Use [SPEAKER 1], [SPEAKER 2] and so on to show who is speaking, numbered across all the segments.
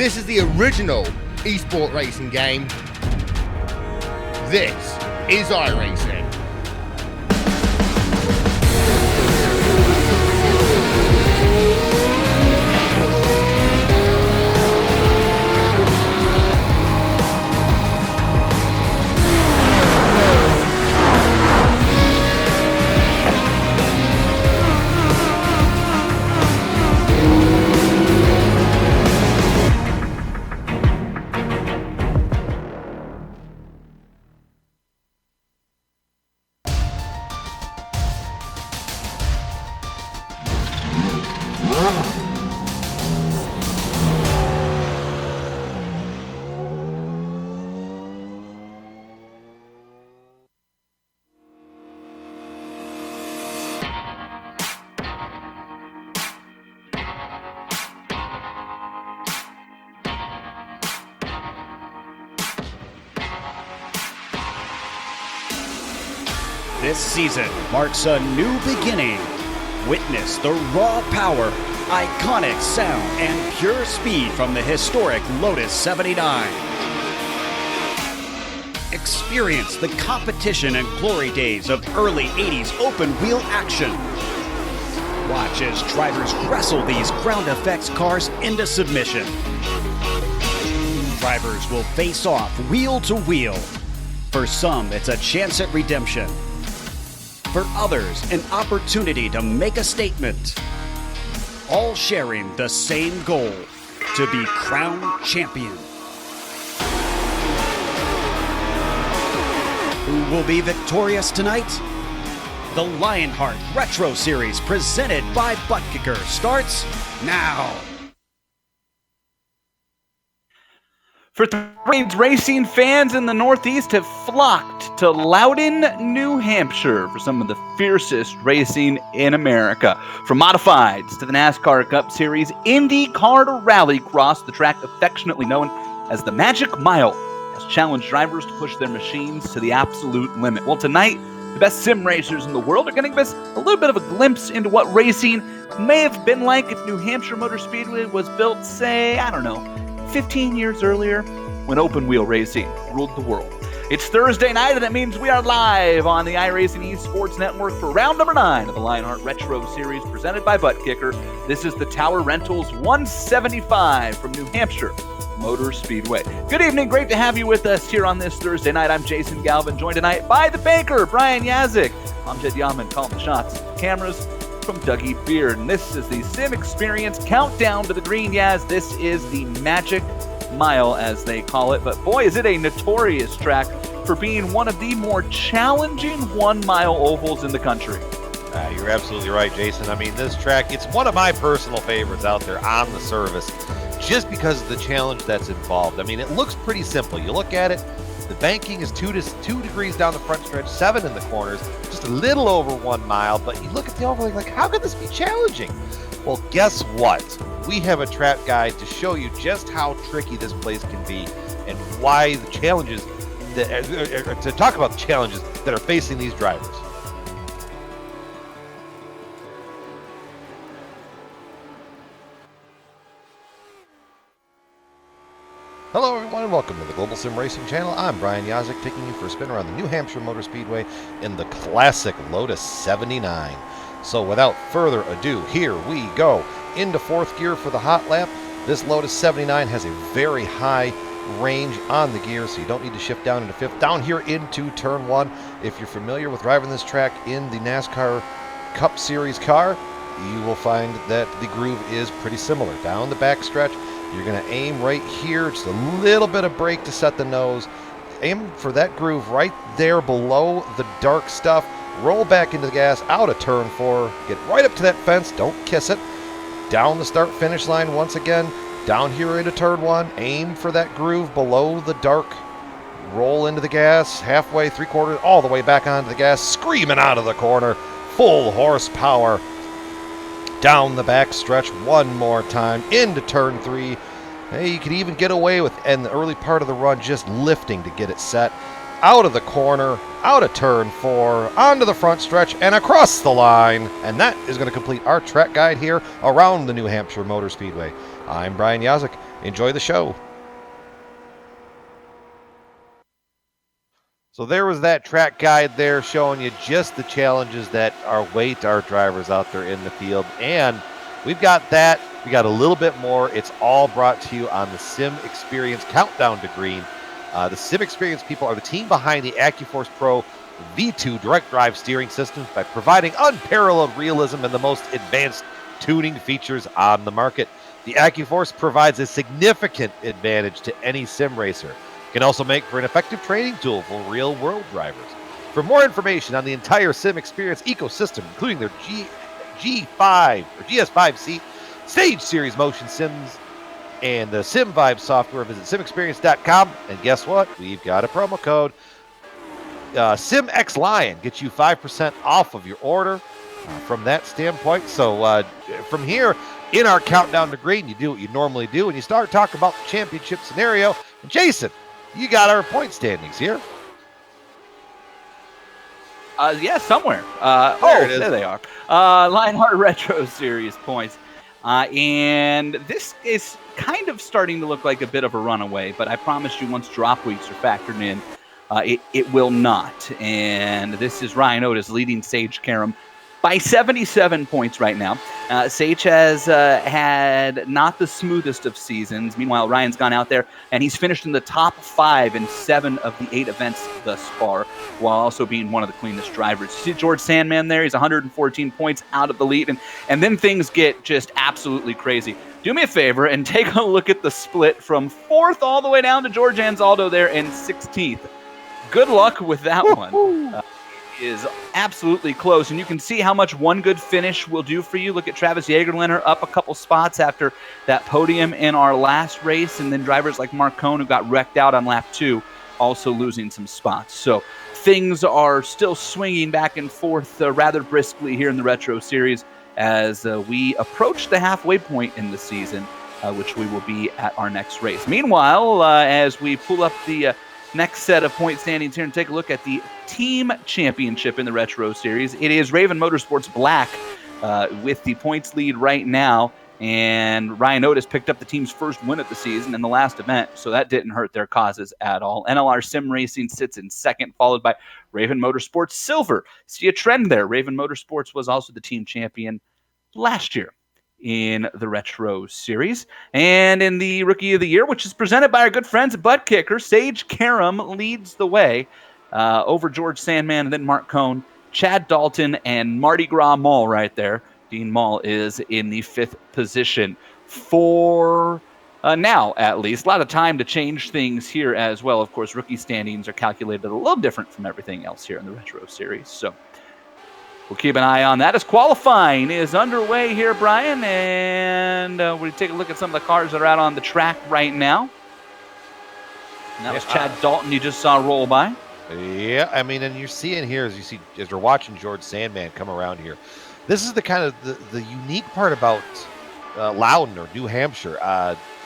[SPEAKER 1] This is the original esport racing game. This is iRacing.
[SPEAKER 2] This season marks a new beginning. Witness the raw power, iconic sound, and pure speed from the historic Lotus 79. Experience the competition and glory days of early 80s open-wheel action. Watch as drivers wrestle these ground effects cars into submission. Drivers will face off wheel to wheel. For some, it's a chance at redemption. For others, an opportunity to make a statement. All sharing the same goal, to be crowned champion. Who will be victorious tonight? The Lionheart Retro Series presented by Butt Kicker starts now.
[SPEAKER 3] For racing fans in the Northeast have flocked to Loudon, New Hampshire for some of the fiercest racing in America. From modifieds to the NASCAR Cup Series, IndyCar to Rallycross, the track affectionately known as the Magic Mile has challenged drivers to push their machines to the absolute limit. Well, tonight, The best sim racers in the world are going to give us a little bit of a glimpse into what racing may have been like if New Hampshire Motor Speedway was built, say, 15 years earlier when open wheel racing ruled the world. It's Thursday night, and that means we are live on the iRacing Esports Network for round number 9 of the Lionheart Retro Series presented by Butt Kicker. This is the Tower Rentals 175 from New Hampshire Motor Speedway. Good evening. Great to have you with us here on this Thursday night. I'm Jason Galvin, joined tonight by the banker, Brian Yazik. I'm Jed Yaman, calling the shots. Cameras from Dougie Beard. And this is the Sim Experience Countdown to the Green. Yaz, this is the Magic Mile, as they call it. But boy, is it a notorious track for being one of the more challenging 1 mile ovals in the country.
[SPEAKER 4] You're absolutely right, Jason. I mean, this track, it's one of my personal favorites out there on the service, just because of the challenge that's involved. I mean, it looks pretty simple. You look at it, the banking is 2 degrees down the front stretch, 7 in the corners, just a little over 1 mile, but you look at the overlay like, how could this be challenging? Well, guess what? We have a track guide to show you just how tricky this place can be and why the challenges, to talk about the challenges that are facing these drivers. Hello everyone and welcome to the Global SimRacing Channel. I'm Brian Yazik, taking you for a spin around the New Hampshire Motor Speedway in the classic Lotus 79. So without further ado, here we go into 4th gear for the hot lap. This Lotus 79 has a very high range on the gear, so you don't need to shift down into 5th. Down here into turn 1, if you're familiar with driving this track in the NASCAR Cup Series car, you will find that the groove is pretty similar. Down the back stretch, you're going to aim right here, just a little bit of brake to set the nose. Aim for that groove right there below the dark stuff. Roll back into the gas, out of turn 4. Get right up to that fence, don't kiss it. Down the start-finish line once again. Down here into turn 1. Aim for that groove below the dark. Roll into the gas, halfway, 3/4, all the way back onto the gas. Screaming out of the corner. Full horsepower. Down the back stretch one more time, into turn 3. Hey, you could even get away with, in the early part of the run, just lifting to get it set. Out of the corner, out of turn 4, onto the front stretch, and across the line. And that is going to complete our track guide here around the New Hampshire Motor Speedway. I'm Brian Yazik. Enjoy the show. So there was that track guide there showing you just the challenges that await our drivers out there in the field. And we've got that. We got a little bit more. It's all brought to you on the Sim Experience Countdown to Green. The Sim Experience people are the team behind the AccuForce Pro V2 direct drive steering systems by providing unparalleled realism and the most advanced tuning features on the market. The AccuForce provides a significant advantage to any sim racer. Can also make for an effective training tool for real-world drivers. For more information on the entire Sim Experience ecosystem, including their G5 or GS5 seat, Stage Series motion sims, and the Sim Vibe software, visit simexperience.com. And guess what? We've got a promo code. SimXLion gets you 5% off of your order from that standpoint. So from here, in our countdown to green, you do what you normally do, and you start talking about the championship scenario. And Jason, you got our point standings here.
[SPEAKER 3] Yeah, somewhere.
[SPEAKER 4] There it is.
[SPEAKER 3] There they are. Lionheart Retro Series points. And this is kind of starting to look like a bit of a runaway, but I promise you once drop weeks are factored in, it will not. And this is Ryan Otis leading Sage Karam by 77 points right now. Sage has had not the smoothest of seasons. Meanwhile, Ryan's gone out there, and he's finished in the top 5 in 7 of the 8 events thus far, while also being one of the cleanest drivers. You see George Sandman there? He's 114 points out of the lead, and then things get just absolutely crazy. Do me a favor and take a look at the split from 4th all the way down to George Anzaldo there in 16th. Good luck with that one. Is absolutely close, and you can see how much one good finish will do for you. Look at Travis Jagerlener up a couple spots after that podium in our last race, and then drivers like Mark Cohn, who got wrecked out on lap 2, also losing some spots. So things are still swinging back and forth rather briskly here in the Retro Series as we approach the halfway point in the season, which we will be at our next race. Meanwhile, as we pull up the next set of point standings here and take a look at the team championship in the Retro Series. It is Raven Motorsports Black with the points lead right now. And Ryan Otis picked up the team's first win of the season in the last event, so that didn't hurt their causes at all. NLR Sim Racing sits in second, followed by Raven Motorsports Silver. See a trend there. Raven Motorsports was also the team champion last year in the Retro Series. And in the Rookie of the Year, which is presented by our good friends at Butt Kicker, Sage Karam leads the way over George Sandman and then Mark Cohn, Chad Dalton, and Mardi Gras Mall right there. Dean Mall is in the 5th position for now, at least. A lot of time to change things here as well. Of course, rookie standings are calculated a little different from everything else here in the Retro Series. So we'll keep an eye on that as qualifying is underway here, Brian. And we'll take a look at some of the cars that are out on the track right now. And that was Chad Dalton you just saw roll by.
[SPEAKER 4] Yeah, I mean, and you're seeing here as you're watching George Sandman come around here. This is the kind of the unique part about Loudon or New Hampshire.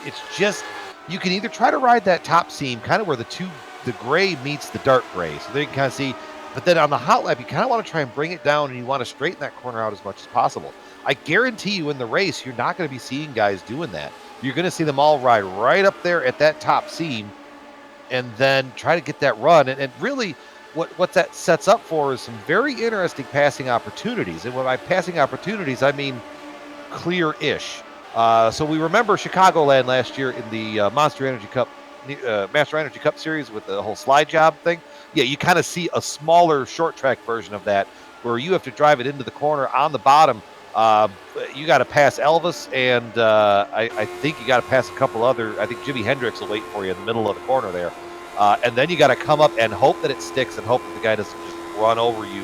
[SPEAKER 4] It's just you can either try to ride that top seam, kind of where the gray meets the dark gray, so there you can kind of see. But then on the hot lap, you kind of want to try and bring it down, and you want to straighten that corner out as much as possible. I guarantee you, in the race, you're not going to be seeing guys doing that. You're going to see them all ride right up there at that top seam, and then try to get that run. And really, what that sets up for is some very interesting passing opportunities. And by passing opportunities, I mean clear-ish. So we remember Chicagoland last year in the Master Energy Cup Series with the whole slide job thing. Yeah, you kind of see a smaller short track version of that where you have to drive it into the corner on the bottom. You got to pass Elvis, and I think you got to pass a couple other. I think Jimi Hendrix will wait for you in the middle of the corner there. And then you got to come up and hope that it sticks and hope that the guy doesn't just run over you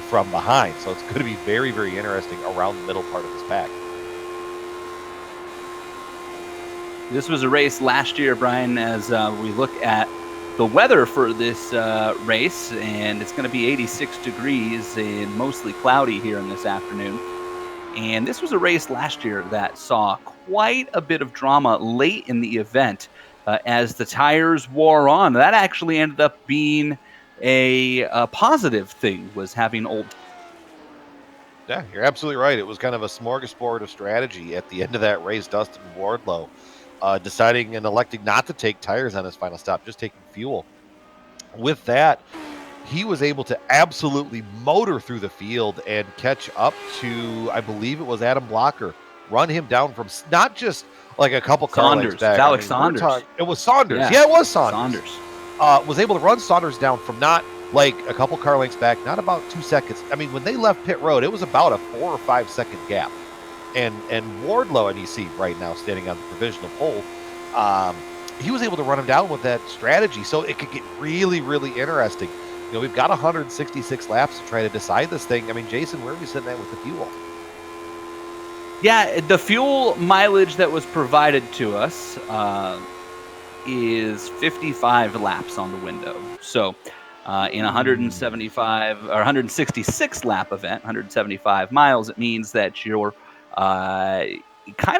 [SPEAKER 4] from behind. So it's going to be very, very interesting around the middle part of this pack.
[SPEAKER 3] This was a race last year, Brian, as we look at the weather for this race, and it's going to be 86 degrees and mostly cloudy here in this afternoon. And this was a race last year that saw quite a bit of drama late in the event as the tires wore on. That actually ended up being a positive thing, was having old.
[SPEAKER 4] Yeah, you're absolutely right. It was kind of a smorgasbord of strategy at the end of that race. Dustin Wardlow deciding and electing not to take tires on his final stop, just taking fuel. With that, he was able to absolutely motor through the field and catch up to, I believe it was Adam Blocker, run him down from not just like a couple car lengths back.
[SPEAKER 3] Alex Saunders.
[SPEAKER 4] It was Saunders. Yeah, it was Saunders.
[SPEAKER 3] Saunders.
[SPEAKER 4] Was able to run Saunders down from not like a couple car lengths back, not about 2 seconds. I mean, when they left pit road, it was about a 4 or 5 second gap. And Wardlow, and you see right now standing on the provisional pole, he was able to run him down with that strategy. So it could get really, really interesting. You know, we've got 166 laps to try to decide this thing. I mean, Jason, where are we sitting at with the fuel?
[SPEAKER 3] Yeah, the fuel mileage that was provided to us is 55 laps on the window. So in 175 or 166 lap event, 175 miles, it means that you're kind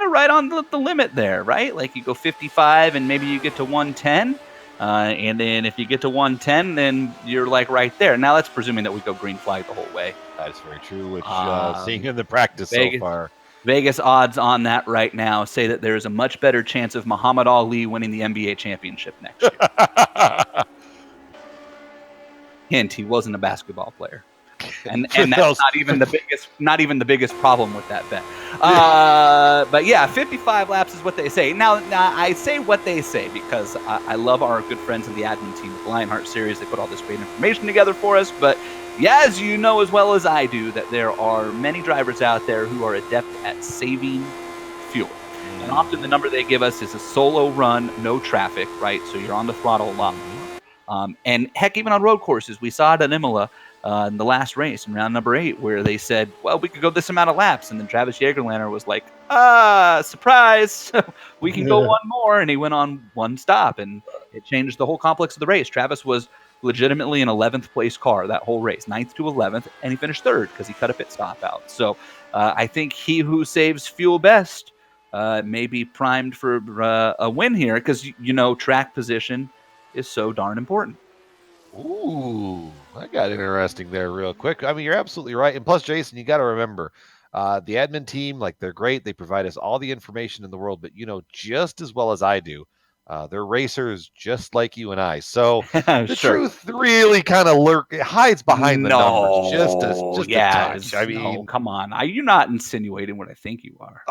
[SPEAKER 3] of right on the limit there, right? Like you go 55 and maybe you get to 110. And then if you get to 110, then you're like right there. Now that's presuming that we go green flag the whole way.
[SPEAKER 4] That's very true, which seeing in the practice so far.
[SPEAKER 3] Vegas odds on that right now say that there's a much better chance of Muhammad Ali winning the NBA championship next year. Hint, he wasn't a basketball player. And that's not even the biggest problem with that bet. But yeah, 55 laps is what they say. Now I say what they say because I love our good friends in the admin team with the Lionheart Series. They put all this great information together for us. But yeah, as you know as well as I do, that there are many drivers out there who are adept at saving fuel. And often the number they give us is a solo run, no traffic, right? So you're on the throttle a lot more. And heck, even on road courses, we saw it at Imola in the last race in round number 8, where they said, well, we could go this amount of laps. And then Travis Jagerlander was like, surprise, we can go one more. And he went on one stop, and it changed the whole complex of the race. Travis was legitimately an 11th place car that whole race, 9th to 11th, and he finished 3rd because he cut a pit stop out. So I think he who saves fuel best may be primed for a win here because, you know, track position is so darn important.
[SPEAKER 4] Ooh, that got interesting there real quick. I mean, you're absolutely right. And plus, Jason, you got to remember, the admin team, like, they're great. They provide us all the information in the world, but just as well as I do, they're racers just like you and I. So the
[SPEAKER 3] Sure.
[SPEAKER 4] truth really kind of hides behind the numbers just a touch. I
[SPEAKER 3] No,
[SPEAKER 4] mean,
[SPEAKER 3] come on. You're not insinuating what I think you are.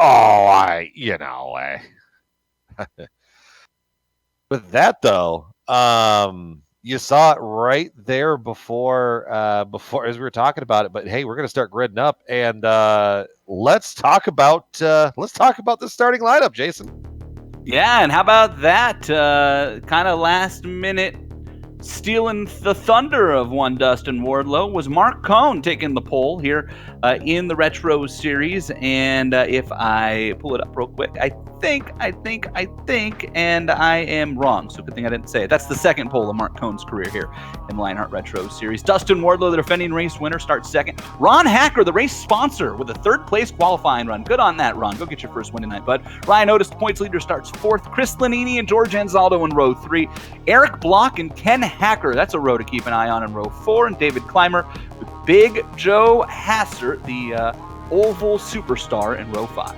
[SPEAKER 4] With that though, you saw it right there before as we were talking about it. But hey, we're gonna start gridding up, and let's talk about the starting lineup, Jason.
[SPEAKER 3] Yeah, and how about that kind of last minute stealing the thunder of one Dustin Wardlow was Mark Cohn taking the pole here in the Retro Series. And if I pull it up real quick, I think, and I am wrong. So good thing I didn't say it. That's the second pole of Mark Cohn's career here in the Lionheart Retro Series. Dustin Wardlow, the defending race winner, starts second. Ron Hacker, the race sponsor, with a third place qualifying run. Good on that, Ron. Go get your first win tonight, bud. Ryan Otis, the points leader, starts fourth. Chris Lanini and George Anzaldo in row 3. Eric Block and Ken Hacker, that's a row to keep an eye on in row 4. And David Clymer with Big Joe Hasser, the oval superstar, in row 5.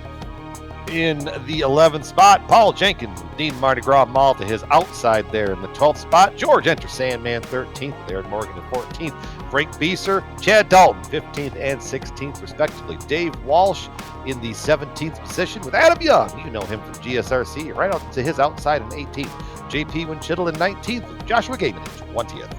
[SPEAKER 4] In the 11th spot, Paul Jenkins, Dean Mardi Gras Mall to his outside there in the 12th spot. George Enter Sandman 13th, Aaron Morgan in 14th, Frank Beeser, Chad Dalton 15th and 16th respectively. Dave Walsh in the 17th position with Adam Young. You know him from GSRC, right out to his outside in 18th. JP Winchittle in 19th, with Joshua Gaiman in 20th.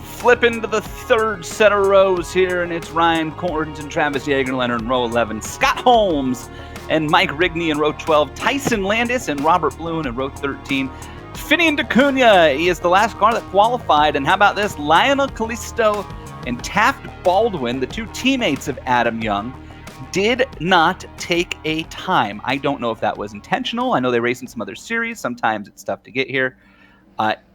[SPEAKER 3] Flip into the third set of rows here, and it's Ryan Corns and Travis Yeager in row 11. Scott Holmes and Mike Rigney in row 12. Tyson Landis and Robert Bloom in row 13. Finian DeCunha is the last car that qualified. And how about this? Lionel Callisto and Taft Baldwin, the two teammates of Adam Young, did not take a time. I don't know if that was intentional. I know they race in some other series. Sometimes it's tough to get here.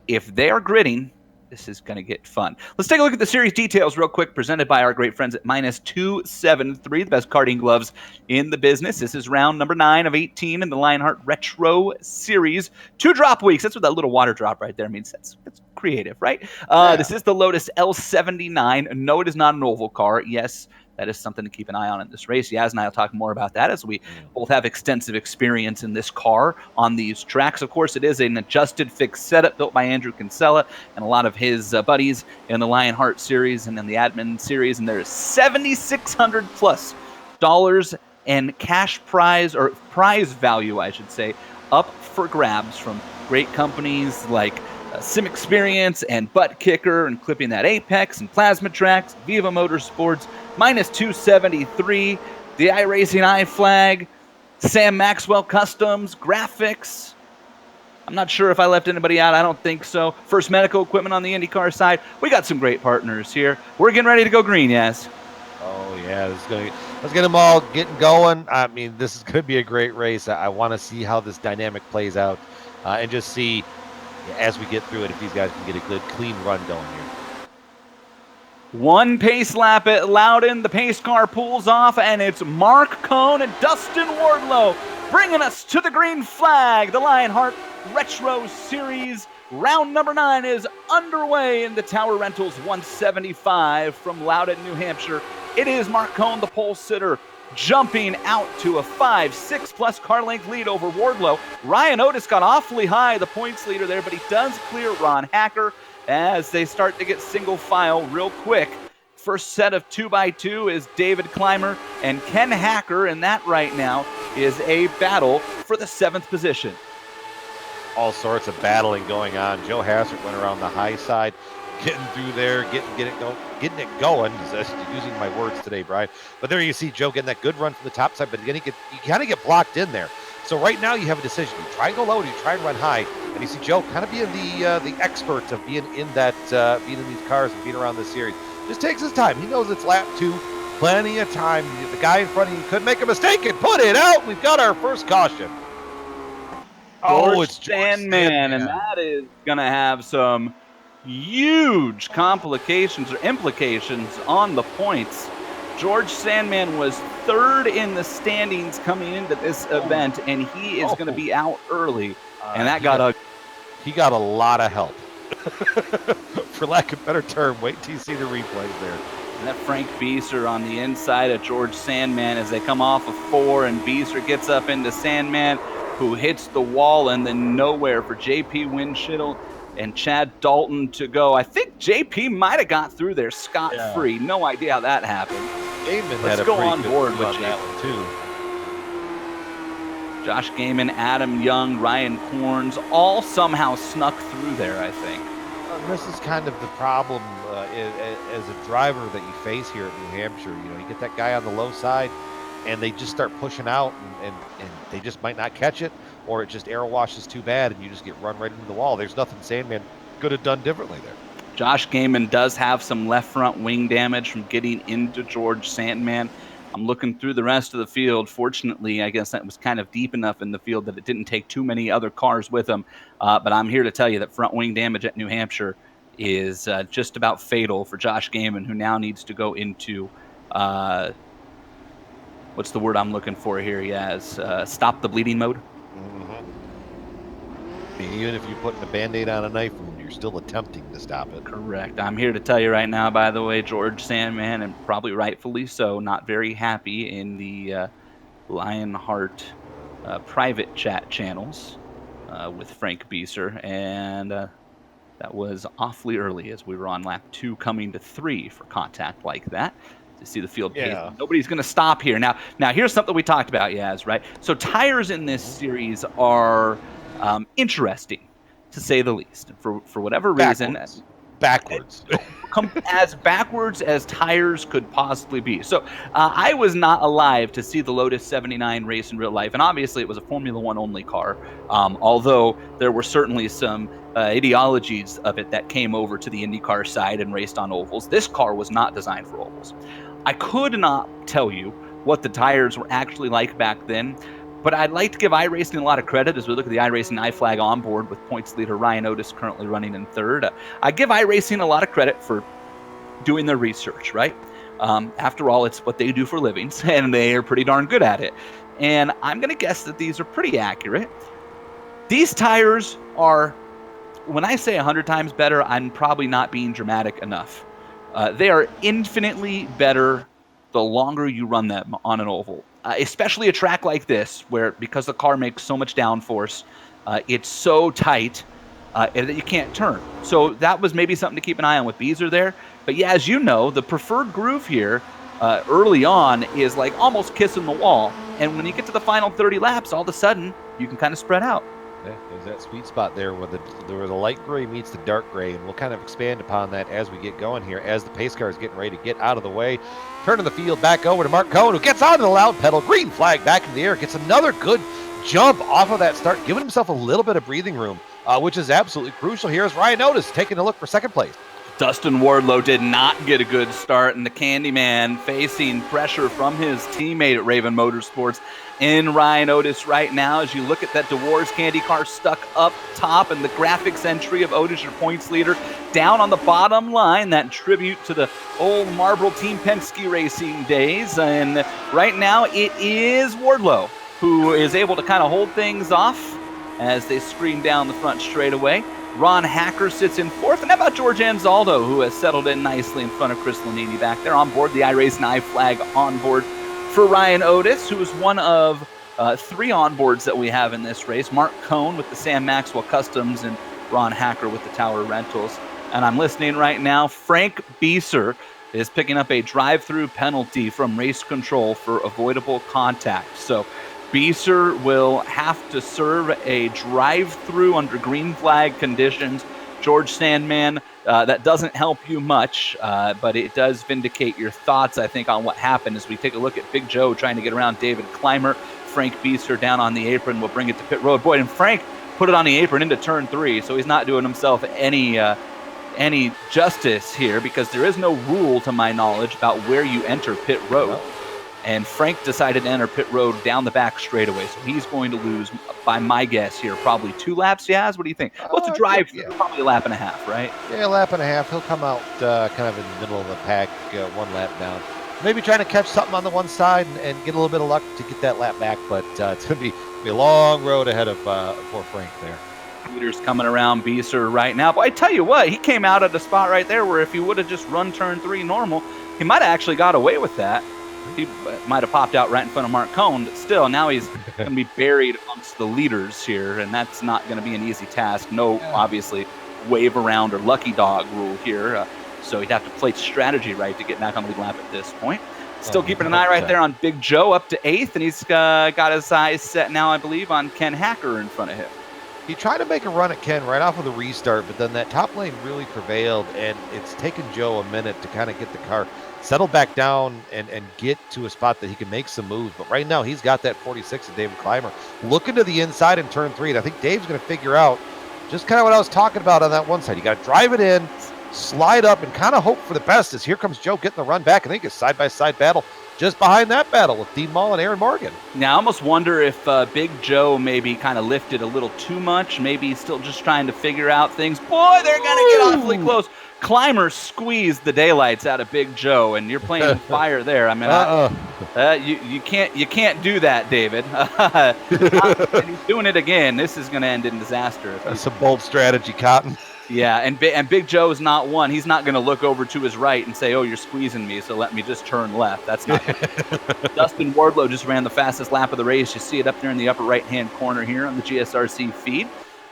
[SPEAKER 3] If they are gridding, this is going to get fun. Let's take a look at the series details real quick, presented by our great friends at Minus 273, the best karting gloves in the business. This is round number 9 of 18 in the Lionheart Retro Series. 2 drop weeks. That's what that little water drop right there means. That's creative, right?
[SPEAKER 4] Yeah.
[SPEAKER 3] This is the Lotus L79. No, it is not an oval car. Yes, that is something to keep an eye on in this race. Yaz and I will talk more about that, as we both have extensive experience in this car on these tracks. Of course, it is an adjusted fixed setup built by Andrew Kinsella and a lot of his buddies in the Lionheart series and in the admin series. And there's $7,600 plus and cash prize, or prize value, I should say, up for grabs from great companies like Sim Experience and Butt Kicker and Clipping That Apex and Plasma Tracks, Viva Motorsports, Minus 273, the iRacing iFlag, Sam Maxwell Customs, Graphics. I'm not sure if I left anybody out. I don't think so. First Medical Equipment on the IndyCar side. We got some great partners here. We're getting ready to go green, yes.
[SPEAKER 4] Oh yeah, let's get them all getting going. I mean, this is going to be a great race. I want to see how this dynamic plays out, and just see as we get through it if these guys can get a good, clean run going here.
[SPEAKER 3] One pace lap at Loudon. The pace car pulls off, and it's Mark Cohn and Dustin Wardlow bringing us to the green flag. The Lionheart Retro Series round number 9 is underway in the Tower Rentals 175 from Loudon, New Hampshire. It is Mark Cohn, the pole sitter, jumping out to a 5-6 plus car length lead over Wardlow. Ryan Otis got awfully high, the points leader there, but he does clear Ron Hacker as they start to get single file real quick. First set of 2x2 is David Clymer and Ken Hacker, and that right now is a battle for the 7th position.
[SPEAKER 4] All sorts of battling going on. Joe Hassert went around the high side, getting through there, getting it going. Using my words today, Brian. But there you see Joe getting that good run from the top side, but you kind of get blocked in there. So right now you have a decision. You try and go low, or you try and run high, and you see Joe kind of being the expert of being in these cars and being around this series. Just takes his time. He knows it's lap 2, plenty of time. The guy in front of you could make a mistake and put it out. We've got our first caution.
[SPEAKER 3] It's Sandman, and that is going to have some huge complications or implications on the points. George Sandman was 3rd in the standings coming into this event, and he is going to be out early, and that got ugly.
[SPEAKER 4] he got a lot of help. For lack of a better term, wait till you see the replays there.
[SPEAKER 3] And that Frank Beeser on the inside of George Sandman as they come off of 4, and Beeser gets up into Sandman, who hits the wall, and then nowhere for JP Winchittle and Chad Dalton to go. I think JP might have got through there scot-free. No idea how that happened.
[SPEAKER 4] Gaiman
[SPEAKER 3] Let's
[SPEAKER 4] had a
[SPEAKER 3] go
[SPEAKER 4] pretty
[SPEAKER 3] on
[SPEAKER 4] good
[SPEAKER 3] board
[SPEAKER 4] move
[SPEAKER 3] with
[SPEAKER 4] on that one, too.
[SPEAKER 3] Josh Gaiman, Adam Young, Ryan Corns, all somehow snuck through there, I think.
[SPEAKER 4] This is kind of the problem as a driver that you face here at New Hampshire. You know, you get that guy on the low side, and they just start pushing out, and they just might not catch it, or it just aero washes too bad, and you just get run right into the wall. There's nothing Sandman could have done differently there.
[SPEAKER 3] Josh Gaiman does have some left front wing damage from getting into George Sandman. I'm looking through the rest of the field. Fortunately, I guess that was kind of deep enough in the field that it didn't take too many other cars with him. But I'm here to tell you that front wing damage at New Hampshire is just about fatal for Josh Gaiman, who now needs to go into what's the word I'm looking for here? He has stop the bleeding mode.
[SPEAKER 4] Even if you're putting a Band-Aid on a knife wound, you're still attempting to stop it.
[SPEAKER 3] Correct. I'm here to tell you right now, by the way, George Sandman, and probably rightfully so, not very happy in the Lionheart private chat channels with Frank Beeser, and that was awfully early as we were on lap 2 coming to 3 for contact like that. To see the field pace. Nobody's going to stop here. Now, here's something we talked about, Yaz, right? So tires in this series are interesting, to say the least. For whatever reason.
[SPEAKER 4] Backwards.
[SPEAKER 3] Come as backwards as tires could possibly be. So I was not alive to see the Lotus 79 race in real life, and obviously it was a Formula One only car, although there were certainly some ideologies of it that came over to the IndyCar side and raced on ovals. This car was not designed for ovals. I could not tell you what the tires were actually like back then, but I'd like to give iRacing a lot of credit as we look at the iRacing iFlag onboard with points leader Ryan Otis currently running in third. I give iRacing a lot of credit for doing their research, right? After all, it's what they do for livings, and they are pretty darn good at it. And I'm going to guess that these are pretty accurate. These tires are, when I say 100 times better, I'm probably not being dramatic enough. They are infinitely better the longer you run them on an oval. Especially a track like this, where because the car makes so much downforce, it's so tight that you can't turn. So that was maybe something to keep an eye on with Beeser there. But yeah, as you know, the preferred groove here early on is like almost kissing the wall. And when you get to the final 30 laps, all of a sudden, you can kind of spread out.
[SPEAKER 4] Yeah, there's that sweet spot there where the light gray meets the dark gray, and we'll kind of expand upon that as we get going here, as the pace car is getting ready to get out of the way. Turning the field back over to Mark Cohen, who gets onto the loud pedal, green flag back in the air, gets another good jump off of that start, giving himself a little bit of breathing room, which is absolutely crucial here as Ryan Otis taking a look for second place.
[SPEAKER 3] Dustin Wardlow did not get a good start, and the Candyman facing pressure from his teammate at Raven Motorsports in Ryan Otis right now. As you look at that DeWars Candy car stuck up top, and the graphics entry of Otis, your points leader, down on the bottom line, that tribute to the old Marlboro Team Penske Racing days. And right now it is Wardlow who is able to kind of hold things off as they scream down the front straightaway. Ron Hacker sits in fourth. And how about George Anzaldo, who has settled in nicely in front of Chris Lanini back there on board the iRacing iFlag on board for Ryan Otis, who is one of 3 onboards that we have in this race. Mark Cohn with the Sam Maxwell Customs and Ron Hacker with the Tower Rentals. And I'm listening right now. Frank Beeser is picking up a drive-through penalty from race control for avoidable contact. So Beeser will have to serve a drive-through under green flag conditions. George Sandman, that doesn't help you much, but it does vindicate your thoughts, I think, on what happened as we take a look at Big Joe trying to get around David Clymer. Frank Beeser down on the apron will bring it to pit road. Boy, and Frank put it on the apron into turn 3, so he's not doing himself any justice here, because there is no rule, to my knowledge, about where you enter pit road. And Frank decided to enter pit road down the back straightaway, so he's going to lose, by my guess here, probably 2 laps. Yaz, what do you think? What's a drive? Yeah. Probably a lap and a half, right?
[SPEAKER 4] Yeah, a lap and a half. He'll come out kind of in the middle of the pack, 1 lap down. Maybe trying to catch something on the one side and get a little bit of luck to get that lap back, but it's going to be a long road ahead of for Frank there.
[SPEAKER 3] leaders coming around Beeser right now. But I tell you what, he came out at a spot right there where if he would have just run turn 3 normal, he might have actually got away with that. He might have popped out right in front of Mark Cohn. But still, now he's going to be buried amongst the leaders here, and that's not going to be an easy task. No, obviously, wave around or lucky dog rule here. So he'd have to play strategy right to get back on the lead lap at this point. Still keeping an eye right there on Big Joe up to 8th, and he's got his eyes set now, I believe, on Ken Hacker in front of him.
[SPEAKER 4] He tried to make a run at Ken right off of the restart, but then that top lane really prevailed, and it's taken Joe a minute to kind of get the car settled back down and get to a spot that he can make some moves. But right now, he's got that 46 of David Clymer looking to the inside in turn 3, and I think Dave's going to figure out just kind of what I was talking about on that one side. You got to drive it in, slide up, and kind of hope for the best as here comes Joe getting the run back. I think it's side-by-side battle just behind that battle with Dean Mull and Aaron Morgan.
[SPEAKER 3] Now, I almost wonder if Big Joe maybe kind of lifted a little too much. Maybe he's still just trying to figure out things. Boy, they're going to get awfully close. Clymer squeezed the daylights out of Big Joe, and you're playing fire there. I mean, you can't do that, David. And he's doing it again. This is going to end in disaster.
[SPEAKER 4] That's a bold strategy, Cotton.
[SPEAKER 3] Yeah, and Big Joe's not one. He's not going to look over to his right and say, "Oh, you're squeezing me, so let me just turn left." That's not. Dustin Wardlow just ran the fastest lap of the race. You see it up there in the upper right-hand corner here on the GSRC feed.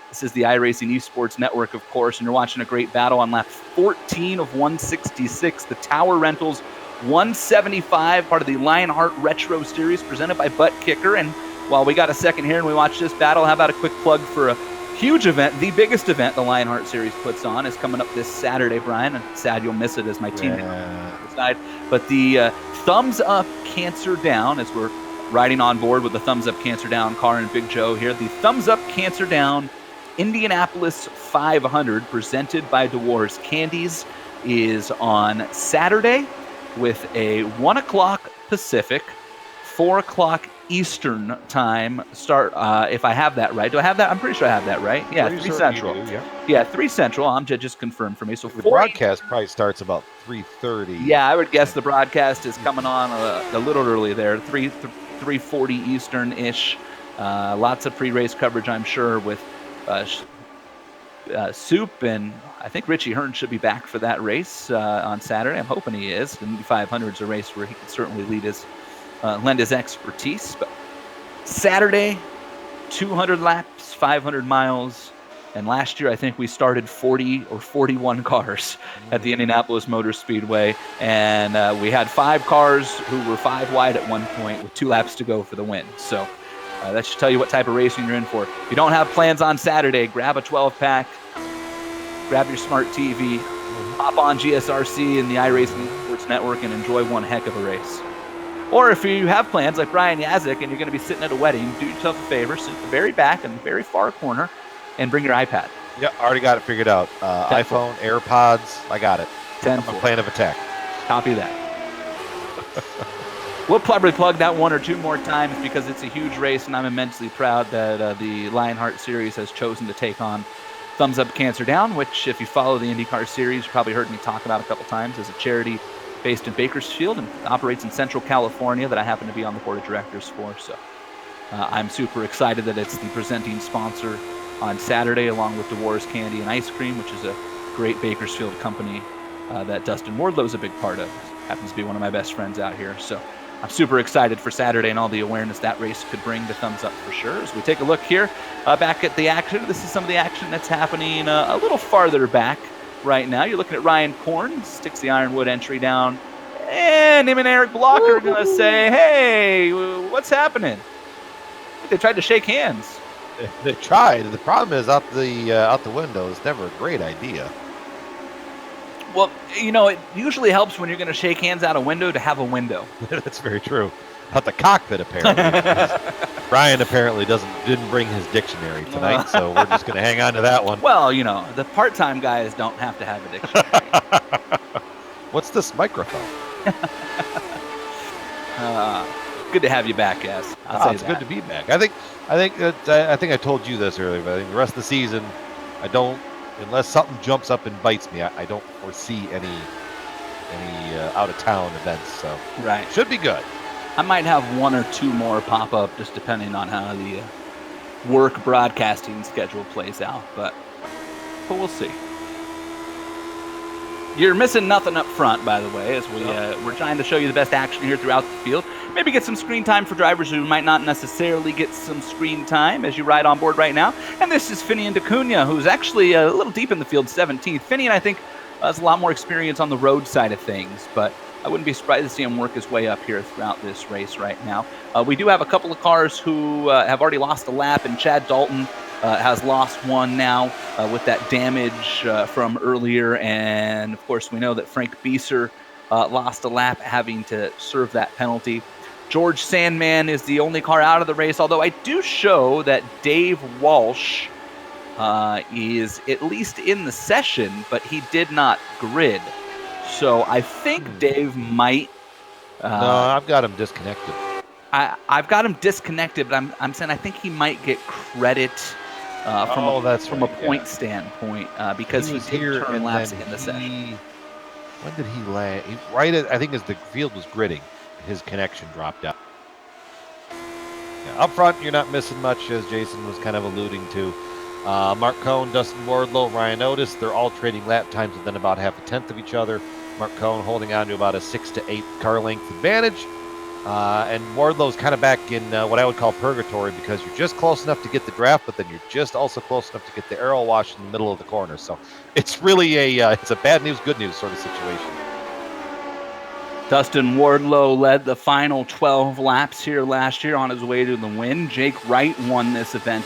[SPEAKER 3] This is the iRacing Esports Network, of course, and you're watching a great battle on lap 14 of 166. The Tower Rentals 175, part of the Lionheart Retro Series, presented by Butt Kicker. And while we got a second here and we watch this battle, how about a quick plug for a huge event, the biggest event the Lionheart Series puts on, is coming up this Saturday, Brian. I'm sad you'll miss it as my teammate decide. But the Thumbs Up Cancer Down, as we're riding on board with the Thumbs Up Cancer Down car and Big Joe here, the Thumbs Up Cancer Down Indianapolis 500, presented by DeWars Candies, is on Saturday with a 1 o'clock Pacific, 4 o'clock Eastern time start, if I have that right. Do I have that? I'm pretty sure I have that right. Yeah, 3 Central. Yeah, 3 Central. Amjad just confirmed for me. So
[SPEAKER 4] the broadcast probably starts about 3:30.
[SPEAKER 3] Yeah, I would guess the broadcast is coming on a little early there, 3:40 Eastern-ish. Lots of pre-race coverage, I'm sure, with Soup, and I think Richie Hearn should be back for that race on Saturday. I'm hoping he is. The Indy 500 is a race where he can certainly lend his expertise. But Saturday, 200 laps, 500 miles, and last year I think we started 40 or 41 cars at the Indianapolis Motor Speedway, and we had 5 cars who were 5 wide at one point with 2 laps to go for the win. So that should tell you what type of racing you're in for. If you don't have plans on Saturday, grab a 12-pack, grab your smart TV, hop on GSRC and the iRacing Esports Network and enjoy one heck of a race. Or if you have plans like Brian Yazik and you're going to be sitting at a wedding, do yourself a favor, sit at the very back and the very far corner and bring your iPad.
[SPEAKER 4] Yeah, already got it figured out. iPhone, AirPods, I got it. I'm a plan of attack.
[SPEAKER 3] Copy that. We'll probably plug that 1 or 2 more times because it's a huge race, and I'm immensely proud that the Lionheart Series has chosen to take on Thumbs Up Cancer Down, which, if you follow the IndyCar Series, you probably heard me talk about a couple times, as a charity based in Bakersfield and operates in Central California that I happen to be on the board of directors for. So I'm super excited that it's the presenting sponsor on Saturday, along with DeWars Candy and Ice Cream, which is a great Bakersfield company that Dustin Wardlow is a big part of. Happens to be one of my best friends out here. So I'm super excited for Saturday and all the awareness that race could bring to Thumbs Up for sure. As we take a look here back at the action, this is some of the action that's happening a little farther back right now. You're looking at Ryan Korn, sticks the Ironwood entry down, and him and Eric Blocker are going to say, "Hey, what's happening?" They tried to shake hands.
[SPEAKER 4] They tried. The problem is out the window is never a great idea.
[SPEAKER 3] Well, it usually helps when you're going to shake hands out a window to have a window.
[SPEAKER 4] That's very true. Out the cockpit, apparently. Brian apparently didn't bring his dictionary tonight, so we're just going to hang on to that one.
[SPEAKER 3] Well, the part-time guys don't have to have a dictionary.
[SPEAKER 4] What's this microphone?
[SPEAKER 3] Good to have you back, Yes.
[SPEAKER 4] It's good to be back. I think I told you this earlier, but I think the rest of the season, unless something jumps up and bites me, I don't foresee any out of town events. So should be good.
[SPEAKER 3] I might have 1 or 2 more pop up, just depending on how work broadcasting schedule plays out, but we'll see. You're missing nothing up front, by the way, as we're trying to show you the best action here throughout the field. Maybe get some screen time for drivers who might not necessarily get some screen time as you ride on board right now. And this is Finian DeCunha, who's actually a little deep in the field, 17th. Finian, I think, has a lot more experience on the road side of things, but I wouldn't be surprised to see him work his way up here throughout this race right now. We do have a couple of cars who have already lost a lap, and Chad Dalton has lost one now with that damage from earlier. And, of course, we know that Frank Bieser lost a lap having to serve that penalty. George Sandman is the only car out of the race, although I do show that Dave Walsh is at least in the session, but he did not grid. So I think Dave might...
[SPEAKER 4] no, I've got him disconnected.
[SPEAKER 3] I've got him disconnected, but I'm saying I think he might get credit from a point standpoint because he did turn laps in the session.
[SPEAKER 4] When did he land? I think as the field was gridding, his connection dropped out. Yeah, up front, you're not missing much, as Jason was kind of alluding to. Mark Cohn, Dustin Wardlow, Ryan Otis, they're all trading lap times within about half a tenth of each other. Mark Cohn holding on to about a 6 to 8 car length advantage. And Wardlow's kind of back in what I would call purgatory, because you're just close enough to get the draft, but then you're just also close enough to get the arrow wash in the middle of the corner. So it's really it's a bad news, good news sort of situation.
[SPEAKER 3] Dustin Wardlow led the final 12 laps here last year on his way to the win. Jake Wright won this event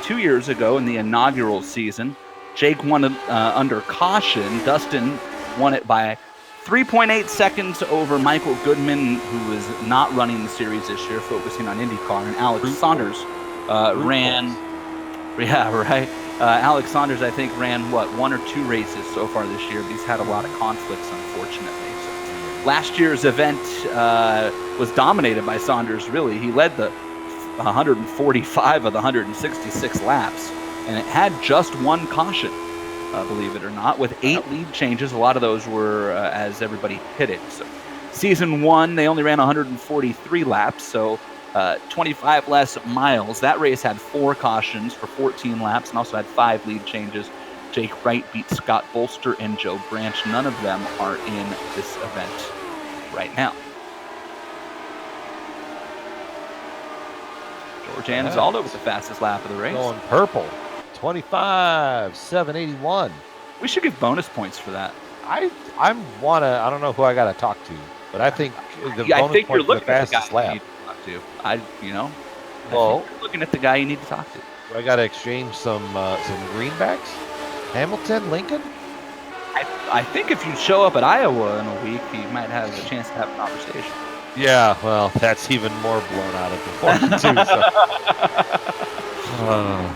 [SPEAKER 3] 2 years ago in the inaugural season. Jake won it under caution. Dustin won it by 3.8 seconds over Michael Goodman, who is not running the series this year, focusing on IndyCar. And Alex Saunders ran... Yeah, right. Alex Saunders, I think, ran, 1 or 2 races so far this year, but he's had a lot of conflicts, unfortunately. So last year's event was dominated by Saunders, really. He led the 145 of the 166 laps, and it had just one caution, believe it or not, with 8 lead changes. A lot of those were as everybody hit it. So season 1, they only ran 143 laps, so 25 less miles. That race had 4 cautions for 14 laps and also had 5 lead changes. Jake Wright beat Scott Bolster and Joe Branch. None of them are in this event right now. George Anzaldo with the fastest lap of the race.
[SPEAKER 4] Going purple. 25.781.
[SPEAKER 3] We should give bonus points for that.
[SPEAKER 4] I don't know who I got to talk to, but I think the
[SPEAKER 3] I
[SPEAKER 4] bonus
[SPEAKER 3] think
[SPEAKER 4] point
[SPEAKER 3] you're
[SPEAKER 4] for the
[SPEAKER 3] looking at the
[SPEAKER 4] fastest
[SPEAKER 3] guy you
[SPEAKER 4] lap.
[SPEAKER 3] need to talk to. I think you're looking at the guy you need to talk to.
[SPEAKER 4] I got to exchange some greenbacks. Hamilton, Lincoln.
[SPEAKER 3] I think if you show up at Iowa in a week, you might have a chance to have a conversation.
[SPEAKER 4] Yeah, well, that's even more blown out at the point too. So.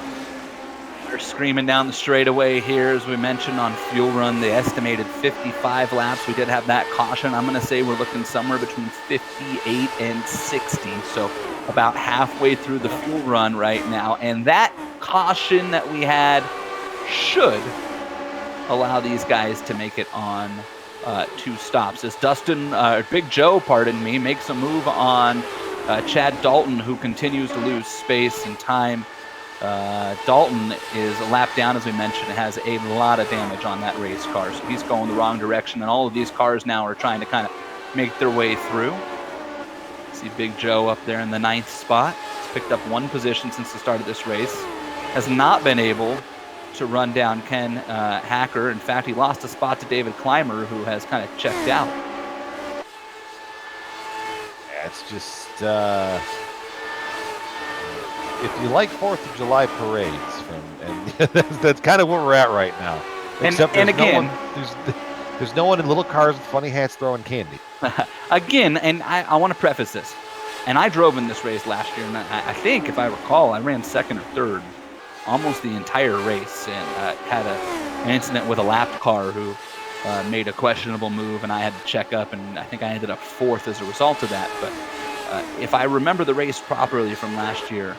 [SPEAKER 3] We're screaming down the straightaway here, as we mentioned on Fuel Run, the estimated 55 laps. We did have that caution. I'm going to say we're looking somewhere between 58 and 60, so about halfway through the Fuel Run right now. And that caution that we had should allow these guys to make it on 2 stops. As Big Joe, makes a move on Chad Dalton, who continues to lose space and time. Dalton is a lap down, as we mentioned, has a lot of damage on that race car, so he's going the wrong direction, and all of these cars now are trying to kind of make their way through. See Big Joe up there in the 9th spot. He's picked up 1 position since the start of this race. Has not been able to run down Ken Hacker. In fact, he lost a spot to David Clymer, who has kind of checked out.
[SPEAKER 4] Yeah, it's just if you like 4th of July parades, and that's kind of where we're at right now. Except there's no one in little cars with funny hats throwing candy.
[SPEAKER 3] Again, and I want to preface this, and I drove in this race last year, and I think, if I recall, I ran 2nd or 3rd almost the entire race, and had an incident with a lapped car who made a questionable move, and I had to check up, and I think I ended up 4th as a result of that. But if I remember the race properly from last year,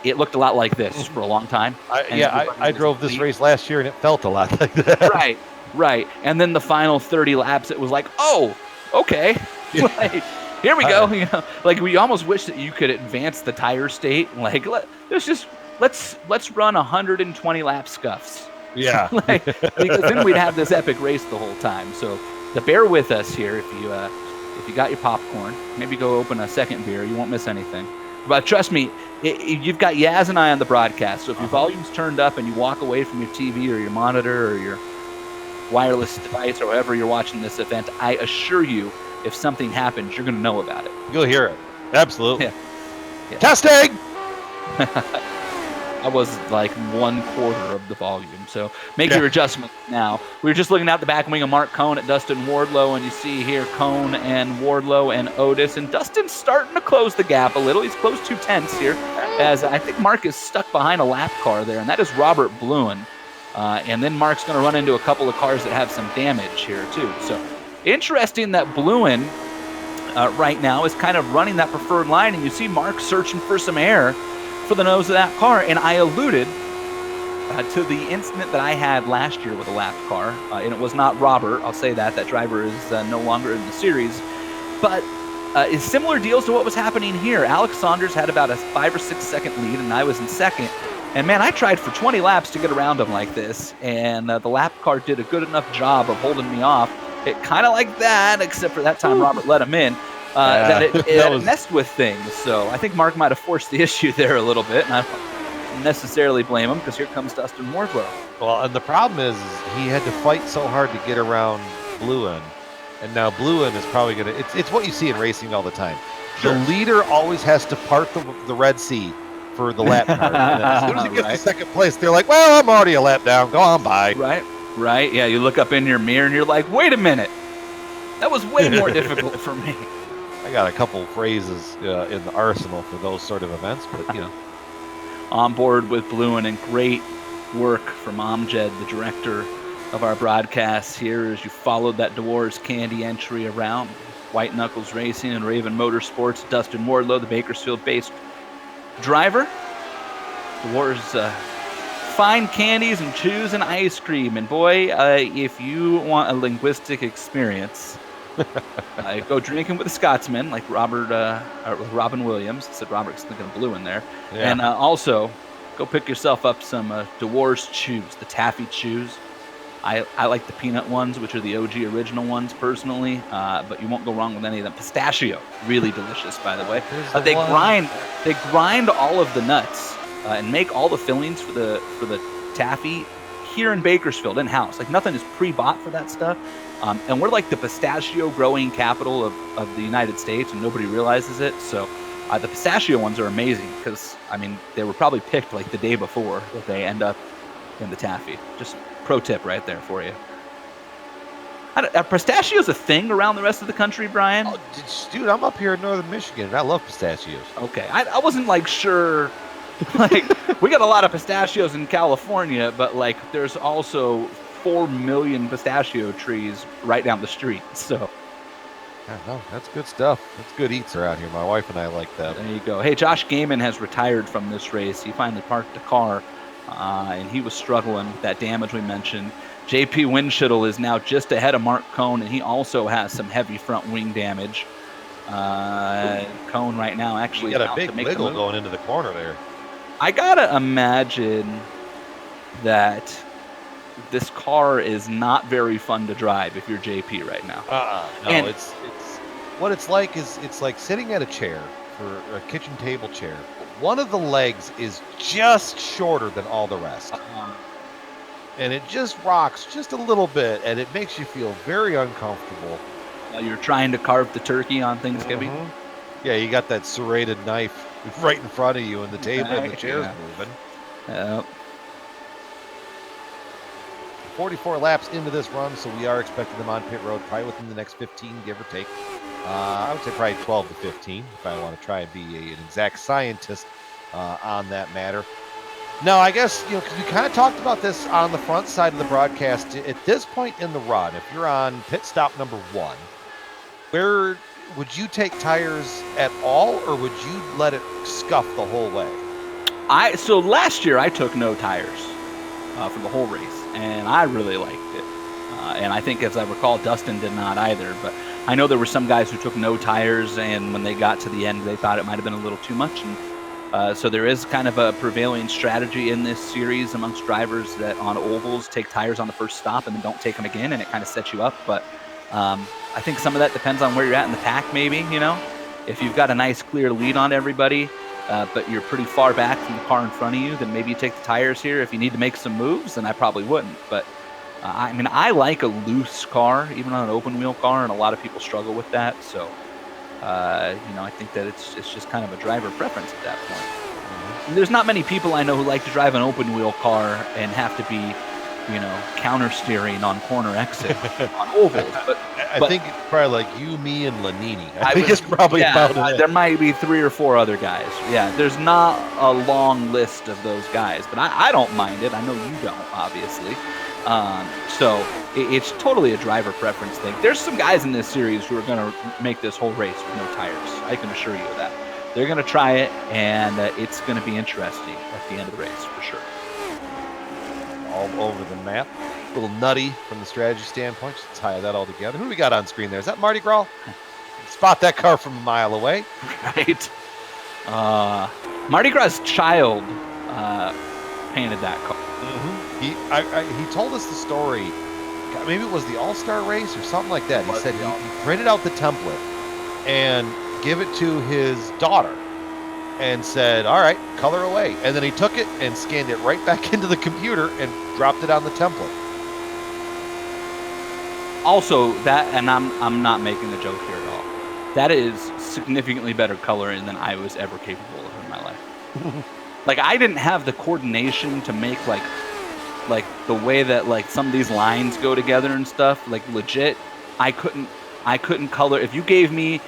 [SPEAKER 3] it looked a lot like this for a long time.
[SPEAKER 4] I drove this race last year, and it felt a lot like that.
[SPEAKER 3] Right. And then the final 30 laps, it was like, oh, okay. Here we go. You know, like we almost wish that you could advance the tire state. Like let's run 120 lap scuffs.
[SPEAKER 4] Yeah.
[SPEAKER 3] Like, because then we'd have this epic race the whole time. So bear with us here. If you got your popcorn, maybe go open a second beer. You won't miss anything. But trust me, you've got Yaz and I on the broadcast. So if your volume's turned up and you walk away from your TV or your monitor or your wireless device or however you're watching this event, I assure you, if something happens, you're going to know about it.
[SPEAKER 4] You'll hear it. Absolutely.
[SPEAKER 3] Yeah.
[SPEAKER 4] Testing!
[SPEAKER 3] I was like 1/4 of the volume, so make your adjustments now. We were just looking out the back wing of Mark Cohn at Dustin Wardlow, and you see here Cohn and Wardlow and Otis, and Dustin's starting to close the gap a little. He's close 2/10 here, as I think Mark is stuck behind a lap car there, and that is Robert Bluen. And then Mark's going to run into a couple of cars that have some damage here too. So interesting that Bluen right now is kind of running that preferred line, and you see Mark searching for some air for the nose of that car, and I alluded to the incident that I had last year with a lap car, and it was not Robert. I'll say that driver is no longer in the series, but it's similar deals to what was happening here. Alex Saunders had about a 5 or 6 second lead, and I was in second. And man, I tried for 20 laps to get around him like this, and the lap car did a good enough job of holding me off. It kind of like that, except for that time Robert let him in. That it messed with things. So I think Mark might have forced the issue there a little bit, and I don't necessarily blame him because here comes Dustin Wardlow.
[SPEAKER 4] Well, and the problem is he had to fight so hard to get around Bluen, and now Bluen is probably going to... It's what you see in racing all the time. Sure. The leader always has to part the Red Sea for the lap car. And then as soon as he gets to second place, they're like, well, I'm already a lap down. Go on by.
[SPEAKER 3] Right. Yeah, you look up in your mirror, and you're like, wait a minute. That was way more difficult for me.
[SPEAKER 4] I got a couple phrases in the arsenal for those sort of events, but you know.
[SPEAKER 3] On board with Bluen, and great work from Amjad, the director of our broadcasts here, as you followed that Dewars Candy entry around. White Knuckles Racing and Raven Motorsports, Dustin Wardlow, the Bakersfield-based driver. Dewars fine candies and chews and ice cream. And boy, if you want a linguistic experience, go drinking with a Scotsman like Robin Williams. I said Robert's thinking of Blue in there. Yeah. And also, go pick yourself up some Dewars chews, the taffy chews. I like the peanut ones, which are the OG original ones personally, but you won't go wrong with any of them. Pistachio, really delicious, by the way. They grind all of the nuts and make all the fillings for the taffy here in Bakersfield in-house. Like nothing is pre-bought for that stuff. And we're like the pistachio growing capital of the United States, and nobody realizes it. So the pistachio ones are amazing because, I mean, they were probably picked like the day before that they end up in the taffy. Just pro tip right there for you. Are pistachios a thing around the rest of the country, Brian?
[SPEAKER 4] Oh, dude, I'm up here in northern Michigan, and I love pistachios.
[SPEAKER 3] Okay, I wasn't like sure. Like we got a lot of pistachios in California, but like there's also 4 million pistachio trees right down the street. So,
[SPEAKER 4] yeah, no, that's good stuff. That's good eats around here. My wife and I like that.
[SPEAKER 3] There you go. Hey, Josh Gaiman has retired from this race. He finally parked the car, and he was struggling with that damage we mentioned. JP Winchittle is now just ahead of Mark Cohn, and he also has some heavy front wing damage. Cohn right now actually
[SPEAKER 4] got a big wiggle going into the corner there.
[SPEAKER 3] I gotta imagine that this car is not very fun to drive if you're JP right now.
[SPEAKER 4] No, and it's what it's like is it's like sitting at a chair for a kitchen table chair. One of the legs is just shorter than all the rest. And it just rocks just a little bit, and it makes you feel very uncomfortable.
[SPEAKER 3] You're trying to carve the turkey on Thanksgiving?
[SPEAKER 4] Mm-hmm. Yeah, you got that serrated knife right in front of you, and the table and the chair's moving.
[SPEAKER 3] Yep.
[SPEAKER 4] 44 laps into this run, so we are expecting them on pit road probably within the next 15, give or take. I would say probably 12 to 15 if I want to try and be an exact scientist on that matter. Now, I guess, because we kind of talked about this on the front side of the broadcast. At this point in the run, if you're on pit stop number 1, where would you take tires at all, or would you let it scuff the whole way? So
[SPEAKER 3] last year I took no tires for the whole race, and I really liked it. And I think, as I recall, Dustin did not either. But I know there were some guys who took no tires, and when they got to the end, they thought it might have been a little too much. And so there is kind of a prevailing strategy in this series amongst drivers that on ovals take tires on the first stop and then don't take them again, and it kind of sets you up. But I think some of that depends on where you're at in the pack, maybe, you know. If you've got a nice clear lead on everybody, but you're pretty far back from the car in front of you, then maybe you take the tires here. If you need to make some moves, then I probably wouldn't. But I mean, I like a loose car, even on an open wheel car, and a lot of people struggle with that. So, you know, I think that it's just kind of a driver preference at that point. Mm-hmm. There's not many people I know who like to drive an open wheel car and have to be, you know, counter steering on corner exit on ovals. But
[SPEAKER 4] I think it's probably like you, me, and Lanini. I think
[SPEAKER 3] was,
[SPEAKER 4] it's probably about it.
[SPEAKER 3] There might be 3 or 4 other guys. Yeah, there's not a long list of those guys, but I don't mind it. I know you don't, obviously. So it's totally a driver preference thing. There's some guys in this series who are going to make this whole race with no tires. I can assure you of that. They're going to try it, and it's going to be interesting at the end of the race for sure.
[SPEAKER 4] All over the map. A little nutty from the strategy standpoint. Just tie that all together. Who do we got on screen there? Is that Marty Grawl? Spot that car from a mile away.
[SPEAKER 3] Right. Mardi Gras' child painted that car.
[SPEAKER 4] Mm-hmm. He told us the story. Maybe it was the All-Star race or something like that. He said he printed out the template and gave it to his daughter and said, all right, color away. And then he took it and scanned it right back into the computer and dropped it on the template. Also,
[SPEAKER 3] that, and I'm not making a joke here at all, that is significantly better coloring than I was ever capable of in my life. Like, I didn't have the coordination to make like the way that like some of these lines go together and stuff. Like, legit, I couldn't color. If you gave me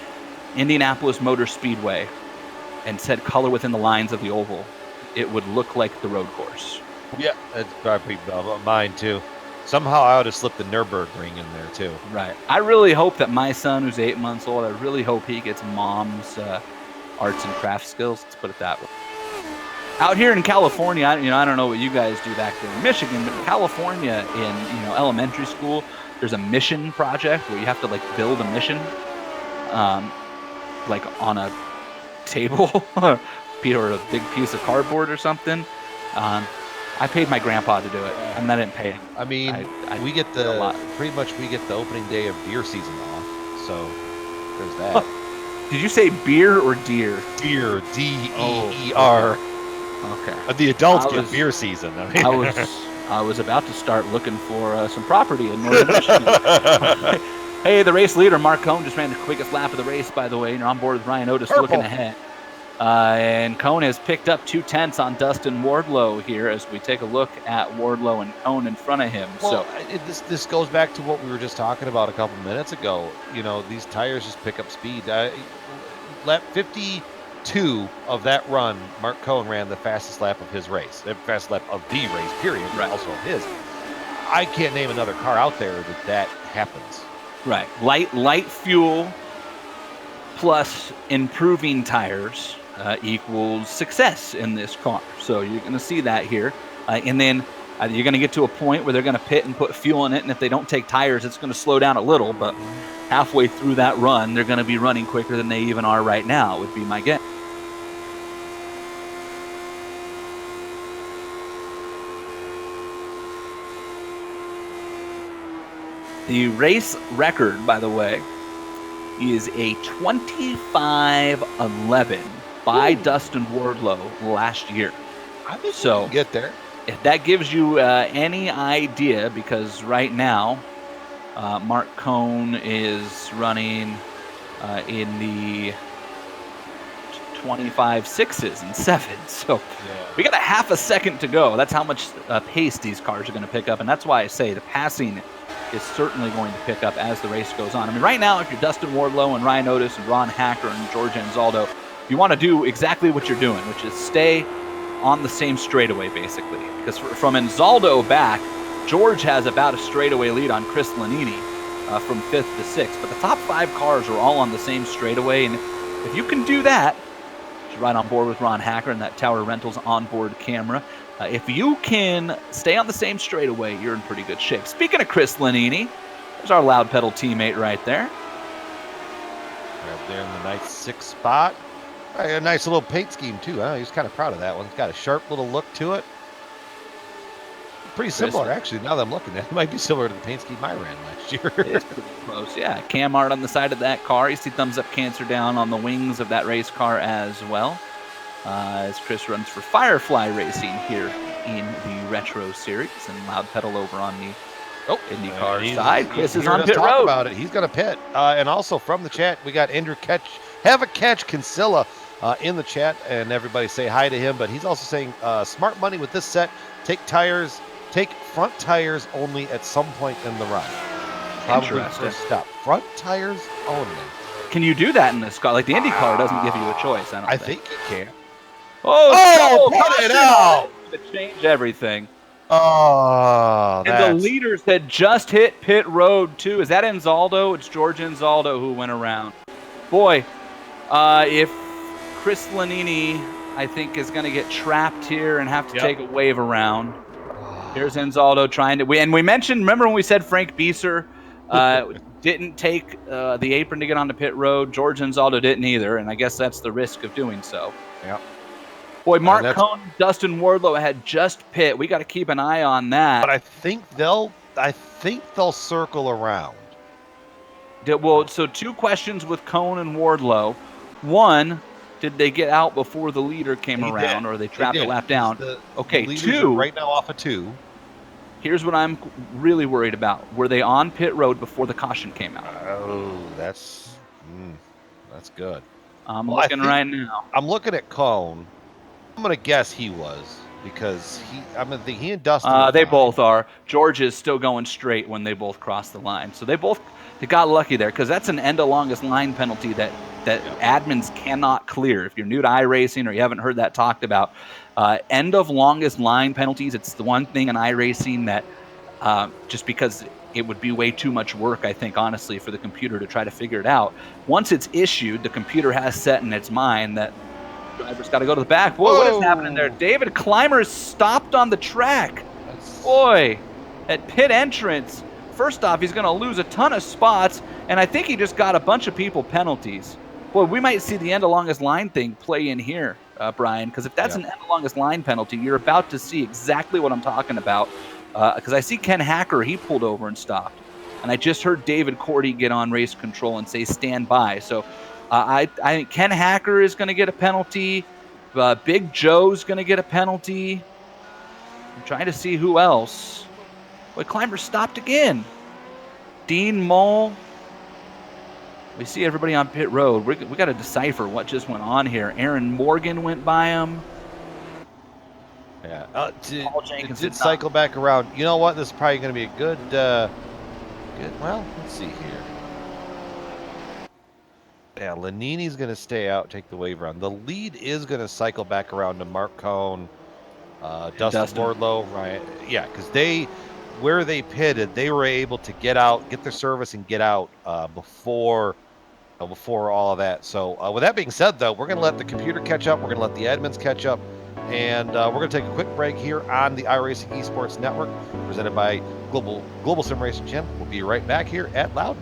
[SPEAKER 3] Indianapolis Motor Speedway and said color within the lines of the oval, it would look like the road course.
[SPEAKER 4] Yeah, that's probably mine too. Somehow I would have slipped the Nürburgring in there too.
[SPEAKER 3] Right. I really hope that my son, who's 8 months old, I really hope he gets mom's arts and crafts skills. Let's put it that way. Out here in California, I don't know what you guys do back there in Michigan, but in California, in elementary school, there's a mission project where you have to like build a mission, like on a table or a big piece of cardboard or something. I paid my grandpa to do it, and I didn't pay him.
[SPEAKER 4] I mean, we get pretty much we get the opening day of deer season off, so there's that.
[SPEAKER 3] Did you say beer or deer?
[SPEAKER 4] Deer, D-E-E-R.
[SPEAKER 3] Okay.
[SPEAKER 4] The adults get beer season. I mean,
[SPEAKER 3] I was about to start looking for some property in Northern Michigan. Hey, the race leader, Mark Cohn, just ran the quickest lap of the race, by the way. You're on board with Ryan Otis looking ahead. And Cohn has picked up 2/10 on Dustin Wardlow here as we take a look at Wardlow and Cohn in front of him.
[SPEAKER 4] Well, so this goes back to what we were just talking about a couple minutes ago. You know, these tires just pick up speed. Lap 52 of that run, Mark Cohn ran the fastest lap of his race. The fastest lap of the race, period,
[SPEAKER 3] right.
[SPEAKER 4] Also of his. I can't name another car out there that happens.
[SPEAKER 3] Right. Light fuel plus improving tires equals success in this car. So you're going to see that here. And then you're going to get to a point where they're going to pit and put fuel in it. And if they don't take tires, it's going to slow down a little. But halfway through that run, they're going to be running quicker than they even are right now, would be my guess. The race record, by the way, is a 25-11 by Dustin Wardlow last year.
[SPEAKER 4] I think so. Get there.
[SPEAKER 3] If that gives you any idea, because right now Mark Cohn is running in the 25 6s and 7s. So we got a half a second to go. That's how much pace these cars are going to pick up, and that's why I say the passing is certainly going to pick up as the race goes on. I mean, right now, if you're Dustin Wardlow and Ryan Otis and Ron Hacker and George Anzaldo, you want to do exactly what you're doing, which is stay on the same straightaway, basically. Because from Anzaldo back, George has about a straightaway lead on Chris Lanini from 5th to 6th. But the top 5 cars are all on the same straightaway, and if you can do that, you're right on board with Ron Hacker and that Tower Rentals onboard camera. If you can stay on the same straightaway, you're in pretty good shape. Speaking of Chris Lanini, there's our loud pedal teammate right there.
[SPEAKER 4] Right there in the nice 6th spot. A nice little paint scheme, too. Huh? He's kind of proud of that one. It's got a sharp little look to it. Pretty similar, actually, now that I'm looking at it. It might be similar to the paint scheme I ran last year.
[SPEAKER 3] It's pretty close, yeah. Cam art on the side of that car. You see thumbs up, cancer down on the wings of that race car as well. As Chris runs for Firefly Racing here in the Retro Series, and loud pedal over on the IndyCar side. Chris is on pit road.
[SPEAKER 4] About it. He's going to pit. And also from the chat, we got Andrew Have a Catch Kinsella in the chat, and everybody say hi to him. But he's also saying smart money with this set. Take front tires only at some point in the ride.
[SPEAKER 3] Interesting.
[SPEAKER 4] Stop. Front tires only.
[SPEAKER 3] Can you do that in this car? Like the IndyCar doesn't give you a choice. I think
[SPEAKER 4] you can.
[SPEAKER 3] Put
[SPEAKER 4] it out!
[SPEAKER 3] To change everything.
[SPEAKER 4] Oh,
[SPEAKER 3] and the leaders had just hit pit road too. Is that Anzaldo? It's George Anzaldo who went around. Boy, if Chris Lanini, I think, is going to get trapped here and have to take a wave around. Here's Anzaldo trying to. We mentioned. Remember when we said Frank Bieser didn't take the apron to get onto pit road? George Anzaldo didn't either, and I guess that's the risk of doing so.
[SPEAKER 4] Yeah.
[SPEAKER 3] Boy, Mark Cohn, Dustin Wardlow had just pit. We got to keep an eye on that.
[SPEAKER 4] But I think they'll circle around.
[SPEAKER 3] Well, so 2 questions with Cohn and Wardlow. One, did they get out before the leader came around, or they trapped a lap down?
[SPEAKER 4] The
[SPEAKER 3] 2.
[SPEAKER 4] Right now off of 2.
[SPEAKER 3] Here's what I'm really worried about. Were they on pit road before the caution came out?
[SPEAKER 4] Oh, that's good.
[SPEAKER 3] I'm looking right now.
[SPEAKER 4] I'm looking at Cohn. I'm going to guess he was, because he and Dustin.
[SPEAKER 3] They both are. George is still going straight when they both cross the line. So they got lucky there, because that's an end of longest line penalty that admins cannot clear. If you're new to iRacing or you haven't heard that talked about, end of longest line penalties, it's the one thing in iRacing that just because it would be way too much work, I think, honestly, for the computer to try to figure it out. Once it's issued, the computer has set in its mind that driver's got to go to the back. Boy, what is happening there? David Clymer stopped on the track. Boy, at pit entrance. First off, he's going to lose a ton of spots, and I think he just got a bunch of people penalties. Boy, we might see the end of longest line thing play in here, Brian, because if that's an end of longest line penalty, you're about to see exactly what I'm talking about. Because I see Ken Hacker, he pulled over and stopped. And I just heard David Cordy get on race control and say stand by. So I think Ken Hacker is going to get a penalty. Big Joe's going to get a penalty. I'm trying to see who else. Boy, Clymer stopped again. Dean Mull. We see everybody on pit road. We got to decipher what just went on here. Aaron Morgan went by him.
[SPEAKER 4] Yeah. It did cycle back around. You know what? This is probably going to be a good. Well, let's see here. Yeah, Lanini's going to stay out, take the wave around. The lead is going to cycle back around to Mark Cohn, Dustin Wardlow, right? Yeah, because where they pitted, they were able to get out, get their service, and get out before all of that. So with that being said, though, we're going to let the computer catch up. We're going to let the admins catch up. And we're going to take a quick break here on the iRacing Esports Network, presented by Global SimRacing Channel. We'll be right back here at Loudon.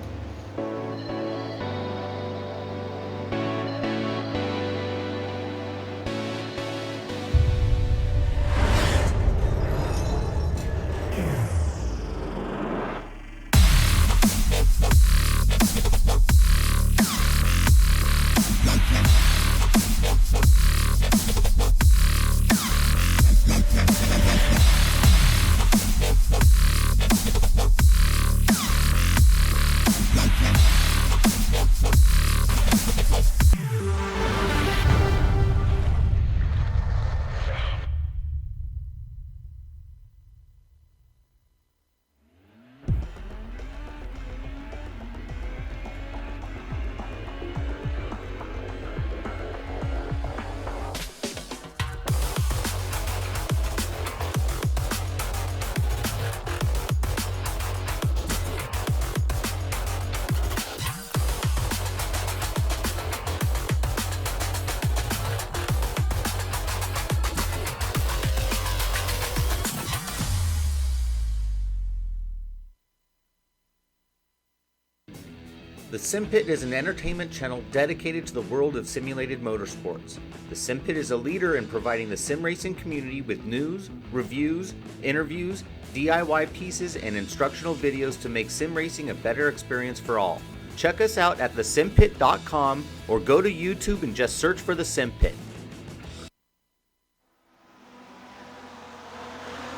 [SPEAKER 5] Sim Pit is an entertainment channel dedicated to the world of simulated motorsports. The Sim Pit is a leader in providing the sim racing community with news, reviews, interviews, DIY pieces, and instructional videos to make sim racing a better experience for all. Check us out at thesimpit.com or go to YouTube and just search for The Sim Pit.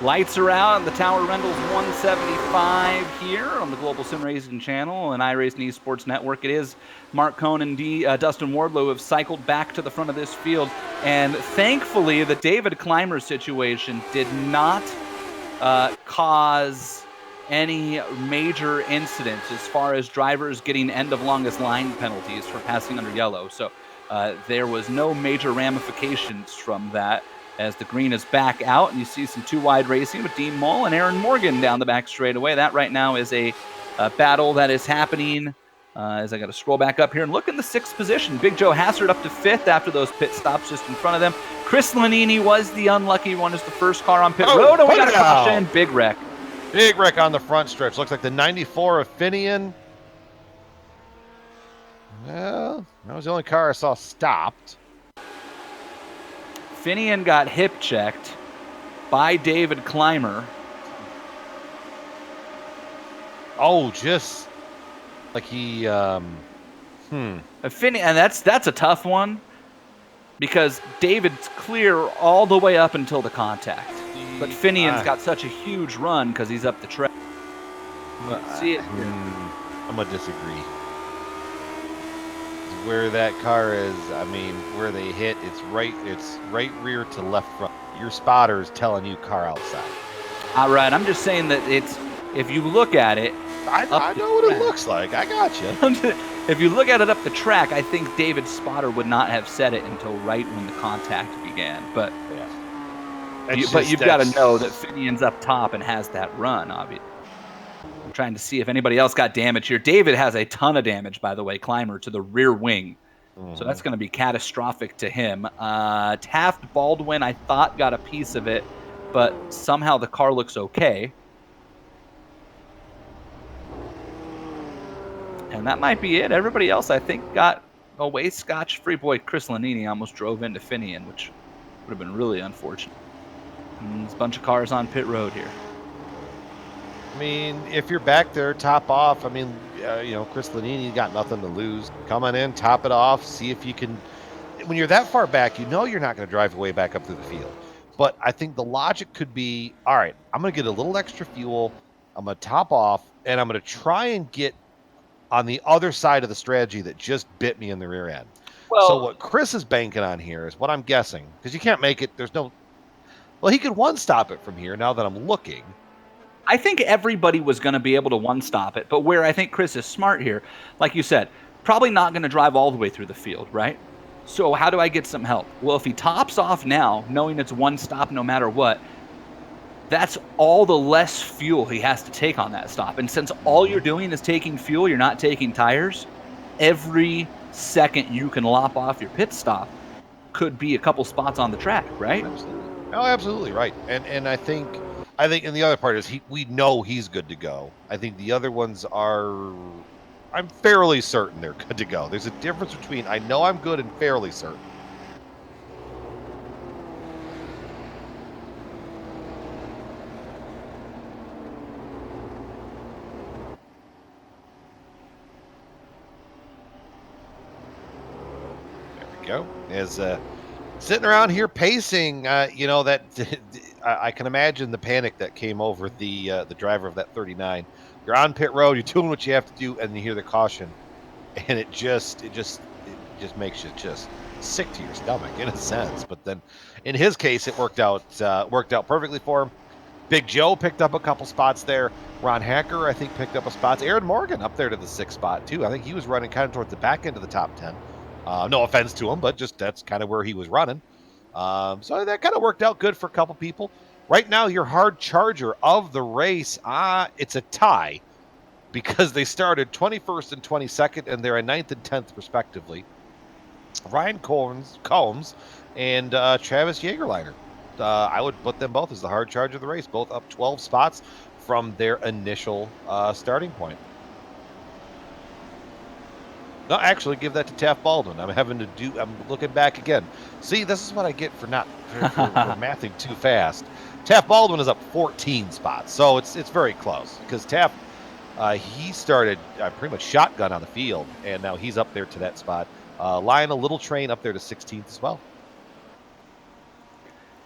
[SPEAKER 3] Lights are out on the Tower Rendell's 175 here on the Global SimRacing Channel and iRacing Esports Network. It is Mark Cohn and Dustin Wardlow have cycled back to the front of this field. And thankfully, the David Clymer situation did not cause any major incidents as far as drivers getting end-of-longest line penalties for passing under yellow. So there was no major ramifications from that, as the green is back out, and you see some two-wide racing with Dean Mull and Aaron Morgan down the back straightaway. That right now is a battle that is happening as I got to scroll back up here and look in the 6th position. Big Joe Hassard up to 5th after those pit stops just in front of them. Chris Lanini was the unlucky one as the first car on pit road, and we got a caution. Big wreck.
[SPEAKER 4] Big wreck on the front stretch. Looks like the 94 of Finian. Well, that was the only car I saw stopped.
[SPEAKER 3] Finian got hip checked by David Clymer.
[SPEAKER 4] Oh, just like he,
[SPEAKER 3] And that's a tough one because David's clear all the way up until the contact. But Finian's got such a huge run because he's up the track. See it here.
[SPEAKER 4] I'm going to disagree. Where that car is, I mean, where they hit, it's right rear to left front. Your spotter is telling you car outside.
[SPEAKER 3] All right, I'm just saying that it's, if you look at it,
[SPEAKER 4] I know what it looks like. I got you.
[SPEAKER 3] If you look at it up the track, I think David's spotter would not have said it until right when the contact began. But you've got to know that Finian's up top and has that run, obviously. I'm trying to see if anybody else got damage here. David has a ton of damage, by the way, Clymer, to the rear wing. So that's going to be catastrophic to him. Taft Baldwin, I thought, got a piece of it, but somehow the car looks okay. And that might be it. Everybody else, I think, got away scotch-free. Boy, Chris Lanini almost drove into Finian, which would have been really unfortunate. And there's a bunch of cars on pit road here.
[SPEAKER 4] I mean, if you're back there, top off, I mean, Chris Lanini got nothing to lose. Come on in, top it off, see if you can. When you're that far back, you know you're not going to drive your way back up through the field. But I think the logic could be, all right, I'm going to get a little extra fuel, I'm going to top off, and I'm going to try and get on the other side of the strategy that just bit me in the rear end. Well, so what Chris is banking on here is what I'm guessing, because you can't make it, he could one-stop it from here now that I'm looking.
[SPEAKER 3] I think everybody was going to be able to one-stop it, but where I think Chris is smart here, like you said, probably not going to drive all the way through the field, right? So how do I get some help? Well, if he tops off now, knowing it's one stop no matter what, that's all the less fuel he has to take on that stop. And since all you're doing is taking fuel, you're not taking tires, every second you can lop off your pit stop could be a couple spots on the track, right?
[SPEAKER 4] Absolutely. Oh, absolutely right. And I think and the other part is we know he's good to go. I think the other ones I'm fairly certain they're good to go. There's a difference between I know I'm good and fairly certain. There we go. As sitting around here pacing, that I can imagine the panic that came over the driver of that 39. You're on pit road, you're doing what you have to do, and you hear the caution, and it just makes you just sick to your stomach in a sense. But then, in his case, it worked out perfectly for him. Big Joe picked up a couple spots there. Ron Hacker, I think, picked up a spot. Aaron Morgan up there to the 6th spot too. I think he was running kind of towards the back end of the top 10. No offense to him, but just that's kind of where he was running. So that kind of worked out good for a couple people. Right now, your hard charger of the race, it's a tie because they started 21st and 22nd, and they're a 9th and 10th respectively. Ryan Combs and Travis Jagerliner. I would put them both as the hard charger of the race, both up 12 spots from their initial starting point. No, actually, give that to Taft Baldwin. I'm looking back again. See, this is what I get for for mathing too fast. Taft Baldwin is up 14 spots, so it's very close because Taft, he started pretty much shotgun on the field, and now he's up there to that spot. Lion, a little train up there to 16th as well.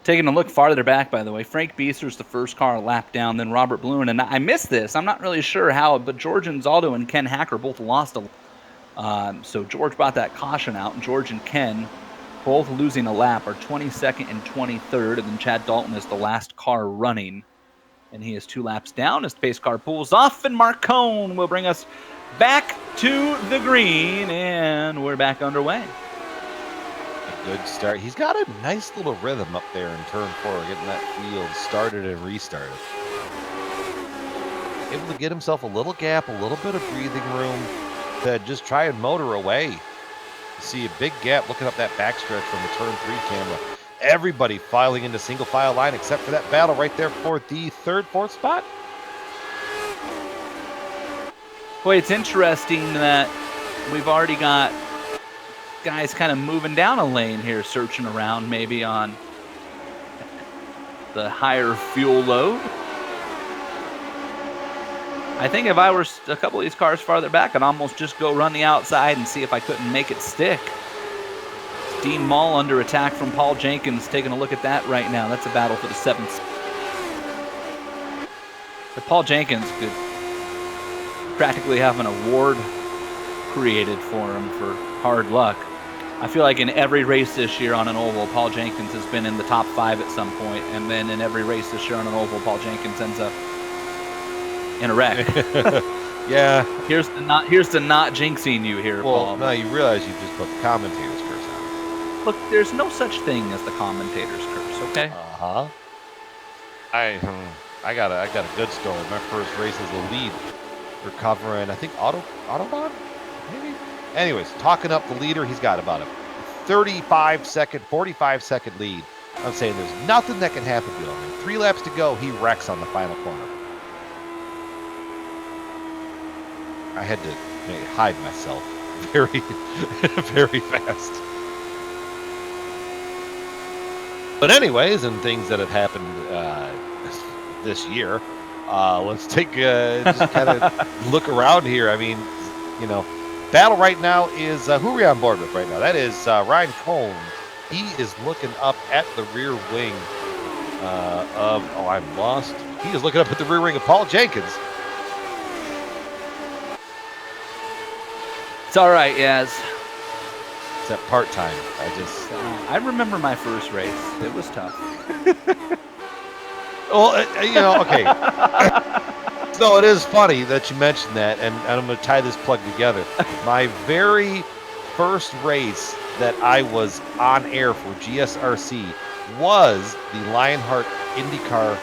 [SPEAKER 3] Taking a look farther back, by the way, Frank Biester's the first car a lap down, then Robert Bluen. And I missed this. I'm not really sure how, but George Anzaldo and Ken Hacker both lost so George brought that caution out, and George and Ken both losing a lap are 22nd and 23rd, and then Chad Dalton is the last car running, and he is 2 laps down as the pace car pulls off, and Marcone will bring us back to the green, and we're back underway.
[SPEAKER 4] A good start. He's got a nice little rhythm up there in turn 4, getting that field started and restarted. Able to get himself a little gap, a little bit of breathing room to just try and motor away. You see a big gap looking up that backstretch from the turn 3 camera. Everybody filing into single file line except for that battle right there for the 3rd, 4th spot.
[SPEAKER 3] Boy, it's interesting that we've already got guys kind of moving down a lane here, searching around maybe on the higher fuel load. I think if I were a couple of these cars farther back, I'd almost just go run the outside and see if I couldn't make it stick. It's Dean Mull under attack from Paul Jenkins. Taking a look at that right now. That's a battle for the 7th. But Paul Jenkins could practically have an award created for him for hard luck. I feel like in every race this year on an oval, Paul Jenkins has been in the top 5 at some point, and then in every race this year on an oval, Paul Jenkins ends up in a wreck.
[SPEAKER 4] Yeah.
[SPEAKER 3] Here's the not jinxing you here,
[SPEAKER 4] well,
[SPEAKER 3] Paul.
[SPEAKER 4] No, you realize you just put the commentator's curse on.
[SPEAKER 3] Look, there's no such thing as the commentator's curse, okay?
[SPEAKER 4] Uh-huh. I got a good story. My first race as a lead. We're covering, I think, Autobahn? Maybe? Anyways, talking up the leader, he's got about a 45-second lead. I'm saying there's nothing that can happen to him. 3 laps to go, he wrecks on the final corner. I had to hide myself very, very fast. But anyways, and things that have happened this year, let's take just kind of look around here. I mean, you know, battle right now is who are we on board with right now? That is Ryan Cohn. He is looking up at the rear wing I'm lost. He is looking up at the rear wing of Paul Jenkins.
[SPEAKER 3] It's all right, Yaz.
[SPEAKER 4] It's at part-time.
[SPEAKER 3] I remember my first race. It was tough.
[SPEAKER 4] Well, you know, okay. So it is funny that you mentioned that, and I'm going to tie this plug together. My very first race that I was on air for GSRC was the Lionheart IndyCar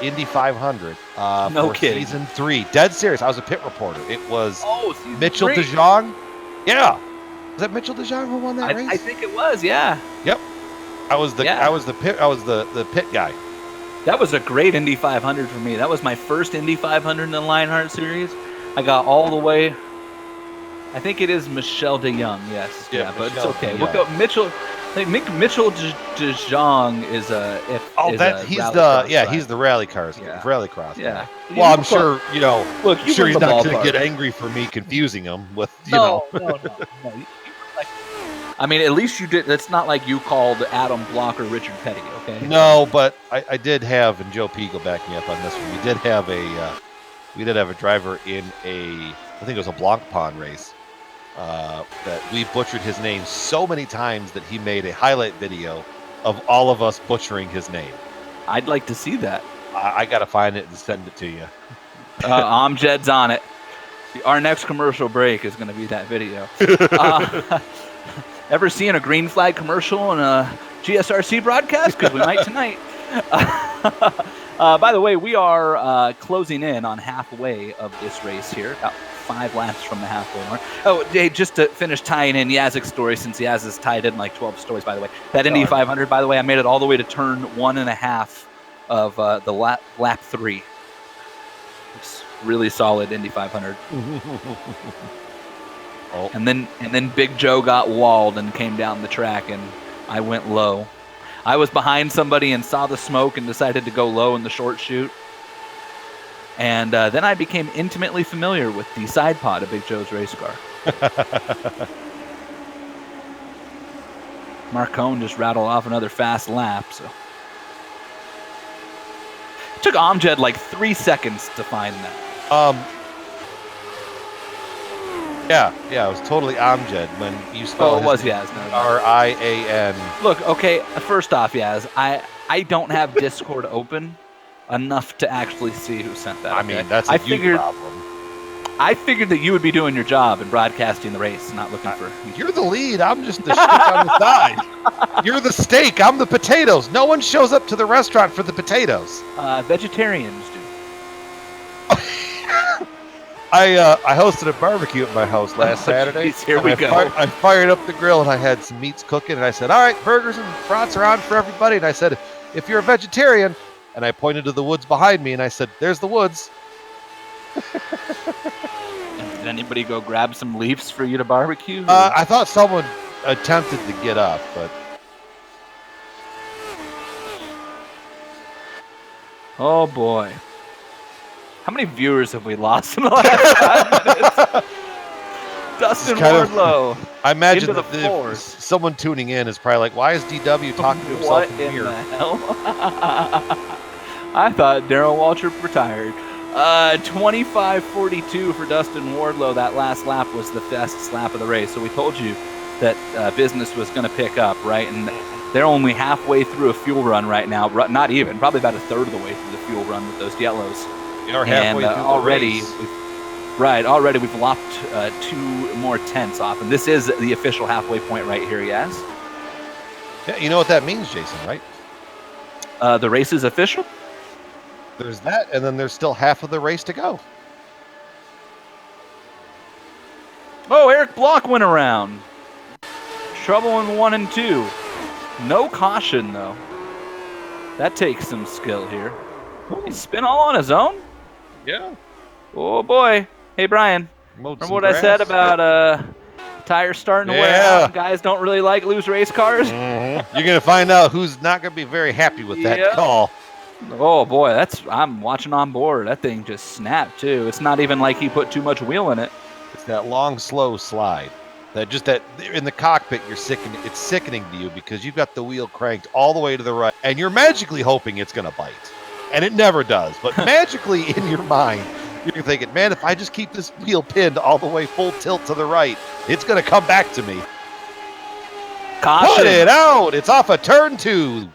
[SPEAKER 4] Indy 500
[SPEAKER 3] no
[SPEAKER 4] for
[SPEAKER 3] kidding.
[SPEAKER 4] season 3. Dead serious. I was a pit reporter. It was Mitchell
[SPEAKER 3] 3.
[SPEAKER 4] DeJong. Yeah. Was that Mitchell DeJong who won that race?
[SPEAKER 3] I think it was, yeah.
[SPEAKER 4] Yep. I was the pit guy.
[SPEAKER 3] That was a great Indy 500 for me. That was my first Indy 500 in the Lionheart series. I got all the way. I think it is Michel DeYoung, yes. Yeah, but it's okay. We'll go Mitchell. I think Mitchell DeJong is
[SPEAKER 4] he's the rally cars, rallycross.
[SPEAKER 3] Yeah.
[SPEAKER 4] Well, I'm sure
[SPEAKER 3] Look,
[SPEAKER 4] I'm sure he's not going to get angry for me confusing him with
[SPEAKER 3] No. I mean, at least you did. That's not like you called Adam Block or Richard Petty, okay?
[SPEAKER 4] No, but I did have, and Joe P. will back me up on this one. We did have a driver in I think it was a Blanc Pond race. That we butchered his name so many times that he made a highlight video of all of us butchering his name.
[SPEAKER 3] I'd like to see that.
[SPEAKER 4] I got to find it and send it to you.
[SPEAKER 3] Amjed's on it. Our next commercial break is going to be that video. Ever seen a green flag commercial in a GSRC broadcast? Because we might tonight. By the way, we are closing in on halfway of this race here. About 5 laps from the halfway mark. Oh, hey, just to finish tying in Yazik's story, since Yaz has tied in like 12 stories, by the way. That Indy 500, by the way, I made it all the way to turn 1.5 of the lap 3. It's really solid Indy 500.
[SPEAKER 4] Oh.
[SPEAKER 3] And then Big Joe got walled and came down the track, and I went low. I was behind somebody and saw the smoke and decided to go low in the short chute. And then I became intimately familiar with the side pod of Big Joe's race car. Marcone just rattled off another fast lap. So it took Amjad like 3 seconds to find that.
[SPEAKER 4] Yeah, it was totally Amjad when you spelled
[SPEAKER 3] Oh, it was Yaz. No.
[SPEAKER 4] R-I-A-N.
[SPEAKER 3] Look, okay, first off, Yaz, I don't have Discord open enough to actually see who sent that.
[SPEAKER 4] I mean, that's a huge problem.
[SPEAKER 3] I figured that you would be doing your job and broadcasting the race, not looking for...
[SPEAKER 4] You're the lead. I'm just the steak on the side. You're the steak. I'm the potatoes. No one shows up to the restaurant for the potatoes.
[SPEAKER 3] Vegetarians do.
[SPEAKER 4] I hosted a barbecue at my house last Saturday.
[SPEAKER 3] Geez, here we go.
[SPEAKER 4] I fired up the grill and I had some meats cooking and I said, all right, burgers and brats are on for everybody. And I said, if you're a vegetarian, and I pointed to the woods behind me and I said, there's the woods.
[SPEAKER 3] Did anybody go grab some leaves for you to barbecue?
[SPEAKER 4] I thought someone attempted to get up, but...
[SPEAKER 3] Oh, boy. How many viewers have we lost in the last 5 minutes? Dustin Wardlow.
[SPEAKER 4] I imagine
[SPEAKER 3] into the
[SPEAKER 4] that
[SPEAKER 3] fours.
[SPEAKER 4] someone tuning in is probably like, why is DW talking to himself in the mirror?
[SPEAKER 3] What in the hell? I thought Darrell Waltrip retired. 25:42 for Dustin Wardlow. That last lap was the fastest lap of the race. So we told you that business was going to pick up, right? And they're only halfway through a fuel run right now. Not even, probably about a third of the way through the fuel run with those yellows.
[SPEAKER 4] You're halfway through
[SPEAKER 3] already,
[SPEAKER 4] the race.
[SPEAKER 3] Already we've lopped 2 more tenths off, and this is the official halfway point right here, yes?
[SPEAKER 4] Yeah, you know what that means, Jason, right?
[SPEAKER 3] The race is official?
[SPEAKER 4] There's that, and then there's still half of the race to go.
[SPEAKER 3] Oh, Eric Block went around. Trouble in 1 and 2. No caution, though. That takes some skill here. He spin all on his own?
[SPEAKER 4] Yeah.
[SPEAKER 3] Oh, boy. Hey, Brian. Remember what I said about tires starting to wear out? Guys don't really like loose race cars?
[SPEAKER 4] Mm-hmm. You're going to find out who's not going to be very happy with that call.
[SPEAKER 3] Oh, boy. I'm watching on board. That thing just snapped, too. It's not even like he put too much wheel in it.
[SPEAKER 4] It's that long, slow slide. That in the cockpit, it's sickening to you because you've got the wheel cranked all the way to the right, and you're magically hoping it's going to bite. And it never does. But magically in your mind, you're thinking, man, if I just keep this wheel pinned all the way full tilt to the right, it's going to come back to me.
[SPEAKER 3] Caution.
[SPEAKER 4] Put it out. It's off of turn 2.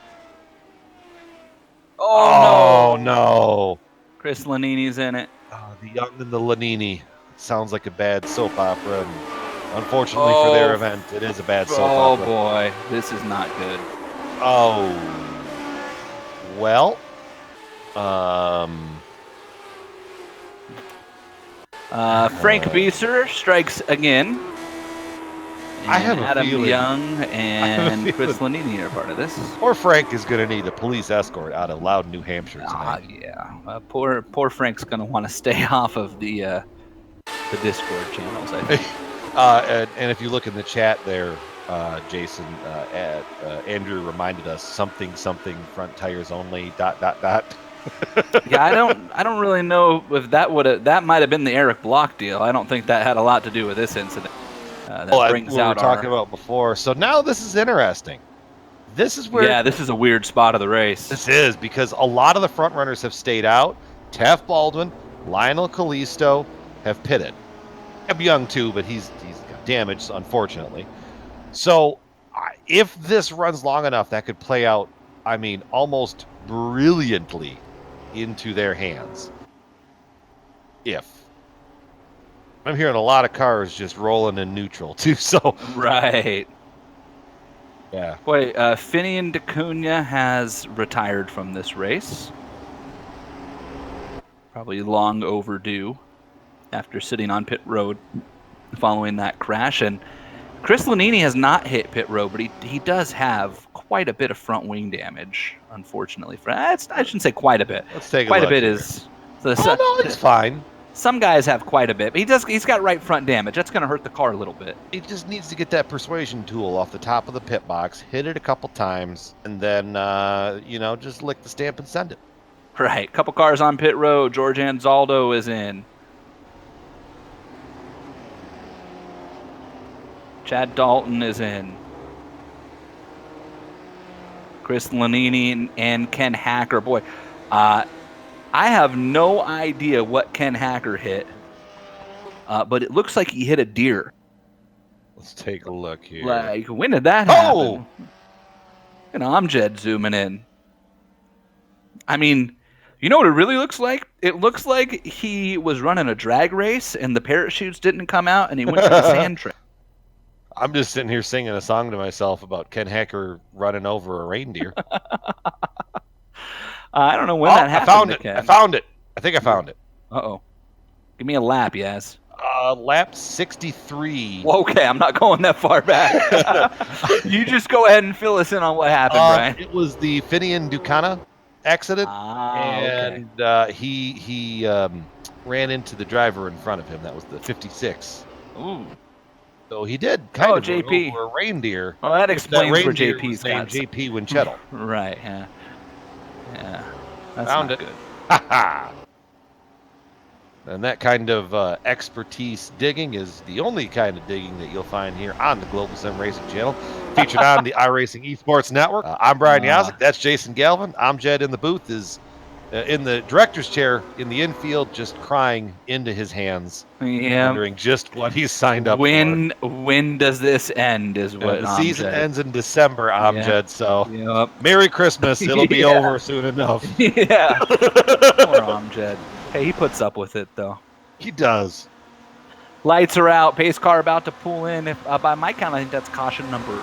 [SPEAKER 3] Oh,
[SPEAKER 4] no.
[SPEAKER 3] Chris Lanini's in it.
[SPEAKER 4] Oh, the Young and the Lanini. Sounds like a bad soap opera. And unfortunately for their event, it is a bad soap opera.
[SPEAKER 3] Oh, boy. This is not good.
[SPEAKER 4] Oh. Well.
[SPEAKER 3] Frank Beeser strikes again. And
[SPEAKER 4] I have a
[SPEAKER 3] Adam
[SPEAKER 4] feeling.
[SPEAKER 3] Young and Chris Lanini are part of this.
[SPEAKER 4] Poor Frank is going to need a police escort out of Loudon, New Hampshire tonight.
[SPEAKER 3] Yeah. Poor Frank's going to want to stay off of the Discord channels, I think.
[SPEAKER 4] And if you look in the chat there, Jason, Andrew reminded us something front tires only ...
[SPEAKER 3] Yeah, I don't really know if that might have been the Eric Block deal. I don't think that had a lot to do with this incident. That brings
[SPEAKER 4] we were
[SPEAKER 3] out
[SPEAKER 4] talking about before. So now this is interesting. This is where
[SPEAKER 3] this is a weird spot of the race.
[SPEAKER 4] This is because a lot of the front runners have stayed out. Taft Baldwin, Lionel Kalisto have pitted. Eb Young too, but he's got damage, unfortunately. So if this runs long enough, that could play out, I mean, almost brilliantly into their hands. If. I'm hearing a lot of cars just rolling in neutral too, so.
[SPEAKER 3] Right.
[SPEAKER 4] Yeah.
[SPEAKER 3] Boy, Finian DeCunha has retired from this race. Probably long overdue after sitting on pit road following that crash. And Chris Lanini has not hit pit road, but he does have quite a bit of front wing damage, unfortunately. I shouldn't say quite a bit.
[SPEAKER 4] Let's take a
[SPEAKER 3] quite
[SPEAKER 4] look
[SPEAKER 3] a bit
[SPEAKER 4] here.
[SPEAKER 3] is...
[SPEAKER 4] No, it's fine.
[SPEAKER 3] Some guys have quite a bit, but he's got right front damage. That's going to hurt the car a little bit.
[SPEAKER 4] He just needs to get that persuasion tool off the top of the pit box, hit it a couple times, and then, just lick the stamp and send it.
[SPEAKER 3] Right. Couple cars on pit road. George Anzaldo is in. Chad Dalton is in. Chris Lanini and Ken Hacker. Boy, I have no idea what Ken Hacker hit, but it looks like he hit a deer.
[SPEAKER 4] Let's take a look here.
[SPEAKER 3] Like, when did that happen? And Amjad zooming in. I mean, you know what it really looks like? It looks like he was running a drag race and the parachutes didn't come out and he went to the sand trail.
[SPEAKER 4] I'm just sitting here singing a song to myself about Ken Hacker running over a reindeer.
[SPEAKER 3] I don't know when that happened.
[SPEAKER 4] I found it. I think I found it.
[SPEAKER 3] Uh-oh. Give me a lap, yes.
[SPEAKER 4] Lap 63.
[SPEAKER 3] Okay, I'm not going that far back. You just go ahead and fill us in on what happened, Brian.
[SPEAKER 4] It was the Finian Ducana accident,
[SPEAKER 3] and
[SPEAKER 4] he ran into the driver in front of him. That was the 56.
[SPEAKER 3] Ooh.
[SPEAKER 4] So he did kind of
[SPEAKER 3] JP.
[SPEAKER 4] run over a reindeer.
[SPEAKER 3] Well, that explains where JP's
[SPEAKER 4] got JP Winchettle.
[SPEAKER 3] Right, yeah. Yeah. That's
[SPEAKER 4] Found
[SPEAKER 3] not
[SPEAKER 4] it.
[SPEAKER 3] good.
[SPEAKER 4] Ha-ha! And that kind of expertise digging is the only kind of digging that you'll find here on the Global SimRacing Channel, featured on the iRacing Esports Network. I'm Brian Yazik. That's Jason Galvin. Amjad in the booth is in the director's chair in the infield, just crying into his hands, wondering just what he's signed up for.
[SPEAKER 3] When does this end is what
[SPEAKER 4] the season ends in December, Amjad,
[SPEAKER 3] Yeah.
[SPEAKER 4] so Merry Christmas. It'll be over soon enough.
[SPEAKER 3] Yeah. Poor Amjad. Hey, he puts up with it, though.
[SPEAKER 4] He does.
[SPEAKER 3] Lights are out. Pace car about to pull in. If by my count, I think that's caution number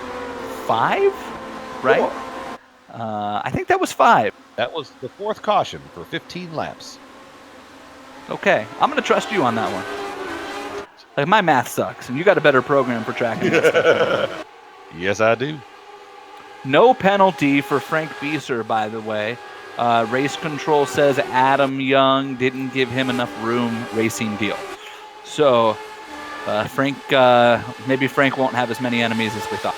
[SPEAKER 3] 5, right? I think that was 5.
[SPEAKER 4] That was the 4th caution for 15 laps.
[SPEAKER 3] Okay, I'm going to trust you on that one. Like, my math sucks, and you got a better program for tracking that stuff.
[SPEAKER 4] Yes, I do.
[SPEAKER 3] No penalty for Frank Bieser, by the way. Race control says Adam Young didn't give him enough room, racing deal. So, maybe Frank won't have as many enemies as we thought.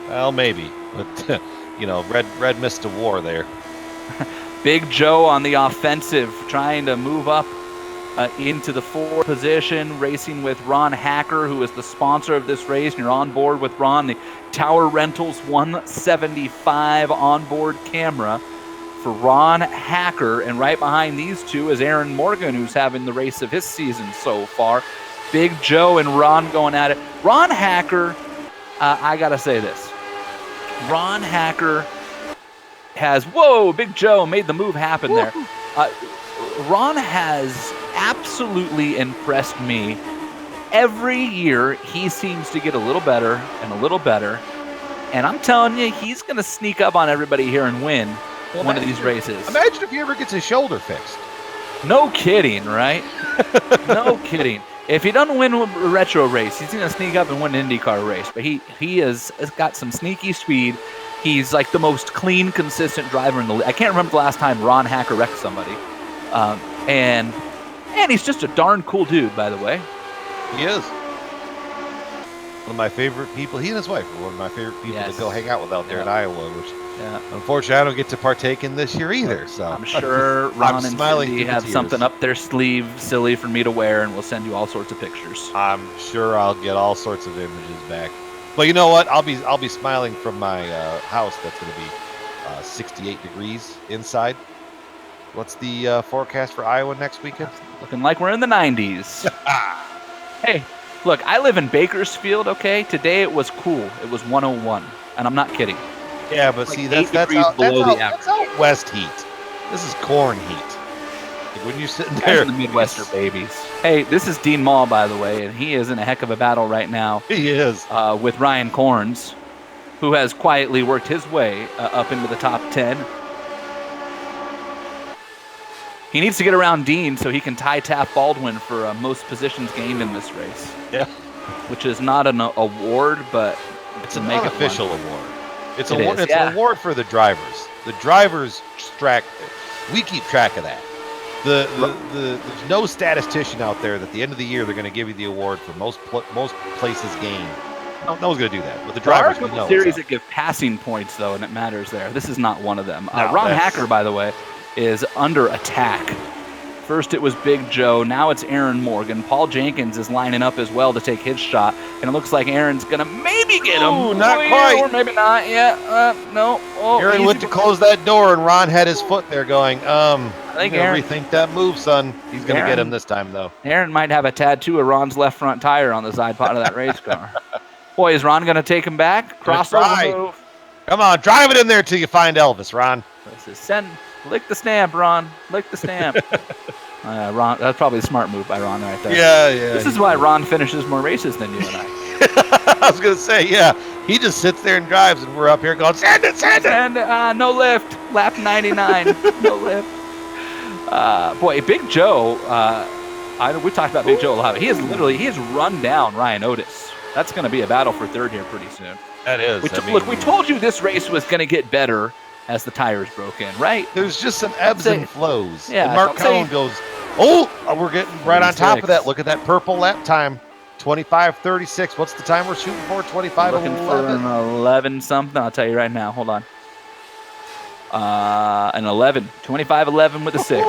[SPEAKER 4] Well, maybe. But, Red missed a war there.
[SPEAKER 3] Big Joe on the offensive, trying to move up into the 4th position, racing with Ron Hacker, who is the sponsor of this race. And you're on board with Ron, the Tower Rentals 175 onboard camera for Ron Hacker. And right behind these two is Aaron Morgan, who's having the race of his season so far. Big Joe and Ron going at it. Ron Hacker, I got to say this. Ron Hacker has, Big Joe made the move happen there. Ron has absolutely impressed me. Every year, he seems to get a little better and a little better. And I'm telling you, he's going to sneak up on everybody here and win one of these races.
[SPEAKER 4] Imagine if he ever gets his shoulder fixed.
[SPEAKER 3] No kidding, right? No kidding. If he doesn't win a retro race, he's going to sneak up and win an IndyCar race. But he has got some sneaky speed. He's like the most clean, consistent driver in the league. I can't remember the last time Ron Hacker wrecked somebody. And he's just a darn cool dude, by the way.
[SPEAKER 4] He is. One of my favorite people. He and his wife are one of my favorite people to go hang out with out there in Iowa, which unfortunately I don't get to partake in this year either. So
[SPEAKER 3] I'm sure Ron and Cindy have something up their sleeve silly for me to wear, and we'll send you all sorts of pictures.
[SPEAKER 4] I'm sure I'll get all sorts of images back. But you know what? I'll be smiling from my house. That's going to be 68 degrees inside. What's the forecast for Iowa next weekend?
[SPEAKER 3] Looking like we're in the 90s. Hey, look, I live in Bakersfield, okay? Today it was cool. It was 101, and I'm not kidding.
[SPEAKER 4] Yeah, but
[SPEAKER 3] like
[SPEAKER 4] see, that's out west heat. This is corn heat. Like when you're sitting there.
[SPEAKER 3] The Midwestern babies. Hey, this is Dean Mall, by the way, and he is in a heck of a battle right now.
[SPEAKER 4] He is.
[SPEAKER 3] With Ryan Corns, who has quietly worked his way up into the top 10. He needs to get around Dean so he can tie-tap Baldwin for most positions gained in this race.
[SPEAKER 4] Yeah.
[SPEAKER 3] Which is not an award, but
[SPEAKER 4] it's an unofficial award. It's an award for the drivers. The drivers we keep track of that. There's no statistician out there that at the end of the year they're going to give you the award for most places gained. No one's going to do that. But the drivers,
[SPEAKER 3] there are a couple series that give passing points, though, and it matters there. This is not one of them. Ron Hacker, by the way, is under attack. First it was Big Joe. Now it's Aaron Morgan. Paul Jenkins is lining up as well to take his shot. And it looks like Aaron's going to maybe get him.
[SPEAKER 4] Ooh, not quite.
[SPEAKER 3] Or maybe not. Yeah, no. Oh,
[SPEAKER 4] Aaron went to close that door, and Ron had his foot there going,
[SPEAKER 3] I think Aaron,
[SPEAKER 4] rethink that move, son. He's going to get him this time, though.
[SPEAKER 3] Aaron might have a tattoo of Ron's left front tire on the side pod of that race car. Boy, is Ron going to take him back? Crossover move.
[SPEAKER 4] Come on, drive it in there till you find Elvis, Ron.
[SPEAKER 3] This is lick the stamp, Ron. Lick the stamp. Ron, that's probably a smart move by Ron right there.
[SPEAKER 4] Yeah.
[SPEAKER 3] This is why Ron finishes more races than you and I.
[SPEAKER 4] I was going to say, yeah. He just sits there and drives, and we're up here going, send it.
[SPEAKER 3] And no lift. Lap 99. No lift. Boy, Big Joe, we talked about Big Joe a lot. He has run down Ryan Otis. That's going to be a battle for third here pretty soon.
[SPEAKER 4] That is.
[SPEAKER 3] Look, we told you this race was going to get better as the tires broke in, right?
[SPEAKER 4] There's just some ebbs and flows.
[SPEAKER 3] Yeah,
[SPEAKER 4] and Mark Cohn goes, we're getting right on top of that. Look at that purple lap time. 25:36. What's the time we're shooting for? 25:11.
[SPEAKER 3] Looking for an 11 something. I'll tell you right now. Hold on. An 11. 25:11 with a 6.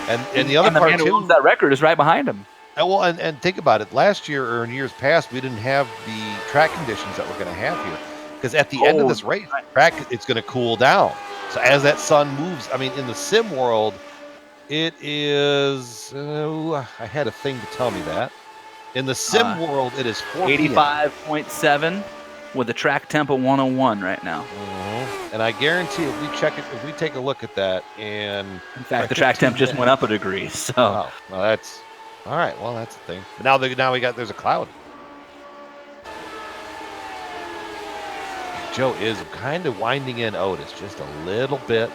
[SPEAKER 4] And the other part,
[SPEAKER 3] man
[SPEAKER 4] too.
[SPEAKER 3] Who owns that record is right behind him.
[SPEAKER 4] Well, and think about it. Last year or in years past, we didn't have the track conditions that we're going to have here. Because at the end of this race, track, it's going to cool down. So as that sun moves, I mean, in the sim world, it is. I had a thing to tell me that. In the sim world, it is
[SPEAKER 3] 85.7 with a track temp of 101 right now.
[SPEAKER 4] Mm-hmm. And I guarantee if we take a look at that, and
[SPEAKER 3] in fact, the track temp just went up a degree. So,
[SPEAKER 4] well, that's all right. Well, that's the thing. But now there's a cloud. Joe is kind of winding in Otis just a little bit.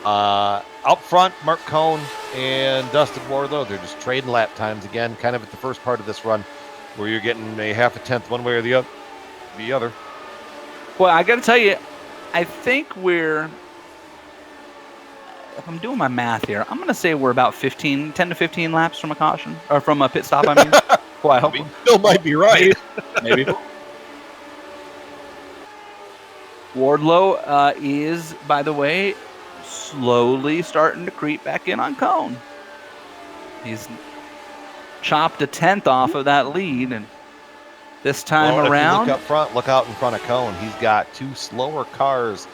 [SPEAKER 4] Up front, Mark Cohn and Dustin Wardlow, they're just trading lap times again, kind of at the first part of this run, where you're getting a half a tenth one way or the other.
[SPEAKER 3] Well, I got to tell you, I think if I'm doing my math here, I'm going to say we're about 10 to 15 laps from a caution, or from a pit stop, I mean. Well, I hope
[SPEAKER 4] Bill might be right.
[SPEAKER 3] Maybe. Wardlow is, by the way, slowly starting to creep back in on Cohn. He's chopped a tenth off of that lead, and this time around,
[SPEAKER 4] look out in front of Cohn. He's got two slower cars.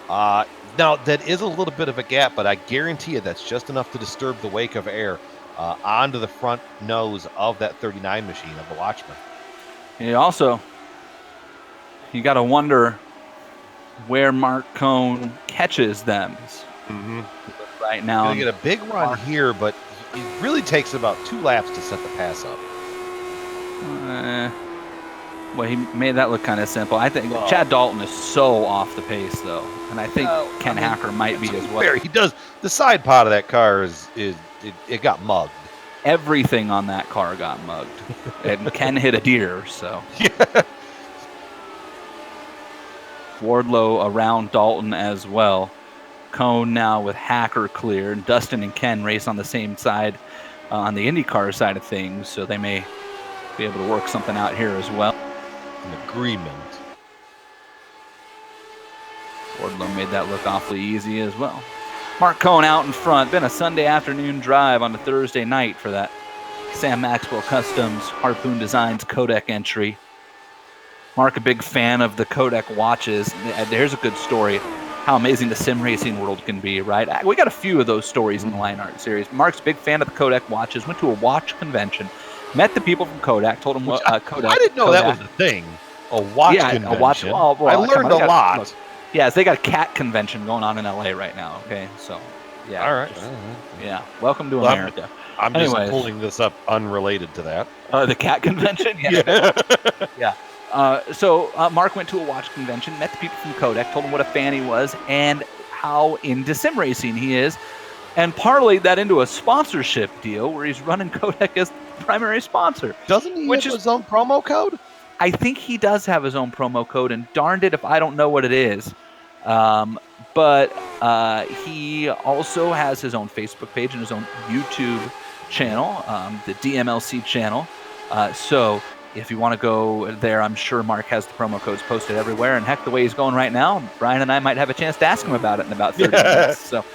[SPEAKER 4] Now that is a little bit of a gap, but I guarantee you that's just enough to disturb the wake of air onto the front nose of that 39 machine of the Watchman.
[SPEAKER 3] You got to wonder where Mark Cohn catches them.
[SPEAKER 4] Mm-hmm.
[SPEAKER 3] Right now,
[SPEAKER 4] you get a big run here, but it really takes about 2 laps to set the pass up.
[SPEAKER 3] Well, he made that look kind of simple. I think Chad Dalton is so off the pace, though, and I think Ken Hacker might be as well.
[SPEAKER 4] He does. The side pod of that car it got mugged.
[SPEAKER 3] Everything on that car got mugged, and Ken hit a deer. So
[SPEAKER 4] yeah.
[SPEAKER 3] Wardlow around Dalton as well. Cohn now with Hacker clear, and Dustin and Ken race on the same side on the IndyCar side of things, so they may be able to work something out here as well.
[SPEAKER 4] An agreement.
[SPEAKER 3] Wardlow made that look awfully easy as well. Mark Cohn out in front. Been a Sunday afternoon drive on a Thursday night for that Sam Maxwell Customs Harpoon Designs Kodak entry. Mark, a big fan of the Kodak watches. There's a good story how amazing the sim racing world can be, right? We got a few of those stories in the Lionheart series. Mark's a big fan of the Kodak watches, went to a watch convention, met the people from Kodak, told them what Kodak.
[SPEAKER 4] I didn't know
[SPEAKER 3] Kodak,
[SPEAKER 4] that was a thing. A watch convention.
[SPEAKER 3] A watch. Well,
[SPEAKER 4] I learned a lot.
[SPEAKER 3] Look, yes, they got a cat convention going on in LA right now. Okay, so yeah.
[SPEAKER 4] All right.
[SPEAKER 3] Yeah. Welcome to America.
[SPEAKER 4] I'm just pulling this up unrelated to that.
[SPEAKER 3] The cat convention. Yeah. Yeah. So Mark went to a watch convention, met the people from Kodak, told them what a fan he was and how into sim racing he is, and parlayed that into a sponsorship deal where he's running Kodak as the primary sponsor.
[SPEAKER 4] Doesn't he have his own promo code? I
[SPEAKER 3] think he does have his own promo code, and darned it if I don't know what it is. but he also has his own Facebook page and his own YouTube channel, the DMLC channel. So if you want to go there, I'm sure Mark has the promo codes posted everywhere. And heck, the way he's going right now, Brian and I might have a chance to ask him about it in about 30 minutes. So,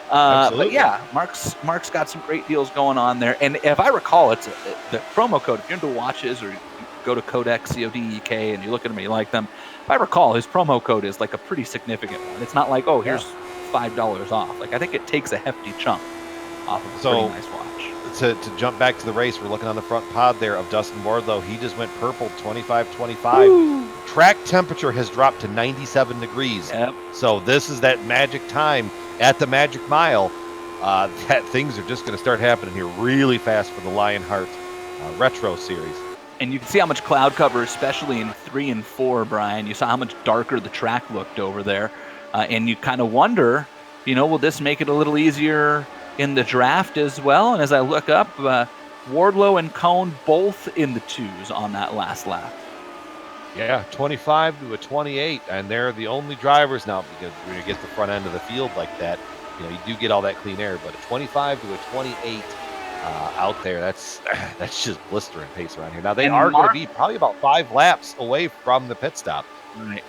[SPEAKER 3] but yeah, Mark's got some great deals going on there. And if I recall, it's the promo code. If you're into watches or you go to Codec, C-O-D-E-K, and you look at them and you like them, if I recall, his promo code is like a pretty significant one. It's not like, oh, here's $5 off. Like, I think it takes a hefty chunk off of a pretty nice watch.
[SPEAKER 4] To jump back to the race, we're looking on the front pod there of Dustin Wardlow. He just went purple, 25-25. Track temperature has dropped to 97 degrees.
[SPEAKER 3] Yep.
[SPEAKER 4] So this is that magic time at the Magic Mile that things are just going to start happening here really fast for the Lionheart Retro Series.
[SPEAKER 3] And you can see how much cloud cover, especially in 3 and 4, Brian. You saw how much darker the track looked over there. And you kind of wonder, will this make it a little easier in the draft as well? And as I look up, Wardlow and Cone both in the 2s on that last lap.
[SPEAKER 4] Yeah, 25 to a 28, and they're the only drivers now, because when you get the front end of the field like that, you do get all that clean air, but a 25 to a 28 out there, that's just blistering pace around here. Now they are going to be probably about 5 laps away from the pit stop.
[SPEAKER 3] Right.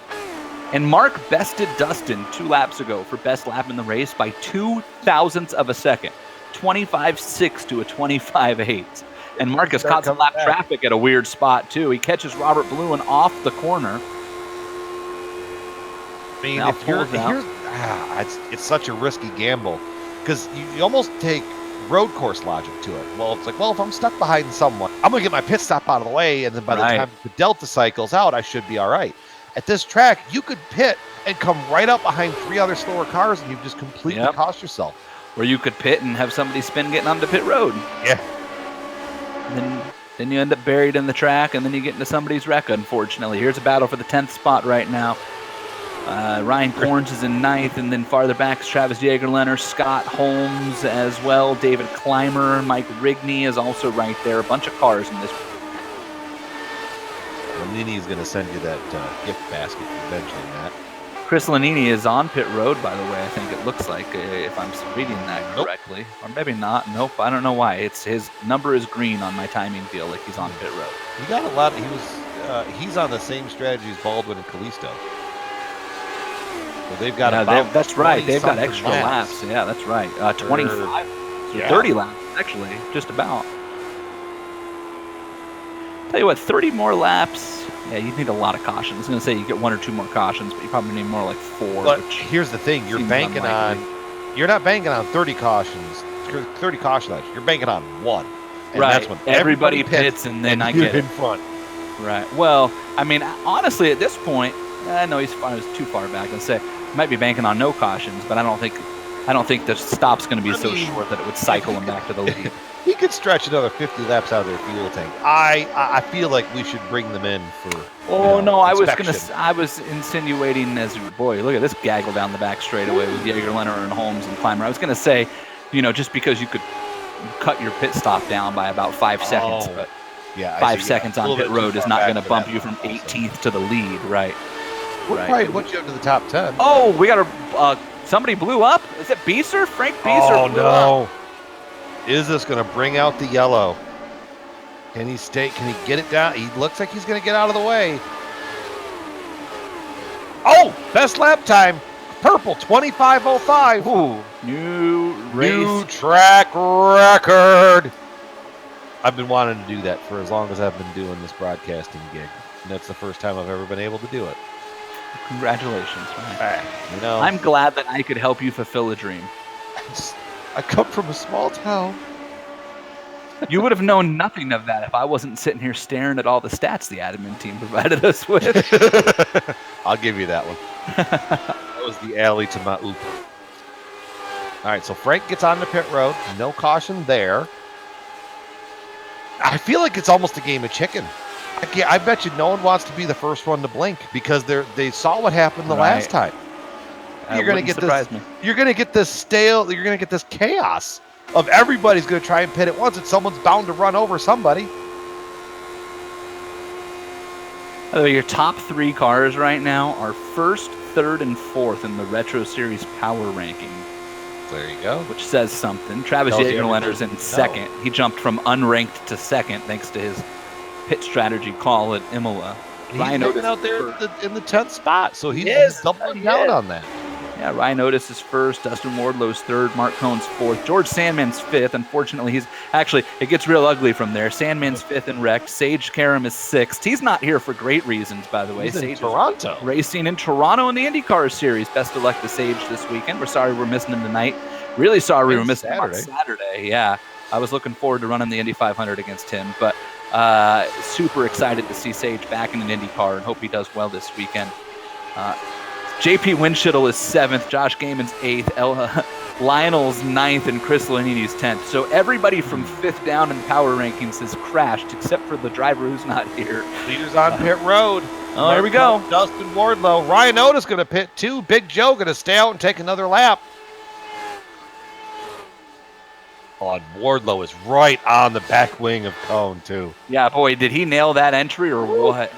[SPEAKER 3] And Mark bested Dustin 2 laps ago for best lap in the race by 0.02 of a second, 25.6 to a 25.8. And Mark has caught some lap traffic at a weird spot too. He catches Robert Bluen off the corner.
[SPEAKER 4] I mean, it's such a risky gamble, because you almost take road course logic to it. Well, it's like, if I'm stuck behind someone, I'm going to get my pit stop out of the way, and then by the time the delta cycles out, I should be all right. At this track, you could pit and come right up behind 3 other slower cars, and you've just completely cost yourself.
[SPEAKER 3] Or you could pit and have somebody spin getting onto pit road.
[SPEAKER 4] Yeah.
[SPEAKER 3] And then you end up buried in the track, and then you get into somebody's wreck, unfortunately. Here's a battle for the 10th spot right now. Ryan Corns is in 9th, and then farther back is Travis Jaeger-Leonard, Scott Holmes as well, David Clymer, Mike Rigney is also right there. A bunch of cars in this.
[SPEAKER 4] Lanini is going to send you that gift basket eventually, Matt.
[SPEAKER 3] Chris Lanini is on pit road, by the way. I think it looks like, if I'm reading that correctly. Or maybe not. Nope, I don't know why. His number is green on my timing deal, like he's on pit road.
[SPEAKER 4] He got a lot. He's on the same strategy as Baldwin and Kalisto. So they've got
[SPEAKER 3] that's right. They've got extra laps. Yeah, that's right. 25. So 30 laps, actually, just about. Tell you what, 30 more laps. Yeah, you need a lot of cautions. I was going to say you get 1 or 2 more cautions, but you probably need more like 4.
[SPEAKER 4] But here's the thing: you're banking on. You're not banking on 30 cautions. 30 caution laps. You're banking on 1. And
[SPEAKER 3] right.
[SPEAKER 4] That's when
[SPEAKER 3] everybody pits, and then I get
[SPEAKER 4] in front.
[SPEAKER 3] Right. Well, I mean, honestly, at this point, I know he's too far back. I'd say might be banking on no cautions, but I don't think the stop's going to be so short that it would cycle him back to the lead.
[SPEAKER 4] He could stretch another 50 laps out of their fuel tank. I feel like we should bring them in for.
[SPEAKER 3] I was insinuating boy, look at this gaggle down the back straightaway with Jaeger-Leonard and Holmes and Clymer. I was going to say, just because you could cut your pit stop down by about 5 seconds, but 5 seconds on pit road is not going to bump you from 18th to the lead, right?
[SPEAKER 4] We'll probably put you up to the top 10.
[SPEAKER 3] Oh, we got somebody blew up. Is it Beeser? Frank Beeser?
[SPEAKER 4] Oh no! Is this going to bring out the yellow? Can he stay? Can he get it down? He looks like he's going to get out of the way. Oh, best lap time. Purple, 25:05.
[SPEAKER 3] Ooh, new
[SPEAKER 4] track record. I've been wanting to do that for as long as I've been doing this broadcasting gig. And that's the first time I've ever been able to do it.
[SPEAKER 3] Congratulations, man. I'm glad that I could help you fulfill a dream.
[SPEAKER 4] I come from a small town.
[SPEAKER 3] You would have known nothing of that if I wasn't sitting here staring at all the stats the admin team provided us with.
[SPEAKER 4] I'll give you that one. That was the alley to my oop. All right, so Frank gets on the pit road. No caution there. I feel like it's almost a game of chicken. I bet you no one wants to be the first one to blink because they saw what happened the last time. You're going to get this. You're going to get this stale. You're going to get this chaos of everybody's going to try and pit at once, and someone's bound to run over somebody.
[SPEAKER 3] Your top 3 cars right now are 1st, 3rd, and 4th in the Retro Series power ranking,
[SPEAKER 4] There you go.
[SPEAKER 3] which says something. Travis
[SPEAKER 4] Tells you
[SPEAKER 3] Jagerlender's in
[SPEAKER 4] everything you
[SPEAKER 3] 2nd. He jumped from unranked to 2nd thanks to his pit strategy call at Imola.
[SPEAKER 4] He's
[SPEAKER 3] Ryan
[SPEAKER 4] hanging
[SPEAKER 3] Otis
[SPEAKER 4] out there in the 10th spot, so he's
[SPEAKER 3] is.
[SPEAKER 4] doubling
[SPEAKER 3] He
[SPEAKER 4] down
[SPEAKER 3] is.
[SPEAKER 4] on that.
[SPEAKER 3] Yeah, Ryan Otis is 1st, Dustin Wardlow's 3rd, Mark Cohn's 4th, George Sandman's 5th. Unfortunately, it gets real ugly from there. Sandman's 5th and wrecked. Sage Karam is 6th. He's not here for great reasons, by the way.
[SPEAKER 4] He's in
[SPEAKER 3] Sage is
[SPEAKER 4] Toronto.
[SPEAKER 3] racing in Toronto in the IndyCar Series. Best of luck to Sage this weekend. We're sorry we're missing him tonight. Really sorry we were
[SPEAKER 4] And
[SPEAKER 3] missing him on Saturday. Yeah, I was looking forward to running the Indy 500 against him, but super excited to see Sage back in an IndyCar and hope he does well this weekend. JP Winchittle is 7th, Josh Gaiman's 8th, Lionel's 9th, and Chris Lanini's 10th. So everybody from 5th down in power rankings has crashed, except for the driver who's not here.
[SPEAKER 4] Leaders on pit road.
[SPEAKER 3] Oh, here we go.
[SPEAKER 4] Dustin Wardlow. Ryan Otis going to pit 2. Big Joe going to stay out and take another lap. Oh, and Wardlow is right on the back wing of Cohn, too.
[SPEAKER 3] Yeah, boy, did he nail that entry or what?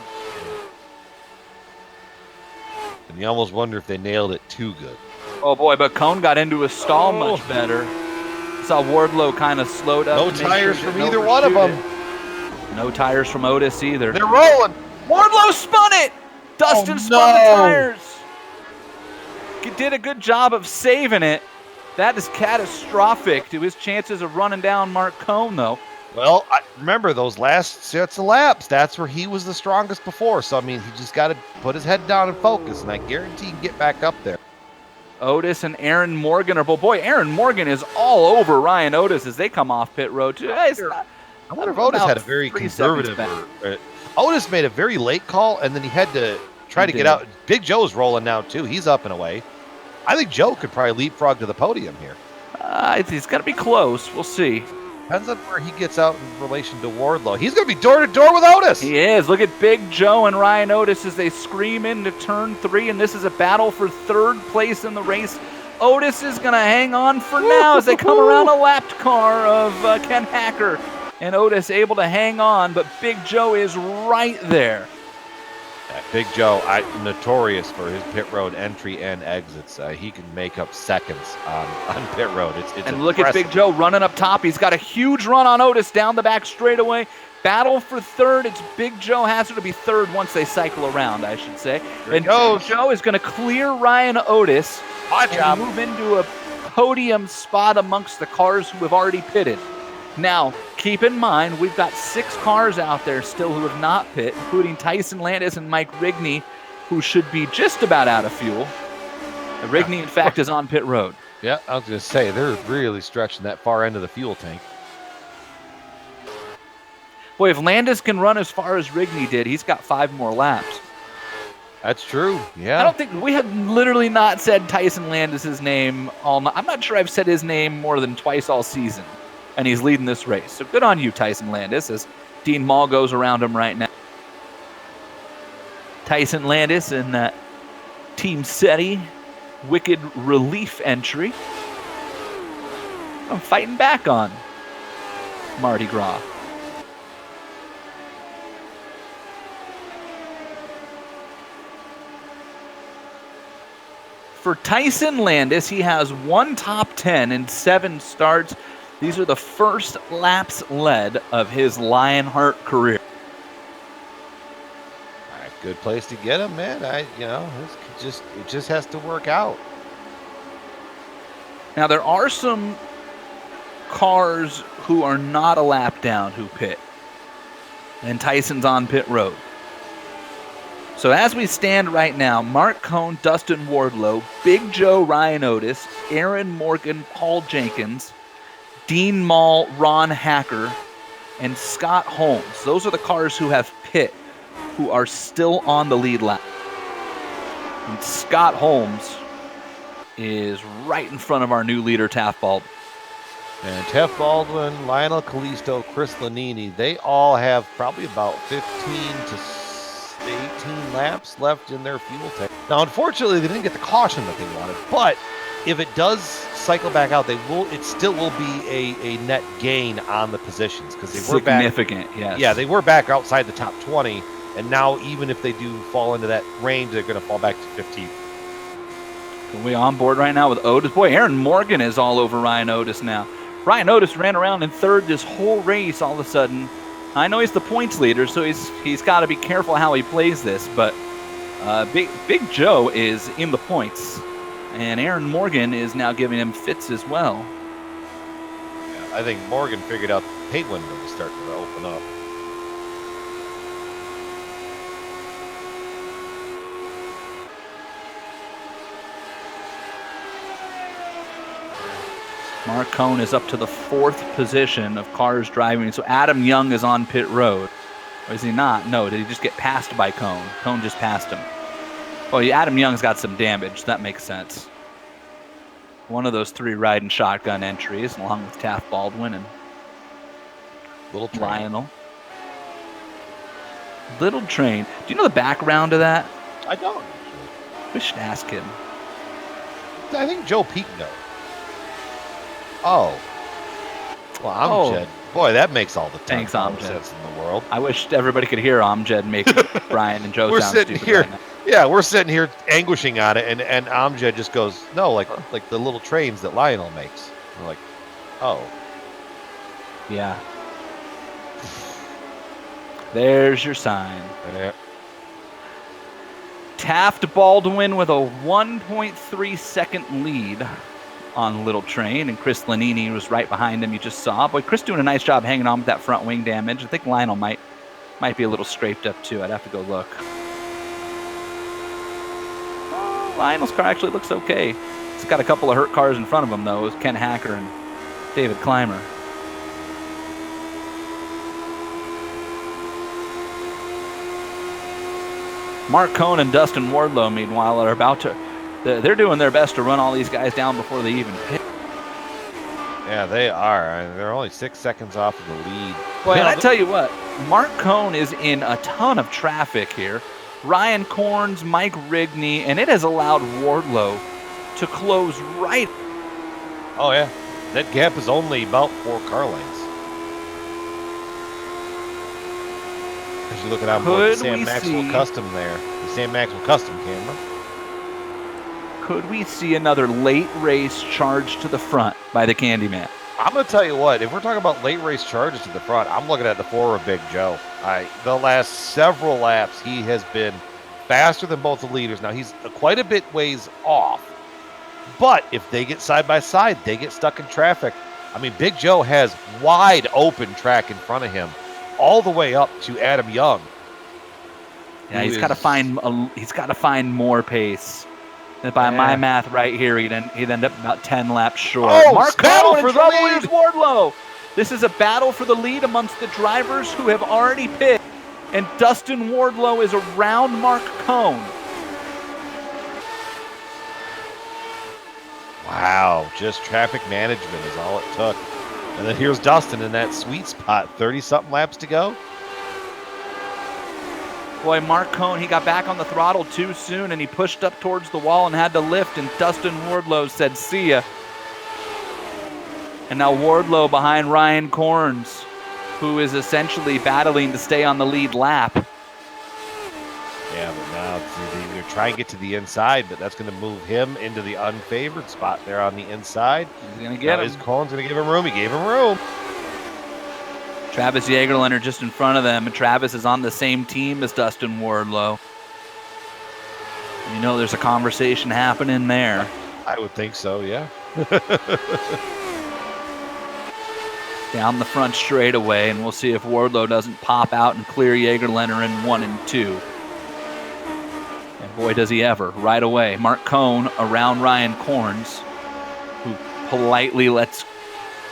[SPEAKER 4] And you almost wonder if they nailed it too good.
[SPEAKER 3] Oh, boy, but Cohn got into a stall much better. Saw Wardlow kind of slowed up.
[SPEAKER 4] No tires from either one of them.
[SPEAKER 3] No tires from Otis either.
[SPEAKER 4] They're rolling.
[SPEAKER 3] Wardlow spun it! Dustin spun the tires. He did a good job of saving it. That is catastrophic to his chances of running down Mark Cohn, though.
[SPEAKER 4] Well, remember those last sets of laps, that's where he was the strongest before. So, I mean, he just got to put his head down and focus, and I guarantee he can get back up there.
[SPEAKER 3] Otis and Aaron Morgan are both. Boy, Aaron Morgan is all over Ryan Otis as they come off pit road, too.
[SPEAKER 4] I wonder if Otis had a very
[SPEAKER 3] 3
[SPEAKER 4] conservative.
[SPEAKER 3] seconds
[SPEAKER 4] Otis made a very late call, and then he had to try to get out. Big Joe's rolling now, too. He's up and away. I think Joe could probably leapfrog to the podium here.
[SPEAKER 3] He's going to be close. We'll see.
[SPEAKER 4] Depends on where he gets out in relation to Wardlow. He's going to be door-to-door with Otis.
[SPEAKER 3] He is. Look at Big Joe and Ryan Otis as they scream into turn 3, and this is a battle for 3rd place in the race. Otis is going to hang on for now as they come around a lapped car of Ken Hacker. And Otis able to hang on, but Big Joe is right there.
[SPEAKER 4] Big Joe, notorious for his pit road entry and exits. He can make up seconds on pit road. It's
[SPEAKER 3] and look at Big Joe running up top. He's got a huge run on Otis down the back straightaway. Battle for 3rd. It's Big Joe Hazard to be 3rd once they cycle around, I should say. And Big Joe is going to clear Ryan Otis and move into a podium spot amongst the cars who have already pitted. Now, keep in mind, we've got 6 cars out there still who have not pit, including Tyson Landis and Mike Rigney, who should be just about out of fuel. Rigney, in fact, is on pit road.
[SPEAKER 4] Yeah, I was going to say, they're really stretching that far end of the fuel tank.
[SPEAKER 3] Boy, if Landis can run as far as Rigney did, he's got 5 more laps.
[SPEAKER 4] That's true, yeah.
[SPEAKER 3] I don't think we have literally not said Tyson Landis' name all night. I'm not sure I've said his name more than twice all season. And he's leading this race. So good on you, Tyson Landis, as Dean Mall goes around him right now. Tyson Landis in that Team SETI Wicked Relief entry. I'm fighting back on Mardi Gras. For Tyson Landis, he has 1 top 10 in 7 starts. These are the first laps led of his Lionheart career.
[SPEAKER 4] All right, good place to get him, man. It just has to work out.
[SPEAKER 3] Now there are some cars who are not a lap down who pit, and Tyson's on pit road. So as we stand right now, Mark Cohn, Dustin Wardlow, Big Joe, Ryan Otis, Aaron Morgan, Paul Jenkins, Dean Mall, Ron Hacker, and Scott Holmes. Those are the cars who have pit, who are still on the lead lap. And Scott Holmes is right in front of our new leader, Taft Baldwin.
[SPEAKER 4] And Taft Baldwin, Lionel Callisto, Chris Lanini, they all have probably about 15 to 18 laps left in their fuel tank. Now, unfortunately, they didn't get the caution that they wanted, but if it does cycle back out, it still will be a net gain on the positions because they were back.
[SPEAKER 3] Significant, yes.
[SPEAKER 4] Yeah, they were back outside the top 20, And now, even if they do fall into that range, they're going to fall back to 15th.
[SPEAKER 3] Are we on board right now with Otis? Boy, Aaron Morgan is all over Ryan Otis now. Ryan Otis ran around in third this whole race all of a sudden. I know he's the points leader, so he's got to be careful how he plays this, but Big Joe is in the points, and Aaron Morgan is now giving him fits as well.
[SPEAKER 4] Yeah, I think Morgan figured out the pay window was starting to open up.
[SPEAKER 3] Mark Cohn is up to the 4th position of cars driving. So Adam Young is on pit road. Or is he not? No, did he just get passed by Cohn? Cohn just passed him. Oh, yeah, Adam Young's got some damage. That makes sense. One of those 3 riding shotgun entries, along with Taft Baldwin and
[SPEAKER 4] Little Train.
[SPEAKER 3] Lionel. Little Train. Do you know the background of that?
[SPEAKER 4] I don't.
[SPEAKER 3] We should ask him.
[SPEAKER 4] I think Joe Peak knows. Oh. Well, Amjad. Boy, that makes all the
[SPEAKER 3] Thanks,
[SPEAKER 4] more
[SPEAKER 3] Amjad.
[SPEAKER 4] sense in the world.
[SPEAKER 3] I wish everybody could hear Amjad make Brian and Joe
[SPEAKER 4] We're
[SPEAKER 3] sound
[SPEAKER 4] sitting
[SPEAKER 3] stupid
[SPEAKER 4] here.
[SPEAKER 3] right now.
[SPEAKER 4] Yeah, we're sitting here anguishing on it, and Amjad just goes, no, like the little trains that Lionel makes. We're like, oh.
[SPEAKER 3] Yeah. There's your sign.
[SPEAKER 4] Yeah.
[SPEAKER 3] Taft Baldwin with a 1.3 second lead on Little Train, and Chris Lanini was right behind him. You just saw. Boy, Chris doing a nice job hanging on with that front wing damage. I think Lionel might be a little scraped up too. I'd have to go look. Oh, Lionel's car actually looks okay. It's got a couple of hurt cars in front of him though. It's Ken Hacker and David Clymer. Mark Cohn and Dustin Wardlow, meanwhile, are about to. They're doing their best to run all these guys down before they even pit.
[SPEAKER 4] Yeah, they are. They're only 6 seconds off of the lead.
[SPEAKER 3] Boy, and I tell you what, Mark Cohn is in a ton of traffic here. Ryan Corns, Mike Rigney, and it has allowed Wardlow to close right.
[SPEAKER 4] Oh, yeah. That gap is only about 4 car lengths. As you look at how
[SPEAKER 3] Could
[SPEAKER 4] the Sam
[SPEAKER 3] we
[SPEAKER 4] Maxwell
[SPEAKER 3] see-
[SPEAKER 4] Custom there. The Sam Maxwell Custom camera.
[SPEAKER 3] Could we see another late race charge to the front by the Candyman?
[SPEAKER 4] I'm going to tell you what, if we're talking about late race charges to the front, I'm looking at the 4 of Big Joe. The last several laps, he has been faster than both the leaders. Now, he's quite a bit ways off. But if they get side by side, they get stuck in traffic. I mean, Big Joe has wide open track in front of him, all the way up to Adam Young.
[SPEAKER 3] Yeah, he's got to find more pace. And by my math right here, he'd end up about 10 laps short.
[SPEAKER 4] Oh,
[SPEAKER 3] Mark
[SPEAKER 4] battle
[SPEAKER 3] Cohn
[SPEAKER 4] for
[SPEAKER 3] in
[SPEAKER 4] the
[SPEAKER 3] trouble.
[SPEAKER 4] lead.
[SPEAKER 3] Here's Wardlow. This is a battle for the lead amongst the drivers who have already pit. And Dustin Wardlow is around Mark Cohn.
[SPEAKER 4] Wow, just traffic management is all it took. And then here's Dustin in that sweet spot, 30-something laps to go.
[SPEAKER 3] Boy, Mark Cohn, he got back on the throttle too soon, and he pushed up towards the wall and had to lift, and Dustin Wardlow said, see ya. And now Wardlow behind Ryan Corns, who is essentially battling to stay on the lead lap.
[SPEAKER 4] Yeah, but now they're trying to get to the inside, but that's going to move him into the unfavored spot there on the inside.
[SPEAKER 3] He's going to get him.
[SPEAKER 4] His Cohn's going to give him room. He gave him room.
[SPEAKER 3] Travis Jagerlander just in front of them, and Travis is on the same team as Dustin Wardlow. You know there's a conversation happening there.
[SPEAKER 4] I would think so, yeah.
[SPEAKER 3] Down the front straightaway, and we'll see if Wardlow doesn't pop out and clear Jagerlander in 1 and 2. And boy, does he ever, right away. Mark Cohn around Ryan Corns, who politely lets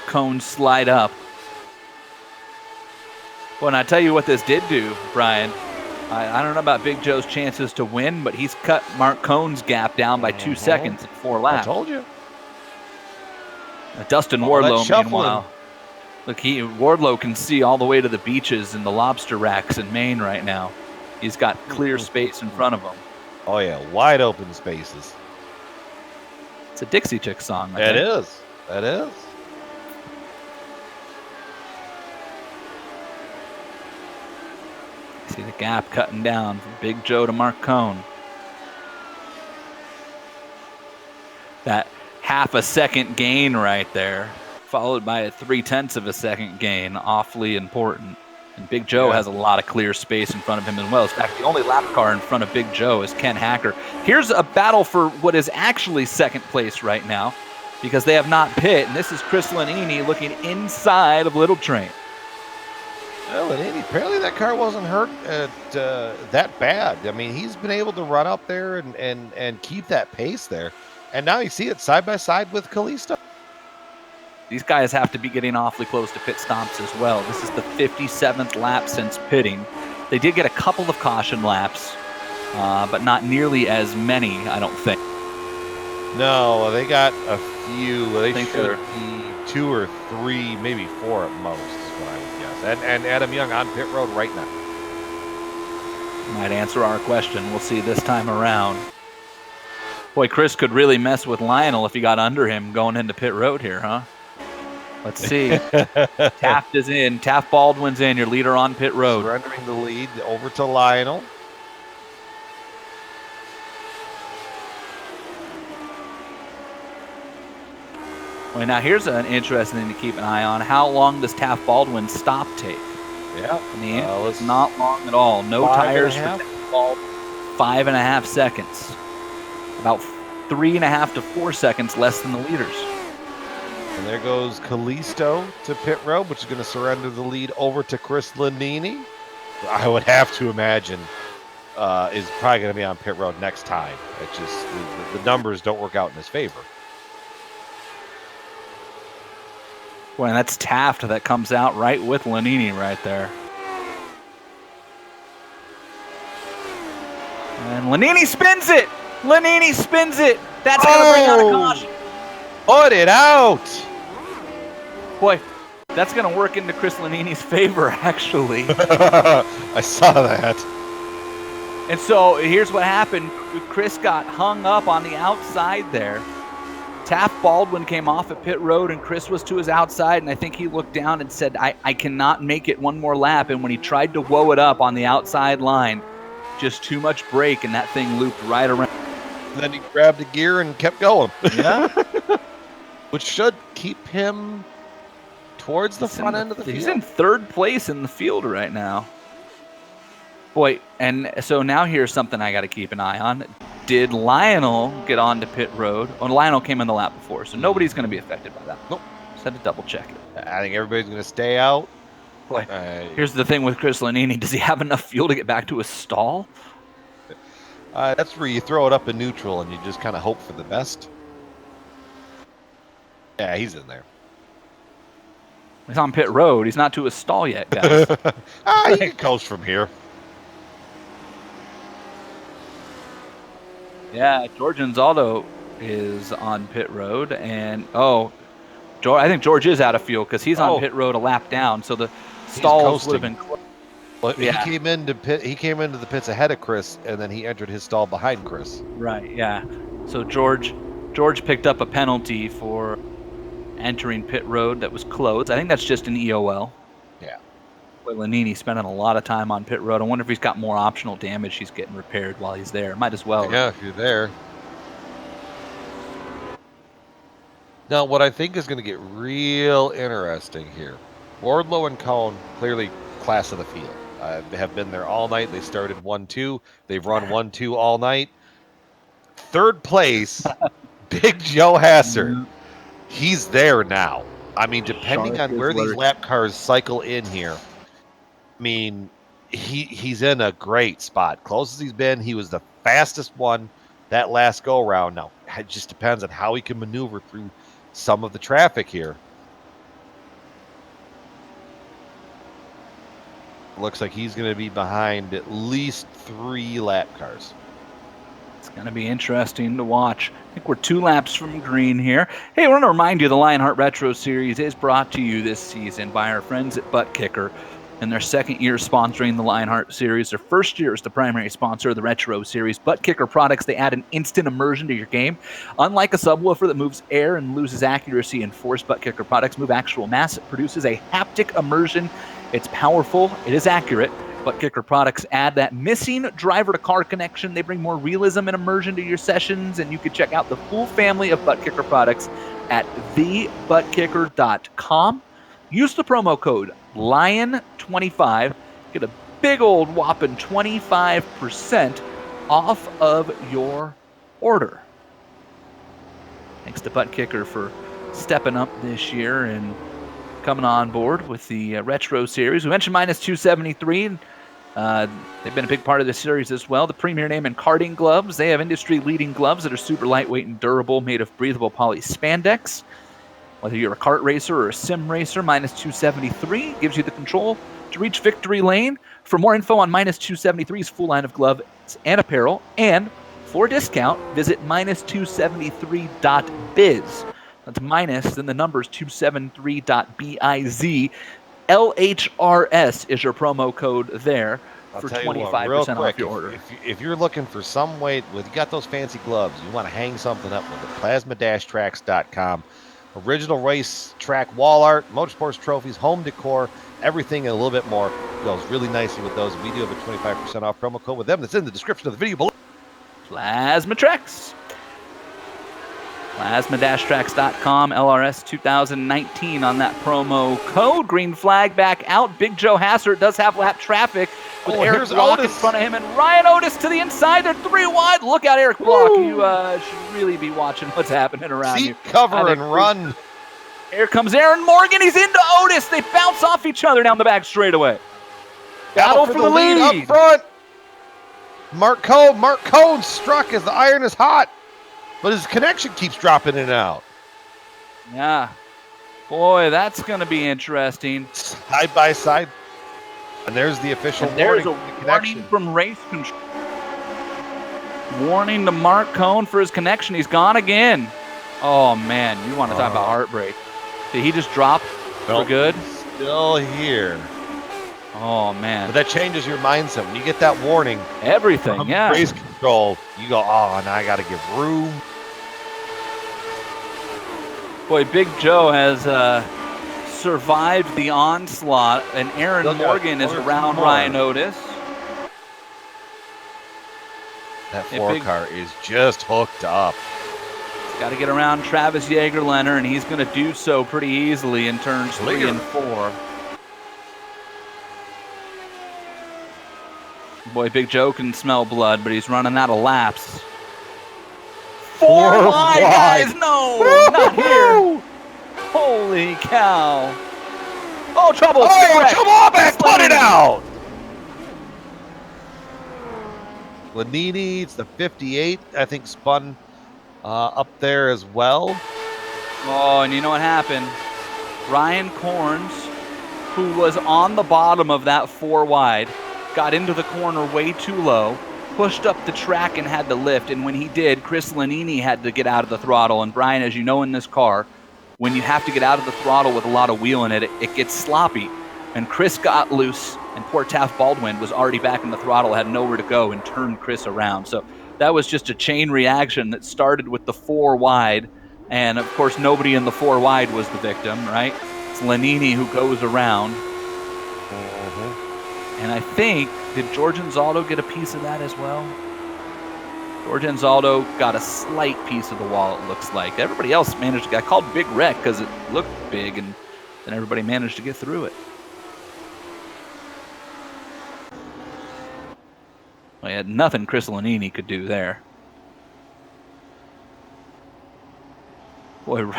[SPEAKER 3] Cohn slide up. Well, and I tell you what this did do, Brian. I don't know about Big Joe's chances to win, but he's cut Mark Cohn's gap down by 2 seconds in 4 laps.
[SPEAKER 4] I told you.
[SPEAKER 3] Dustin Wardlow, meanwhile. Look, Wardlow can see all the way to the beaches and the lobster racks in Maine right now. He's got clear space in front of him.
[SPEAKER 4] Oh, yeah, wide open spaces.
[SPEAKER 3] It's a Dixie Chick song. I
[SPEAKER 4] It
[SPEAKER 3] think.
[SPEAKER 4] is. That is.
[SPEAKER 3] See the gap cutting down from Big Joe to Mark Cohn. That half a second gain right there, followed by a 0.3 of a second gain, awfully important. And Big Joe has a lot of clear space in front of him as well. In fact, the only lap car in front of Big Joe is Ken Hacker. Here's a battle for what is actually second place right now, because they have not pit, and this is Chris Lanini looking inside of Little Train.
[SPEAKER 4] Well, apparently that car wasn't hurt that bad. I mean, he's been able to run up there and keep that pace there. And now you see it side by side with Kalisto.
[SPEAKER 3] These guys have to be getting awfully close to pit stops as well. This is the 57th lap since pitting. They did get a couple of caution laps, but not nearly as many, I don't think.
[SPEAKER 4] No, they got a few. They should be 2 or 3, maybe 4 at most, is what I would guess. And Adam Young on pit road right now.
[SPEAKER 3] Might answer our question. We'll see this time around. Boy, Chris could really mess with Lionel if he got under him going into pit road here, huh? Let's see. Taft is in. Taft Baldwin's in, your leader on pit road.
[SPEAKER 4] Surrendering the lead over to Lionel.
[SPEAKER 3] Well, now here's an interesting thing to keep an eye on. How long does Taft Baldwin's stop take?
[SPEAKER 4] Yeah.
[SPEAKER 3] And the answer is not long at all. No tires for Taft Baldwin. 5.5 seconds. About 3.5 to 4 seconds less than the leaders.
[SPEAKER 4] And there goes Kalisto to pit road, which is going to surrender the lead over to Chris Lanini. I would have to imagine is probably going to be on pit road next time. It's just the numbers don't work out in his favor.
[SPEAKER 3] Boy, and that's Taft that comes out right with Lanini right there. And Lanini spins it! Lanini spins it! That's going to bring out a caution.
[SPEAKER 4] Put it out!
[SPEAKER 3] Boy, that's going to work into Chris Lanini's favor, actually.
[SPEAKER 4] I saw that.
[SPEAKER 3] And so here's what happened. Chris got hung up on the outside there. Taft Baldwin came off at pit road, and Chris was to his outside, and I think he looked down and said, I cannot make it one more lap. And when he tried to woe it up on the outside line, just too much brake, and that thing looped right around.
[SPEAKER 4] And then he grabbed the gear and kept going.
[SPEAKER 3] Yeah.
[SPEAKER 4] Which should keep him towards the front end of the field.
[SPEAKER 3] He's in third place in the field right now. Boy, and so now here's something I got to keep an eye on. Did Lionel get onto pit road? Oh, Lionel came in the lap before, so nobody's going to be affected by that.
[SPEAKER 4] Nope.
[SPEAKER 3] Just had to double check it.
[SPEAKER 4] I think everybody's going to stay out.
[SPEAKER 3] Boy, here's the thing with Chris Lanini. Does he have enough fuel to get back to his stall?
[SPEAKER 4] That's where you throw it up in neutral and you just kind of hope for the best. Yeah, he's in there.
[SPEAKER 3] He's on pit road. He's not to his stall yet, guys.
[SPEAKER 4] He can coast from here.
[SPEAKER 3] Yeah, George Anzaldo is on pit road, and I think George is out of fuel because he's on pit road a lap down, so the stalls would have been closed.
[SPEAKER 4] Well, yeah. He came into the pits ahead of Chris, and then he entered his stall behind Chris.
[SPEAKER 3] Right. Yeah. So George picked up a penalty for entering pit road that was closed. I think that's just an EOL.
[SPEAKER 4] Yeah.
[SPEAKER 3] But Lanini spending a lot of time on pit road. I wonder if he's got more optional damage he's getting repaired while he's there. Might as well.
[SPEAKER 4] Yeah, if you're there. Now, what I think is going to get real interesting here. Wardlow and Cohn, clearly class of the field. They have been there all night. They started 1-2. They've run 1-2 all night. Third place, Big Joe Hasser. He's there now. I mean, depending on where these lap cars cycle in here, I mean, he's in a great spot. Close as he's been, he was the fastest one that last go-around. Now, it just depends on how he can maneuver through some of the traffic here. Looks like he's going to be behind at least 3 lap cars.
[SPEAKER 3] It's going to be interesting to watch. I think we're 2 laps from green here. Hey, I want to remind you the Lionheart Retro Series is brought to you this season by our friends at Butt Kicker. In their second year sponsoring the Lionheart Series, their first year as the primary sponsor of the Retro Series. Butt Kicker products, they add an instant immersion to your game. Unlike a subwoofer that moves air and loses accuracy in force, Butt Kicker products move actual mass. It produces a haptic immersion. It's powerful, it is accurate, Butt Kicker products add that missing driver-to-car connection. They bring more realism and immersion to your sessions, and you can check out the full family of Butt Kicker products at thebuttkicker.com. Use the promo code LION25. Get a big old whopping 25% off of your order. Thanks to Butt Kicker for stepping up this year and coming on board with the Retro Series. We mentioned minus 273. They've been a big part of this series as well. The premier name in karting gloves. They have industry-leading gloves that are super lightweight and durable, made of breathable poly spandex. Whether you're a kart racer or a sim racer, minus 273 gives you the control to reach victory lane. For more info on minus 273's full line of gloves and apparel, and for discount, visit minus273.biz. That's minus, then the numbers 273.biz. LHRS is your promo code there for 25% off your order.
[SPEAKER 4] If you're looking for some way, you got those fancy gloves, you want to hang something up with the plasma-tracks.com. Original race track wall art, motorsports trophies, home decor, everything and a little bit more goes really nicely with those. We do have a 25% off promo code with them. That's in the description of the video below.
[SPEAKER 3] Plasma Tracks. Plasma-tracks.com, LRS 2019 on that promo code. Green flag back out. Big Joe Hassert does have lap traffic with Eric Block in front of him, and Ryan Otis to the inside. They're 3 wide. Look out, Eric Block. You should really be watching what's happening around you.
[SPEAKER 4] Seat cover and run.
[SPEAKER 3] Here comes Aaron Morgan. He's into Otis. They bounce off each other down the back straightaway. Battle for the lead.
[SPEAKER 4] Up front. Mark Cohn struck as the iron is hot, but his connection keeps dropping in and out.
[SPEAKER 3] Yeah. Boy, that's going to be interesting.
[SPEAKER 4] Side by side. And there's the official warning.
[SPEAKER 3] There's a warning from race control. Warning to Mark Cohn for his connection. He's gone again. Oh, man. You want to talk about heartbreak. Did he just drop for good?
[SPEAKER 4] Still here.
[SPEAKER 3] Oh, man.
[SPEAKER 4] But that changes your mindset. When you get that warning.
[SPEAKER 3] Everything,
[SPEAKER 4] from
[SPEAKER 3] yeah.
[SPEAKER 4] Race control, you go, oh, now I got to give room.
[SPEAKER 3] Boy, Big Joe has survived the onslaught, and Aaron Morgan is around Ryan Otis.
[SPEAKER 4] That car is just hooked up.
[SPEAKER 3] He's got to get around Travis Jaeger-Leonard, and he's going to do so pretty easily in turns 3 and 4. Boy, Big Joe can smell blood, but he's running out of laps. 4 wide, guys! No, not here. Holy cow. Oh, trouble.
[SPEAKER 4] Oh, come on back. Put it out. Lanini, it's the 58, I think, spun up there as well.
[SPEAKER 3] Oh, and you know what happened? Ryan Corns, who was on the bottom of that 4 wide, got into the corner way too low, pushed up the track and had to lift, and when he did, Chris Lanini had to get out of the throttle. And Brian, as you know, in this car, when you have to get out of the throttle with a lot of wheel in it, it gets sloppy. And Chris got loose, and poor Taft Baldwin was already back in the throttle, had nowhere to go, and turned Chris around. So that was just a chain reaction that started with the 4 wide, and of course nobody in the 4 wide was the victim, right? It's Lanini who goes around. And I think, did George Anzaldo get a piece of that as well? George Anzaldo got a slight piece of the wall, it looks like. Everybody else managed to get called big wreck because it looked big, and then everybody managed to get through it. Well, he had nothing Chris Lanini could do there. Boy,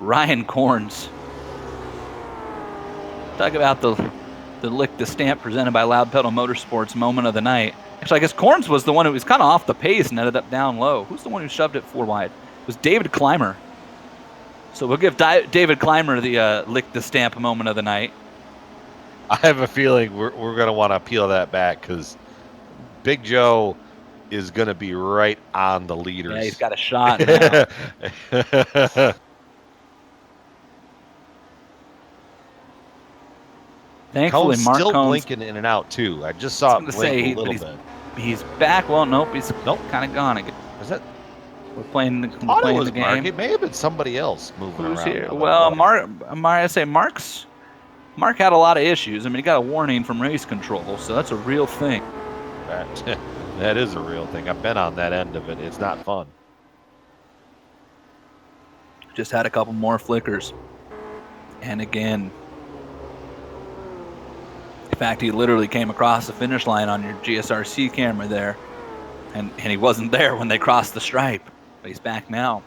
[SPEAKER 3] Ryan Corns. Talk about the lick the stamp presented by Loud Pedal Motorsports moment of the night. Actually, I guess Corns was the one who was kind of off the pace and ended up down low. Who's the one who shoved it 4 wide? It was David Clymer. So we'll give David Clymer the lick the stamp moment of the night.
[SPEAKER 4] I have a feeling we're going to want to peel that back because Big Joe is going to be right on the leaders.
[SPEAKER 3] Yeah, he's got a shot now. Thankfully, Mark
[SPEAKER 4] still
[SPEAKER 3] Cohn's
[SPEAKER 4] blinking in and out too. I just saw it blink a little bit.
[SPEAKER 3] He's back. Well, nope. He's kind of gone again.
[SPEAKER 4] Is that?
[SPEAKER 3] We're playing the game.
[SPEAKER 4] Mark. It may have been somebody else moving around.
[SPEAKER 3] Who's here? Well, I say Mark's Mark had a lot of issues. I mean, he got a warning from race control, so that's a real thing.
[SPEAKER 4] That is a real thing. I've been on that end of it. It's not fun.
[SPEAKER 3] Just had a couple more flickers. And again, in fact, he literally came across the finish line on your GSRC camera there, and he wasn't there when they crossed the stripe, but he's back now.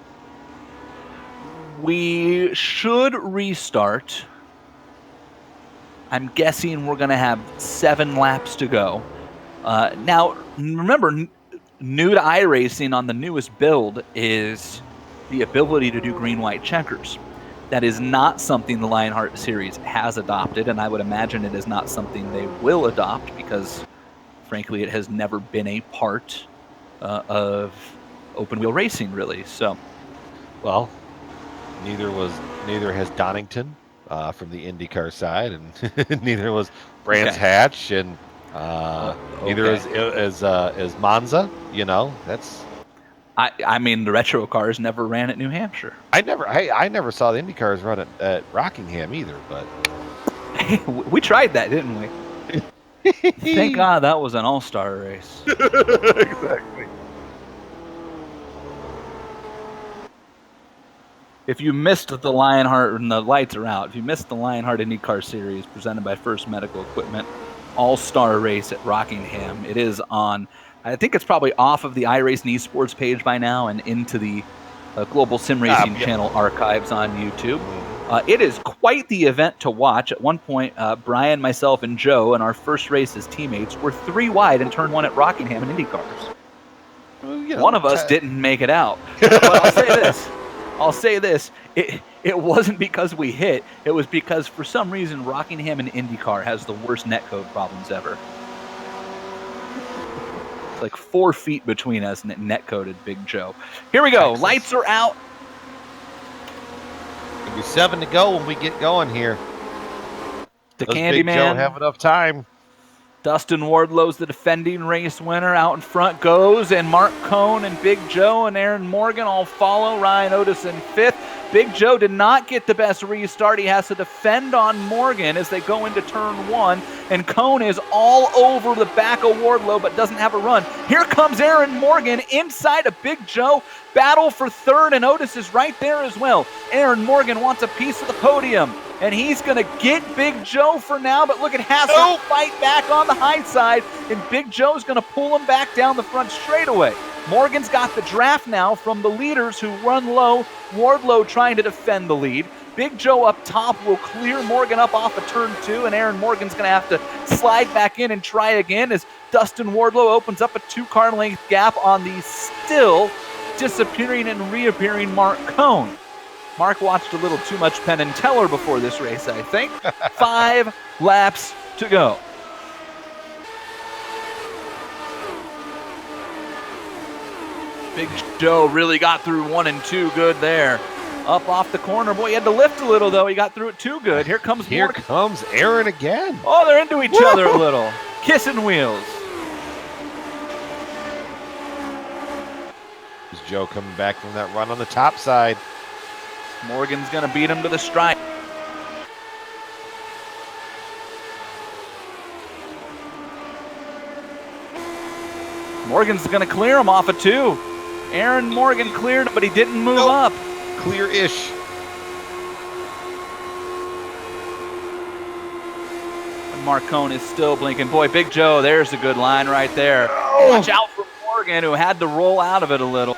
[SPEAKER 3] We should restart. I'm guessing we're going to have 7 laps to go. Now, remember, new to iRacing on the newest build is the ability to do green-white checkers. That is not something the Lionheart series has adopted, and I would imagine it is not something they will adopt because, frankly, it has never been a part of open-wheel racing, really. So,
[SPEAKER 4] well, neither has Donington from the IndyCar side, and neither was Brands Hatch, and neither is Monza. You know, that's.
[SPEAKER 3] I mean, the retro cars never ran at New Hampshire.
[SPEAKER 4] I never saw the IndyCars run at Rockingham either, but
[SPEAKER 3] we tried that, didn't we? Thank God that was an all-star race.
[SPEAKER 4] Exactly.
[SPEAKER 3] If you missed the Lionheart, and the lights are out, if you missed the Lionheart IndyCar Series presented by First Medical Equipment all-star race at Rockingham, it is on. I think it's probably off of the iRacing Esports page by now and into the Global SimRacing Channel archives on YouTube. It is quite the event to watch. At one point, Brian, myself, and Joe, in our first race as teammates, were 3 wide in turn 1 at Rockingham in IndyCars. Well, one of us didn't make it out. But I'll say this. It wasn't because we hit. It was because, for some reason, Rockingham and IndyCar has the worst netcode problems ever. It's like 4 feet between us and it netcoded Big Joe. Here we go. Texas. Lights are out.
[SPEAKER 4] It'll be 7 to go when we get going here.
[SPEAKER 3] The
[SPEAKER 4] Does
[SPEAKER 3] Candyman.
[SPEAKER 4] Big Joe have enough time?
[SPEAKER 3] Dustin Wardlow's the defending race winner. Out in front goes, and Mark Cohn and Big Joe and Aaron Morgan all follow. Ryan Otis in 5th. Big Joe did not get the best restart. He has to defend on Morgan as they go into turn 1, and Cohn is all over the back of Wardlow but doesn't have a run. Here comes Aaron Morgan inside of Big Joe. Battle for 3rd, and Otis is right there as well. Aaron Morgan wants a piece of the podium, and he's going to get Big Joe for now, but look at Hassel fight back on the high side, and Big Joe's going to pull him back down the front straightaway. Morgan's got the draft now from the leaders who run low. Wardlow trying to defend the lead. Big Joe up top will clear Morgan up off of turn 2, and Aaron Morgan's going to have to slide back in and try again as Dustin Wardlow opens up a 2-car length gap on the still disappearing and reappearing Mark Cohn. Mark watched a little too much Penn and Teller before this race, I think. 5 laps to go. Big Joe really got through 1 and 2 good there. Up off the corner. Boy, he had to lift a little, though. He got through it too good. Here comes
[SPEAKER 4] Aaron again.
[SPEAKER 3] Oh, they're into each other a little. Kissing wheels.
[SPEAKER 4] Is Joe coming back from that run on the top side?
[SPEAKER 3] Morgan's going to beat him to the stripe. Morgan's going to clear him off of 2. Aaron Morgan cleared him, but he didn't move up.
[SPEAKER 4] Clear-ish.
[SPEAKER 3] And Mark Cohn is still blinking. Boy, Big Joe, there's a good line right there. Watch out for Morgan, who had to roll out of it a little.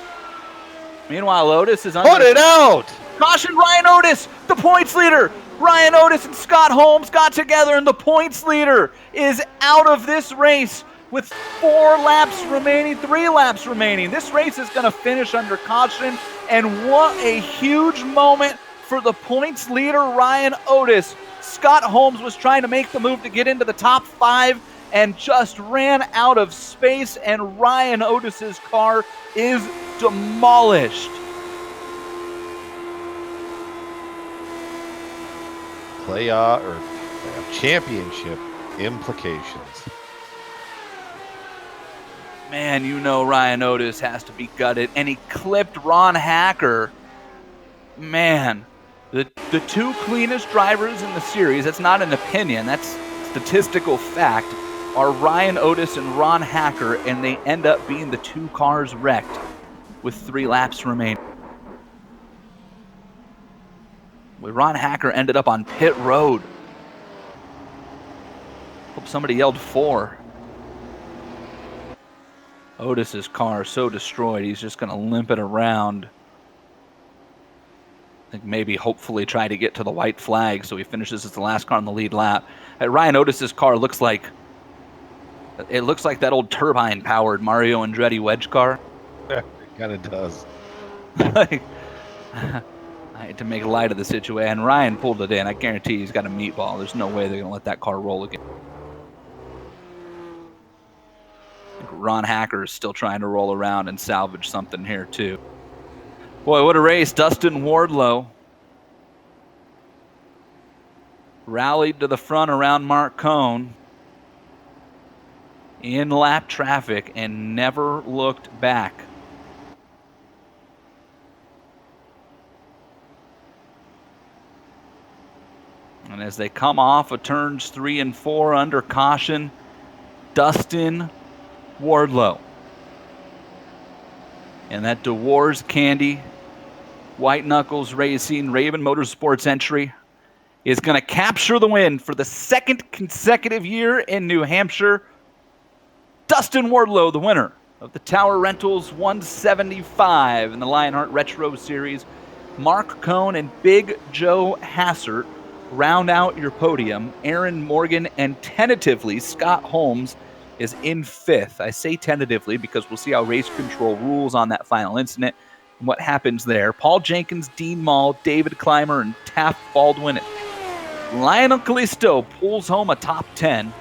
[SPEAKER 3] Meanwhile, Lotus is under.
[SPEAKER 4] Put it out!
[SPEAKER 3] Caution, Ryan Otis, the points leader. Ryan Otis and Scott Holmes got together, and the points leader is out of this race with 4 laps remaining, 3 laps remaining. This race is going to finish under caution, and what a huge moment for the points leader, Ryan Otis. Scott Holmes was trying to make the move to get into the top 5 and just ran out of space, and Ryan Otis's car is demolished.
[SPEAKER 4] Playoff championship implications.
[SPEAKER 3] Man, you know Ryan Otis has to be gutted. And he clipped Ron Hacker. Man, The two cleanest drivers in the series, that's not an opinion, that's statistical fact, are Ryan Otis and Ron Hacker, and they end up being the two cars wrecked with 3 laps remaining. Ron Hacker ended up on pit road. Hope somebody yelled 4. Otis's car so destroyed, he's just going to limp it around. I think maybe hopefully try to get to the white flag so he finishes as the last car on the lead lap. Ryan Otis's car looks like that old turbine-powered Mario Andretti wedge car.
[SPEAKER 4] Yeah, it kind of does.
[SPEAKER 3] I had to make light of the situation, and Ryan pulled it in. I guarantee he's got a meatball. There's no way they're going to let that car roll again. I think Ron Hacker is still trying to roll around and salvage something here, too. Boy, what a race. Dustin Wardlow rallied to the front around Mark Cohn in lap traffic and never looked back. And as they come off of turns 3 and 4 under caution, Dustin Wardlow. And that DeWars Candy, White Knuckles Racing, Raven Motorsports entry is going to capture the win for the 2nd consecutive year in New Hampshire. Dustin Wardlow, the winner of the Tower Rentals 175 in the Lionheart Retro Series. Mark Cohn and Big Joe Hassert round out your podium. Aaron Morgan and tentatively Scott Holmes is in 5th. I say tentatively because we'll see how race control rules on that final incident and what happens there. Paul Jenkins, Dean Mall, David Clymer, and Taft Baldwin. Lionel Callisto pulls home a top 10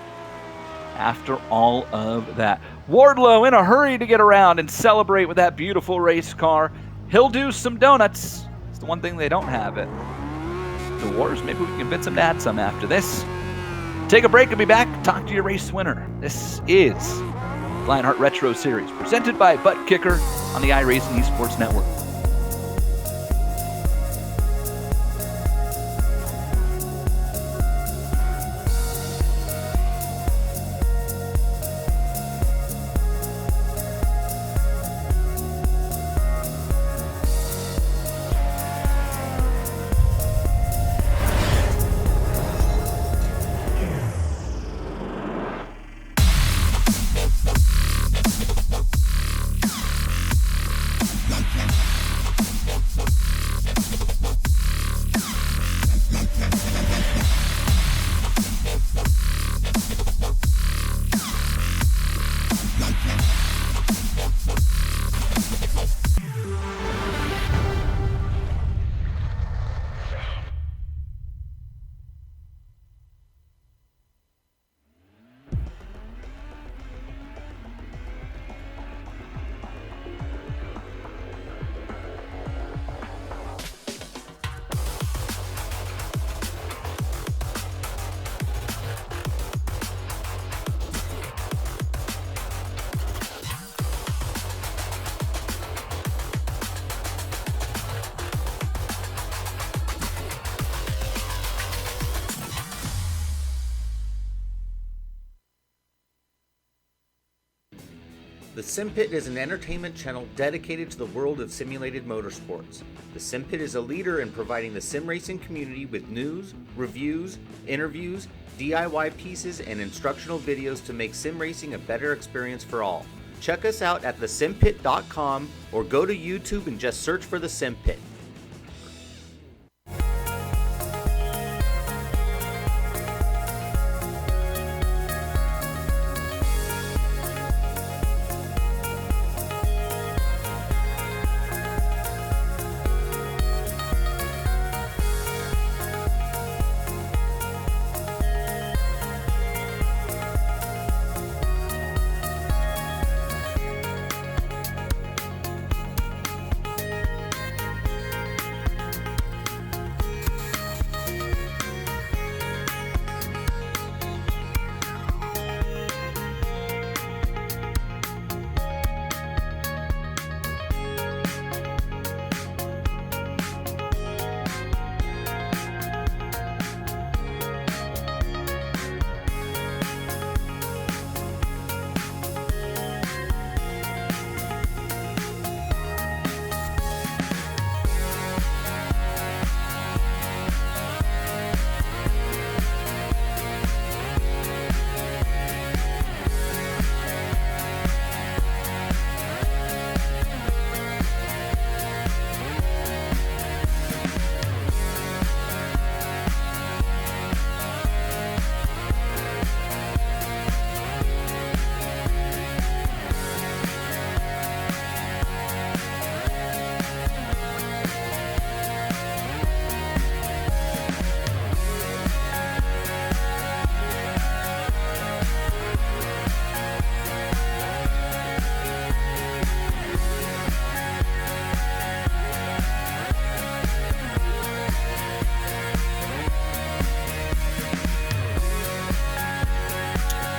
[SPEAKER 3] after all of that. Wardlow in a hurry to get around and celebrate with that beautiful race car. He'll do some donuts. It's the one thing they don't have at the Wars. Maybe we can convince him to add some after this. Take a break and be back. Talk to your race winner. This is Lionheart Retro Series, presented by Butt Kicker on the iRacing Esports Network.
[SPEAKER 5] The Sim Pit is an entertainment channel dedicated to the world of simulated motorsports. The Sim Pit is a leader in providing the sim racing community with news, reviews, interviews, DIY pieces, and instructional videos to make sim racing a better experience for all. Check us out at thesimpit.com or go to YouTube and just search for The Sim Pit.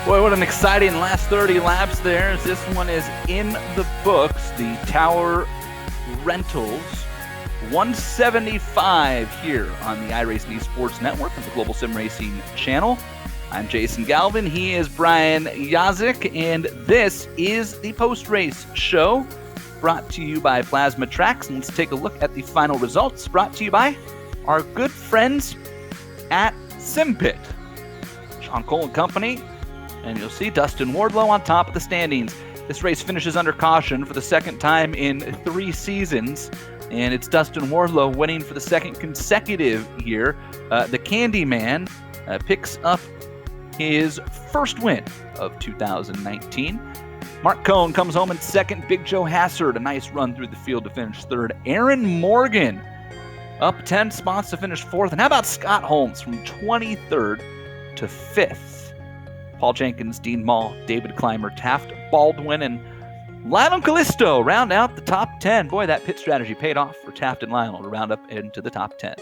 [SPEAKER 3] Boy, what an exciting last 30 laps there. As this one is in the books. The Tower Rentals 175 here on the iRacing Esports Network of the Global SimRacing Channel. I'm Jason Galvin. He is Brian Yazik, and this is the post-race show brought to you by Plasma Tracks. And let's take a look at the final results brought to you by our good friends at SimPit. Sean Cole and company. And you'll see Dustin Wardlow on top of the standings. This race finishes under caution for the second time in 3 seasons. And it's Dustin Wardlow winning for the second consecutive year. The Candyman picks up his first win of 2019. Mark Cohn comes home in second. Big Joe Hassard, a nice run through the field to finish third. Aaron Morgan up 10 spots to finish fourth. And how about Scott Holmes from 23rd to 5th? Paul Jenkins, Dean Mall, David Clymer, Taft Baldwin, and Lionel Callisto round out the top 10. Boy, that pit strategy paid off for Taft and Lionel to round up into the top 10.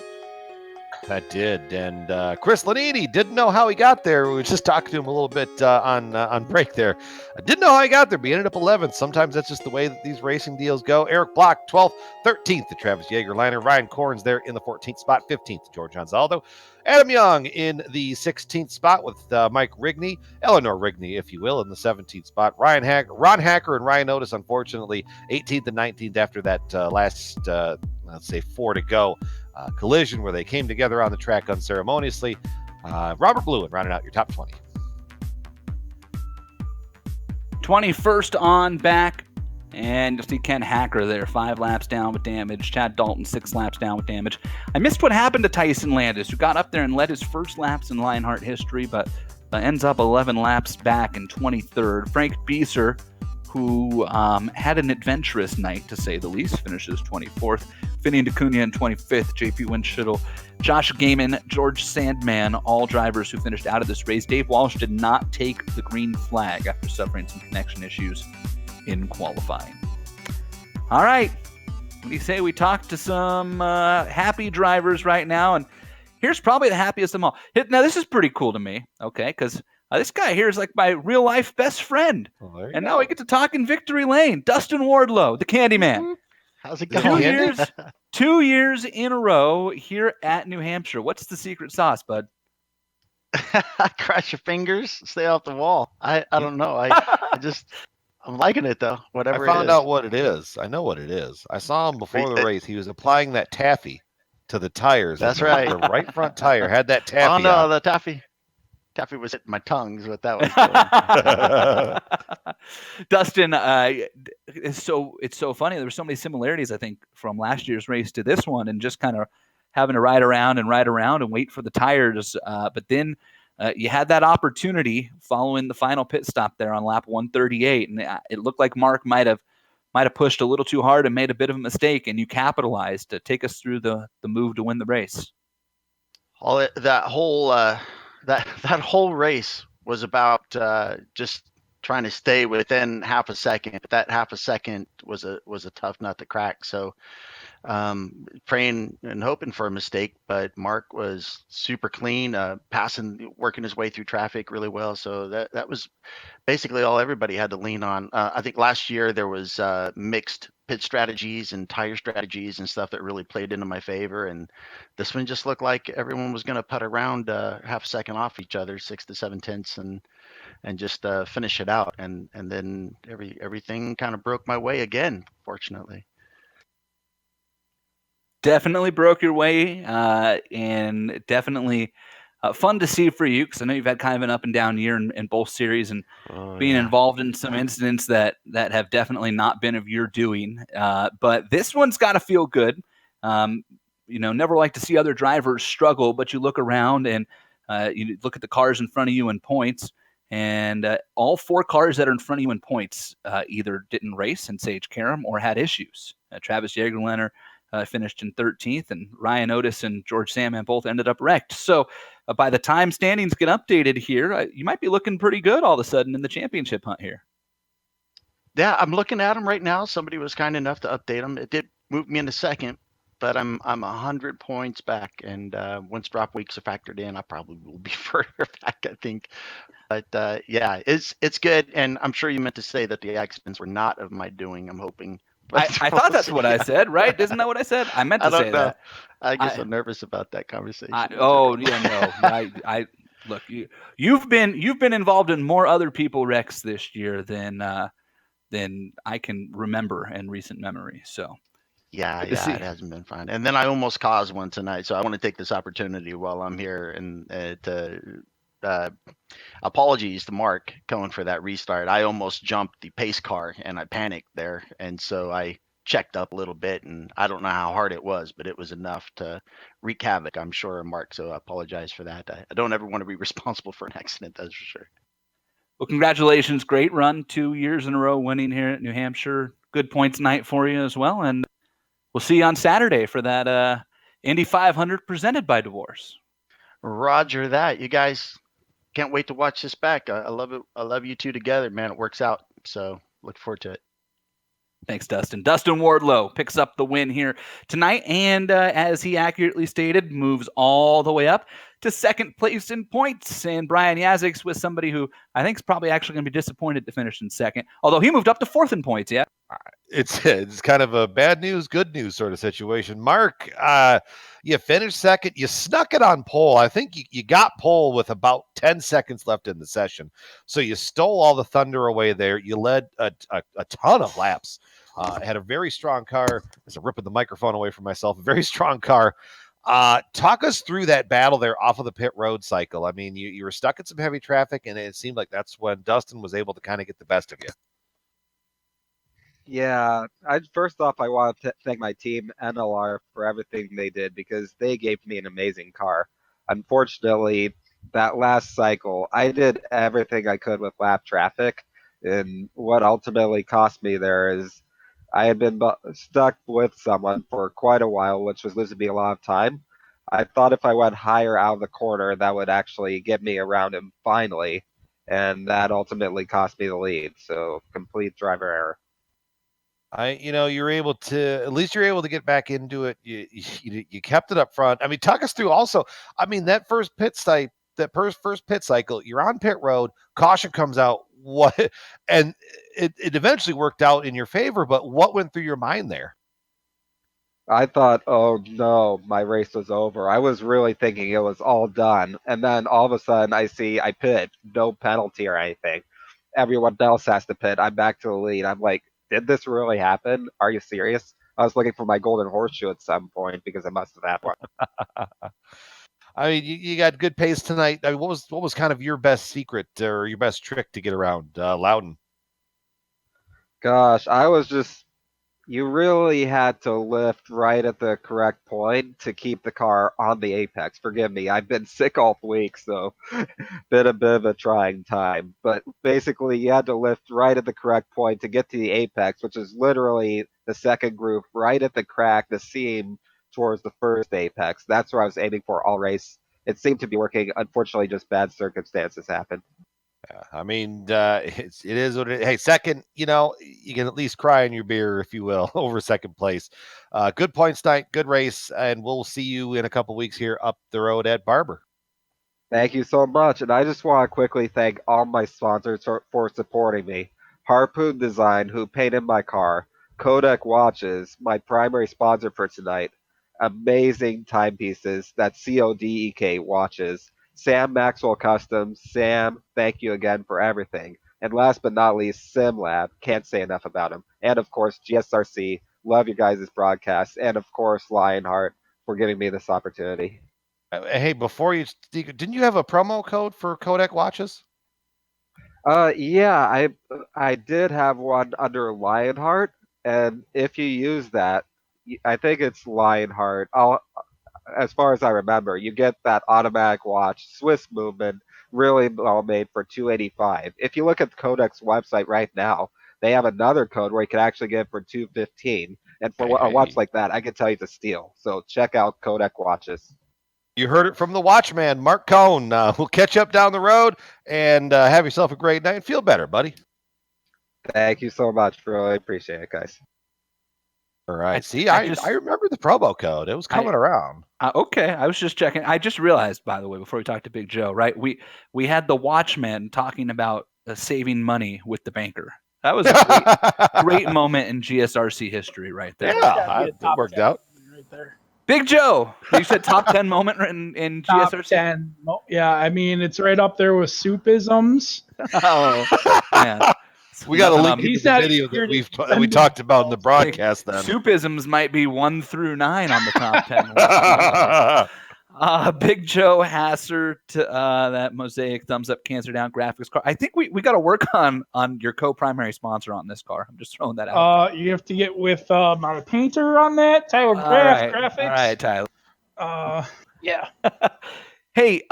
[SPEAKER 4] That did, and Chris Lanini didn't know how he got there. We were just talking to him a little bit on break there. I didn't know how he got there, but he ended up 11th. Sometimes that's just the way that these racing deals go. Eric Block, 12th, 13th to Travis Yeagerliner. Ryan Corns there in the 14th spot, 15th to George Anzaldo. Adam Young in the 16th spot with Mike Rigney, Eleanor Rigney, if you will, in the 17th spot. Ron Hacker and Ryan Otis, unfortunately, 18th and 19th after that last, let's say, 4 to go. Collision where they came together on the track unceremoniously. Robert Bluen rounding out your top 20.
[SPEAKER 3] 21st on back, and you'll see Ken Hacker there, 5 laps down with damage. Chad Dalton, 6 laps down with damage. I missed what happened to Tyson Landis, who got up there and led his first laps in Lionheart history, but ends up 11 laps back in 23rd. Frank Beeser, who had an adventurous night, to say the least, finishes 24th. Vinny DeCunha in 25th, JP Winchittle, Josh Gaiman, George Sandman, all drivers who finished out of this race. Dave Walsh did not take the green flag after suffering some connection issues in qualifying. All right, what do you say we talk to some happy drivers right now? And here's probably the happiest of them all. Now, this is pretty cool to me, okay, because this guy here is like my real-life best friend.
[SPEAKER 4] Well,
[SPEAKER 3] and now we get to talk in Victory Lane. Dustin Wardlow, the Candyman.
[SPEAKER 6] How's it going?
[SPEAKER 3] 2 years in a row here at New Hampshire. What's the secret sauce, bud?
[SPEAKER 6] Cross your fingers, stay off the wall. I don't know. I'm liking it though. Whatever.
[SPEAKER 4] I found out what it is. I know what it is. I saw him before the race. He was applying that taffy to the tires.
[SPEAKER 6] That's right.
[SPEAKER 4] The right front tire had that taffy.
[SPEAKER 6] Oh no,
[SPEAKER 4] on.
[SPEAKER 6] the taffy was hitting my tongue. Is what that was doing.
[SPEAKER 3] Dustin, it's so funny. There were so many similarities, I think, from last year's race to this one, and just kind of having to ride around and wait for the tires. But then you had that opportunity following the final pit stop there on lap 138, and it looked like Mark might have pushed a little too hard and made a bit of a mistake, and you capitalized to take us through the move to win the race.
[SPEAKER 6] That whole race was about just trying to stay within half a second. That half a second was a tough nut to crack. So praying and hoping for a mistake, but Mark was super clean, working his way through traffic really well. So that was basically all everybody had to lean on. I think last year there was mixed pit strategies and tire strategies and stuff that really played into my favor. And this one just looked like everyone was going to putt around half a second off each other, 6 to 7 tenths, and just finish it out. And then everything kind of broke my way again, fortunately.
[SPEAKER 3] Definitely broke your way, and definitely fun to see for you, because I know you've had kind of an up and down year in both series, and being involved in some incidents that have definitely not been of your doing. But this one's got to feel good. Never like to see other drivers struggle, but you look around and you look at the cars in front of you in points, and all 4 cars that are in front of you in points either didn't race in Sage Karam or had issues. Travis Yeagerliner finished in 13th, and Ryan Otis and George Sandman both ended up wrecked. So by the time standings get updated here, you might be looking pretty good all of a sudden in the championship hunt here.
[SPEAKER 6] Yeah, I'm looking at them right now. Somebody was kind enough to update them. It did move me into second, but I'm 100 points back, and once drop weeks are factored in, I probably will be further back, I think. But yeah, it's good, and I'm sure you meant to say that the accidents were not of my doing. I'm hoping, but
[SPEAKER 3] I
[SPEAKER 6] we'll
[SPEAKER 3] thought that's
[SPEAKER 6] see.
[SPEAKER 3] what I said, right? Isn't that what I said? I meant
[SPEAKER 6] I
[SPEAKER 3] to say
[SPEAKER 6] don't know.
[SPEAKER 3] that.
[SPEAKER 6] I get so
[SPEAKER 3] I,
[SPEAKER 6] nervous about that conversation. That's
[SPEAKER 3] oh
[SPEAKER 6] okay.
[SPEAKER 3] yeah, no. I look, you've been involved in more other people wrecks this year than I can remember in recent memory. So
[SPEAKER 6] Yeah,
[SPEAKER 3] good to
[SPEAKER 6] yeah, it
[SPEAKER 3] see.
[SPEAKER 6] hasn't been fun. And then I almost caused one tonight, so I want to take this opportunity while I'm here and to uh, apologies to Mark Cohen for that restart. I almost jumped the pace car and I panicked there, and so I checked up a little bit, and I don't know how hard it was, but it was enough to wreak havoc, I'm sure, Mark. So I apologize for that. I don't ever want to be responsible for an accident, that's for sure.
[SPEAKER 3] Well, congratulations, great run, 2 years in a row winning here at New Hampshire. Good points night for you as well, and we'll see you on Saturday for that Indy 500 presented by Divorce.
[SPEAKER 6] Roger that. You guys can't wait to watch this back. I love it. I love you two together, man. It works out. So look forward to it.
[SPEAKER 3] Thanks, Dustin. Dustin Wardlow picks up the win here tonight, and as he accurately stated, moves all the way up to second place in points. And Brian Yazik's with somebody who I think is probably actually going to be disappointed to finish in second, although he moved up to fourth in points. Yeah.
[SPEAKER 4] It's kind of a bad news, good news sort of situation. Mark, you finished second. You snuck it on pole. I think you got pole with about 10 seconds left in the session. So you stole all the thunder away there. You led a ton of laps. Had a very strong car. As I'm ripping the microphone away from myself, a very strong car. Talk us through that battle there off of the pit road cycle. I mean, you were stuck in some heavy traffic, and it seemed like that's when Dustin was able to kind of get the best of you.
[SPEAKER 7] Yeah, I first off I want to thank my team NLR for everything they did because they gave me an amazing car. Unfortunately, that last cycle, I did everything I could with lap traffic, and what ultimately cost me there is I had been stuck with someone for quite a while, which was losing me a lot of time. I thought if I went higher out of the corner, that would actually get me around him finally, and that ultimately cost me the lead. So complete driver error.
[SPEAKER 4] You're able to at least you're able to get back into it. You kept it up front. I mean, talk us through also. I mean, that first pit cycle, you're on pit road, caution comes out. What and it eventually worked out in your favor, but what went through your mind there?
[SPEAKER 7] I thought, oh no, my race was over. I was really thinking it was all done. And then all of a sudden I pit, no penalty or anything. Everyone else has to pit. I'm back to the lead. I'm like, did this really happen? Are you serious? I was looking for my golden horseshoe at some point because I must have had one.
[SPEAKER 4] I mean, you got good pace tonight. I mean, what was kind of your best secret or your best trick to get around Loudon?
[SPEAKER 7] Gosh, I was just you really had to lift right at the correct point to keep the car on the apex. Forgive me, I've been sick all week, so been a bit of a trying time. But basically, you had to lift right at the correct point to get to the apex, which is literally the second group right at the crack, the seam towards the first apex. That's where I was aiming for all race. It seemed to be working. Unfortunately, just bad circumstances happened.
[SPEAKER 4] I mean, it is what it is. Hey, second, you can at least cry in your beer, if you will, over second place. Good points night, good race, and we'll see you in a couple weeks here up the road at Barber.
[SPEAKER 7] Thank you so much. And I just want to quickly thank all my sponsors for supporting me. Harpoon Design, who painted my car. Kodak Watches, my primary sponsor for tonight. Amazing timepieces. That's CODEK Watches. Sam Maxwell Customs. Sam, thank you again for everything. And last but not least, SimLab. Can't say enough about him. And of course, GSRC. Love you guys' broadcast. And of course, Lionheart for giving me this opportunity.
[SPEAKER 4] Hey, before you, didn't you have a promo code for Kodak watches?
[SPEAKER 7] Yeah, I did have one under Lionheart, and if you use that, I think it's Lionheart. As far as I remember, you get that automatic watch, Swiss movement, really well made for 285. If you look at Kodak's website right now, they have another code where you can actually get it for 215. And for a watch
[SPEAKER 4] Hey,
[SPEAKER 7] like that, I can tell you to steal. So check out Kodak watches.
[SPEAKER 4] you heard it from the Watchman, Mark Cohn. We'll catch up down the road and have yourself a great night and feel better, buddy.
[SPEAKER 7] Thank you so much. Really appreciate it, guys.
[SPEAKER 4] All right. See,
[SPEAKER 3] I
[SPEAKER 4] I
[SPEAKER 3] just-
[SPEAKER 4] remember the promo code. It was coming around.
[SPEAKER 3] Okay, I was just checking. I just realized, by the way, before we talked to Big Joe, right? We had the Watchman talking about saving money with the banker. That was a great moment in GSRC history, right there.
[SPEAKER 4] Yeah, it worked out.
[SPEAKER 8] Right there.
[SPEAKER 3] Big Joe, you said top 10 moment in
[SPEAKER 8] Top
[SPEAKER 3] GSRC.
[SPEAKER 8] 10. Yeah, I mean it's right up there with soupisms.
[SPEAKER 3] Oh man,
[SPEAKER 4] We got to link
[SPEAKER 8] He
[SPEAKER 4] into the
[SPEAKER 8] said
[SPEAKER 4] video
[SPEAKER 8] you're
[SPEAKER 4] that we talked about in the broadcast. Then
[SPEAKER 3] Soupisms might be 1 through 9 on the top 10. Big Joe Hasser to that Mosaic thumbs up, cancer down graphics car. I think we got to work on your co-primary sponsor on this car. I'm just throwing that out.
[SPEAKER 8] You have to get with my painter on that, Tyler Graphics.
[SPEAKER 3] All right, Tyler.
[SPEAKER 8] Yeah.
[SPEAKER 3] Hey,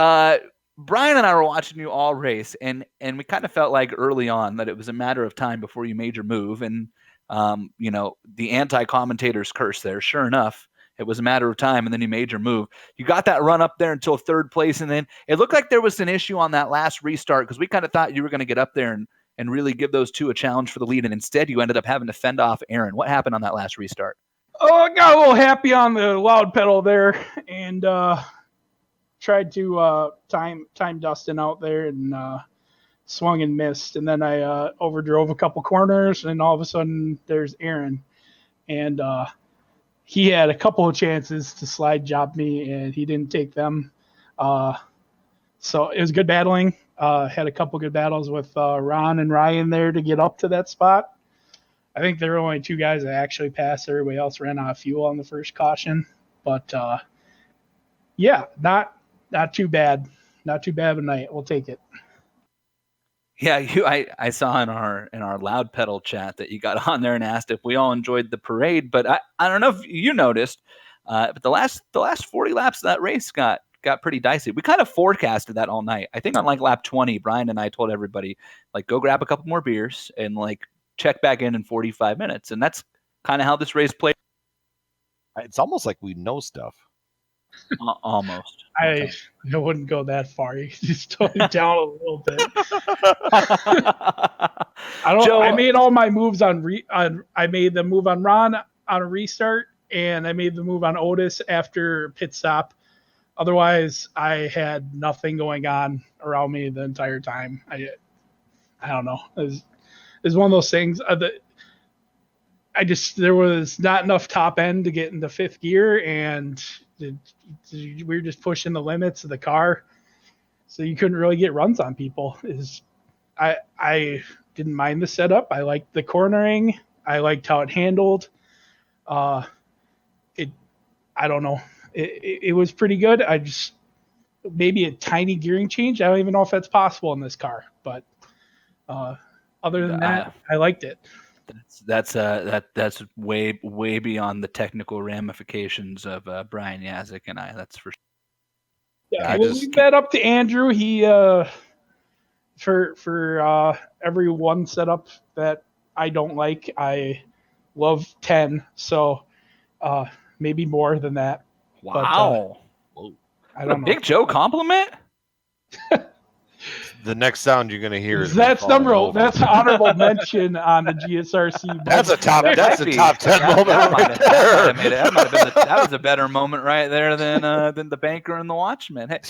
[SPEAKER 3] Brian and I were watching you all race, and we kind of felt like early on that it was a matter of time before you made your move, and the anti-commentator's curse there. Sure enough, it was a matter of time, and then you made your move. You got that run up there until third place, and then it looked like there was an issue on that last restart because we kind of thought you were going to get up there and really give those two a challenge for the lead, and instead you ended up having to fend off Aaron. What happened on that last restart?
[SPEAKER 8] Oh, I got a little happy on the loud pedal there, and tried to time Dustin out there and swung and missed, and then I overdrove a couple corners, and all of a sudden there's Aaron, and he had a couple of chances to slide job me, and he didn't take them. So it was good battling. Had a couple good battles with Ron and Ryan there to get up to that spot. I think there were only two guys that actually passed. Everybody else ran out of fuel on the first caution. But, yeah, not too bad. Not too bad of a night. We'll take it.
[SPEAKER 3] Yeah, I saw in our loud pedal chat that you got on there and asked if we all enjoyed the parade, but I don't know if you noticed, but the last 40 laps of that race got pretty dicey. We kind of forecasted that all night. I think on like lap 20, Brian and I told everybody like go grab a couple more beers and like check back in 45 minutes, and that's kind of how this race played.
[SPEAKER 4] It's almost like we know stuff.
[SPEAKER 3] Almost.
[SPEAKER 8] I wouldn't go that far. You just tone it down a little bit. I made all my moves I made the move on Ron on a restart, and I made the move on Otis after pit stop. Otherwise, I had nothing going on around me the entire time. I don't know. It's one of those things. There was not enough top end to get into fifth gear, and we were just pushing the limits of the car, so you couldn't really get runs on people. I didn't mind the setup. I liked the cornering. I liked how it handled. I don't know. It was pretty good. I just maybe a tiny gearing change. I don't even know if that's possible in this car, but other than that, I liked it.
[SPEAKER 3] That's way beyond the technical ramifications of Brian Yazik and I. That's for sure.
[SPEAKER 8] Yeah, we'll leave that up to Andrew. He for every one setup that I don't like, I love 10. So maybe more than that.
[SPEAKER 3] Wow.
[SPEAKER 8] But, I don't know.
[SPEAKER 3] Big Joe compliment?
[SPEAKER 4] The next sound you're going to hear is
[SPEAKER 8] that's honorable mention on the GSRC.
[SPEAKER 4] That's a top 10 moment right there.
[SPEAKER 3] That was a better moment right there than the banker and the watchman. Hey,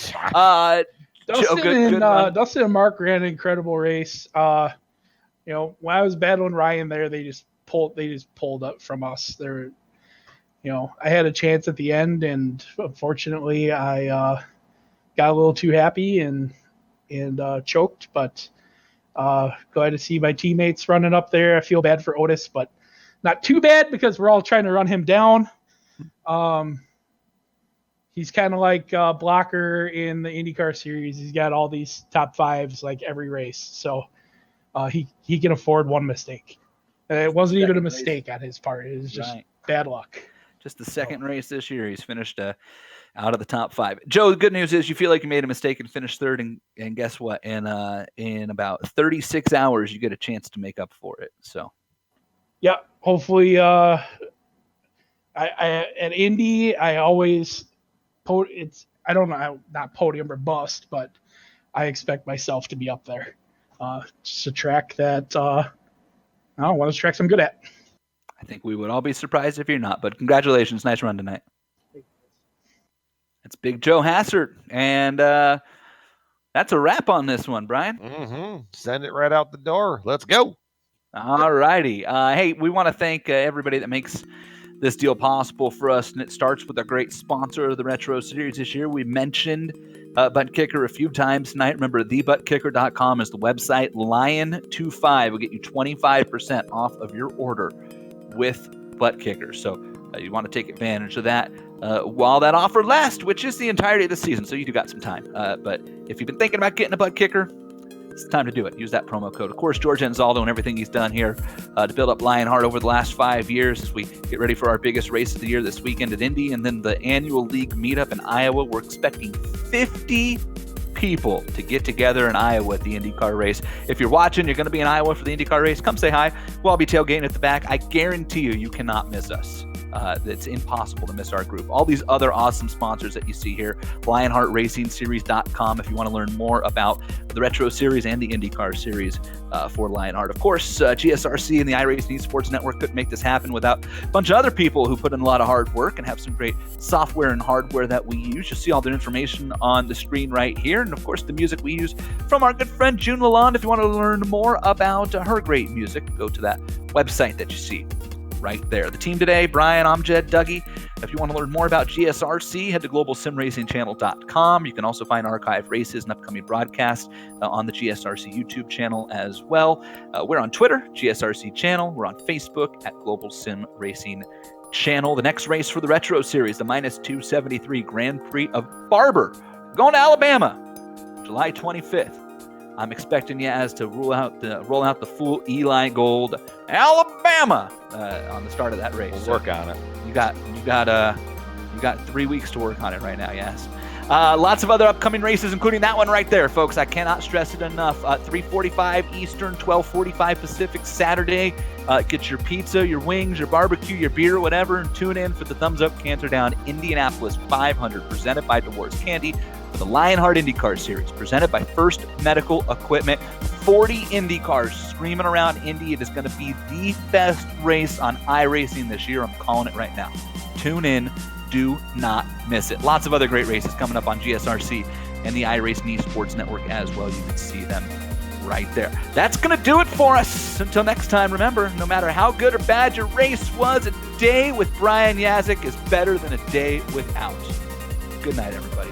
[SPEAKER 8] Dustin and Mark ran an incredible race. When I was battling Ryan there, they just pulled up from us. I had a chance at the end, and unfortunately I got a little too happy and choked, but glad to see my teammates running up there. I feel bad for Otis, but not too bad because we're all trying to run him down. He's kind of like Blocker in the IndyCar series. He's got all these top fives like every race, so he can afford one mistake. It wasn't even a mistake on his part. It was just bad luck.
[SPEAKER 3] Just the second race this year, he's finished out of the top 5. Joe, the good news is you feel like you made a mistake and finished third, and guess what? In about 36 hours, you get a chance to make up for it. So,
[SPEAKER 8] yeah, hopefully, at Indy, I always I don't know, not podium or bust, but I expect myself to be up there. Just a track that one of the tracks I'm good at.
[SPEAKER 3] I I think we would all be surprised if you're not, but congratulations. Nice run tonight. It's Big Joe Hassert, and that's a wrap on this one, Brian.
[SPEAKER 4] Mm-hmm. Send it right out the door. Let's go.
[SPEAKER 3] All righty. Hey, we want to thank everybody that makes this deal possible for us, and it starts with a great sponsor of the Retro Series this year. We mentioned Butt Kicker a few times tonight. Remember, thebuttkicker.com is the website. Lion25 will get you 25% off of your order with Butt Kicker. So you want to take advantage of that while that offer lasts, which is the entirety of the season. So you do got some time. But if you've been thinking about getting a Butt Kicker, it's time to do it. Use that promo code. Of course, George Anzaldo and everything he's done here to build up Lionheart over the last 5 years as we get ready for our biggest race of the year this weekend at Indy, and then the annual league meetup in Iowa. We're expecting 50 people to get together in Iowa at the IndyCar race. If you're watching, you're going to be in Iowa for the IndyCar race, come say hi. We'll all be tailgating at the back. I guarantee you cannot miss us. It's impossible to miss our group. All these other awesome sponsors that you see here, LionheartRacingSeries.com if you want to learn more about the Retro Series and the IndyCar Series for Lionheart. Of course, GSRC and the iRacing Esports Network couldn't make this happen without a bunch of other people who put in a lot of hard work and have some great software and hardware that we use. You'll see all their information on the screen right here. And of course, the music we use from our good friend June Lalonde. If you want to learn more about her great music, go to that website that you see right there. The team today, Brian, Amjad, Dougie. If you want to learn more about GSRC, head to globalsimracingchannel.com. You can also find archive races and upcoming broadcasts on the GSRC YouTube channel as well. We're on Twitter, GSRC channel. We're on Facebook at Global Sim Racing Channel. The next race for the Retro Series, the -273 Grand Prix of Barber. We're going to Alabama, July 25th. I'm expecting Yaz to roll out the full Eli Gold Alabama on the start of that race.
[SPEAKER 4] We'll work on it.
[SPEAKER 3] You got 3 weeks to work on it right now, Yaz. Lots of other upcoming races, including that one right there, folks. I cannot stress it enough. 3:45 Eastern, 12:45 Pacific, Saturday. Get your pizza, your wings, your barbecue, your beer, whatever, and tune in for the Thumbs Up Cancer Down Indianapolis 500, presented by DeWars Candy, for the Lionheart IndyCar Series, presented by First Medical Equipment. 40 IndyCars screaming around Indy. It is going to be the best race on iRacing this year. I'm calling it right now. Tune in. Do not miss it. Lots of other great races coming up on GSRC and the iRacing Esports Network as well. You can see them right there. That's going to do it for us. Until next time, remember, no matter how good or bad your race was, a day with Brian Yazik is better than a day without. Good night, everybody.